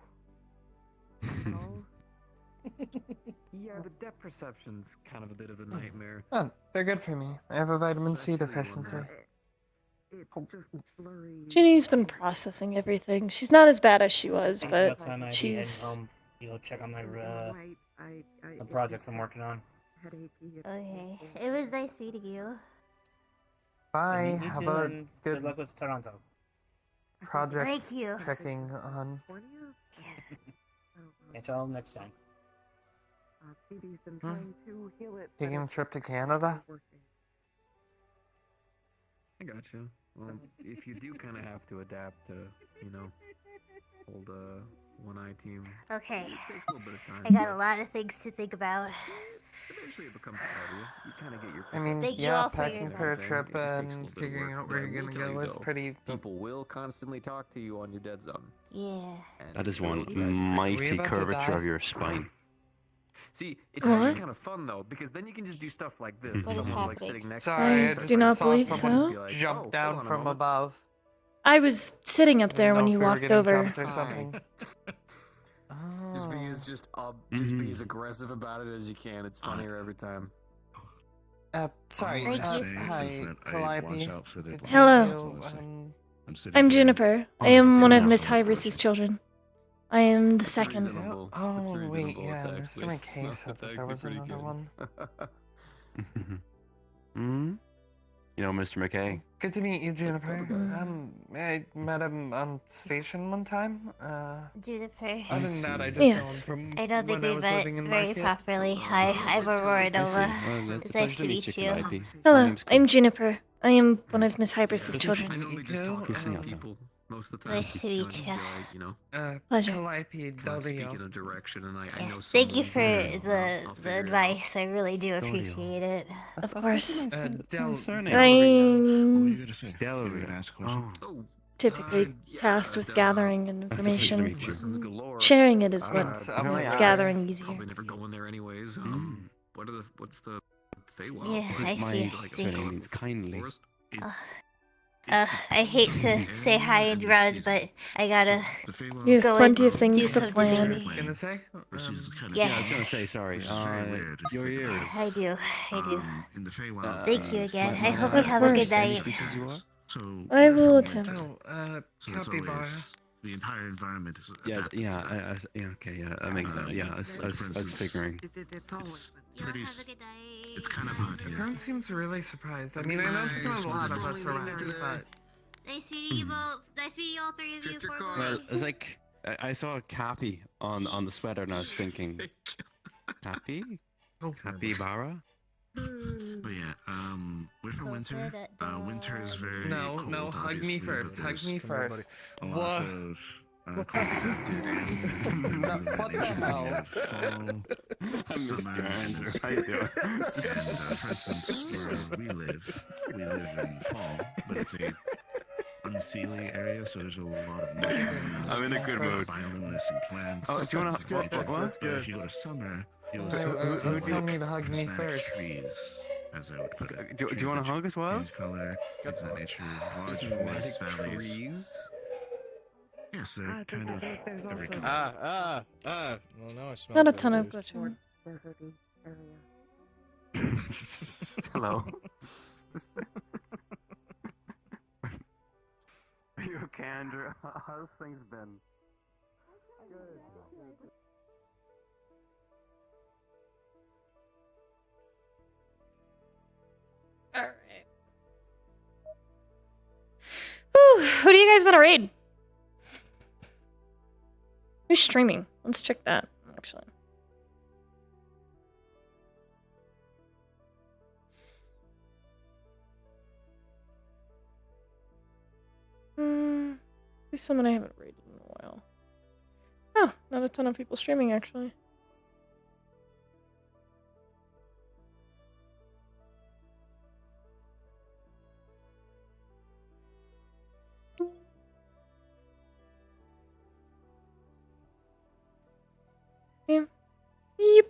Yeah, the depth perception's kind of a bit of a nightmare. Oh, they're good for me. I have a vitamin C deficiency. Ginny's been processing everything. She's not as bad as she was, but Next time I'd be heading home, check on my the projects I'm working on. Okay. It was nice meeting you. Bye. You Have too, a and good luck with Toronto. project Thank you. checking on. Catch y'all next time. Taking a trip to Canada? I gotcha. Well, if you do kind of have to adapt to, hold a one-eye team. Okay. It takes a little bit of time. I got a lot of things to think about. Eventually it becomes part of you. You kind of get your. I mean, Thank you yeah, all for packing your for a thing. trip It just takes a and little bit of figuring work, out where but I you're will gonna tell go you, is though, pretty. People will constantly talk to you on your dead zone. Yeah. That is one We mighty about to curvature die? of your spine. See, it's What? actually kind of fun though, because then you can just do stuff like this. What is Someone's like happening? sitting next Sorry, to I you. just do not saw believe someone so. jump "Oh, down hold on a from moment." above. I was sitting up I there didn't when know you if we were walked getting over. jumped or something. Just be as just be as aggressive about it as you can. It's funnier every time. Sorry. Thank you. Hi, Calliope. Hello. I'm Juniper. I am one of Miss Hybris's children. I am the second. Oh, wait, yeah, Mr. McKay said that there was another one. Hmm? You know, Mr. McKay. Good to meet you, Juniper. I met him on station one time. Juniper. Other than that, I just Yes. know him from I don't think when I we was met living in very Market. properly. Hi, I'm Aurora Nova. It's nice to meet you. Hello, I'm Juniper. I am one of Miss Hybris's children. I know they just talk about people most of the time. Nice to meet Just you. be like, Pleasure. Calliope kind of speak Delrio. in a direction, and I know Thank you someone for will, the I'll the figure it out. advice. I really do appreciate it. Of course. Surname. I'm Delaware. Oh. typically tasked with gathering information. Lessons galore. Sharing it is what I'm makes really gathering easier. Probably never going there anyways. What's the Feywild? Yeah, I My see. surname means kindly. I hate to say hi and run, but I gotta You have go plenty and of things do to some plan. debating. Gonna say? Yeah, I was gonna say, sorry. Your ears. I do. In the Feywild. Thank you again. I hope you Of have a good course. night. Species you are? So I will we're attempt. from winter. So it's Capybara. always- the entire environment is Yeah, adapted yeah, to that. yeah, okay, yeah, I make that. Yeah, I was figuring. It's pretty. It's kind of hot here. Everyone seems really surprised. I mean, I know there's not a lot of us around, but Nice meeting you both. Nice meeting all three of you. Well, it's like I saw a Cappy on the sweater, and I was thinking, Cappy, Capybara. But yeah, we're from winter. Winter is very no, cold, hug me obviously, first. but Hug there's me first. a lot of cold adapted animals. What the hell? I missed you, Andrew. How you doing? And for instance, where we live in fall, but it's a unseelie area, so there's a lot of mushrooms. I'm in a good mood. Biomass and plants. Oh, do you wanna? What? But if you go to summer, you'll see Who told me to hug me snack first? trees, as I would put it. Do you want to hug as well? Change color, things of that nature, large forests, valleys. Trees? Yes, they're kind of every Well, now I smell Not a it. ton of butcher. Hello. Are you okay, Andrew? How's things been? Alright. Who do you guys want to raid? Who's streaming? Let's check that, actually. Who's someone I haven't raided in a while? Oh, not a ton of people streaming, actually. Yeah. Yep.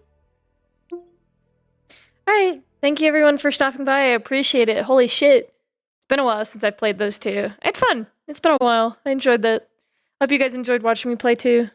Alright, thank you everyone for stopping by. I appreciate it. Holy shit. It's been a while since I've played those two. I had fun. It's been a while. I enjoyed that. Hope you guys enjoyed watching me play too.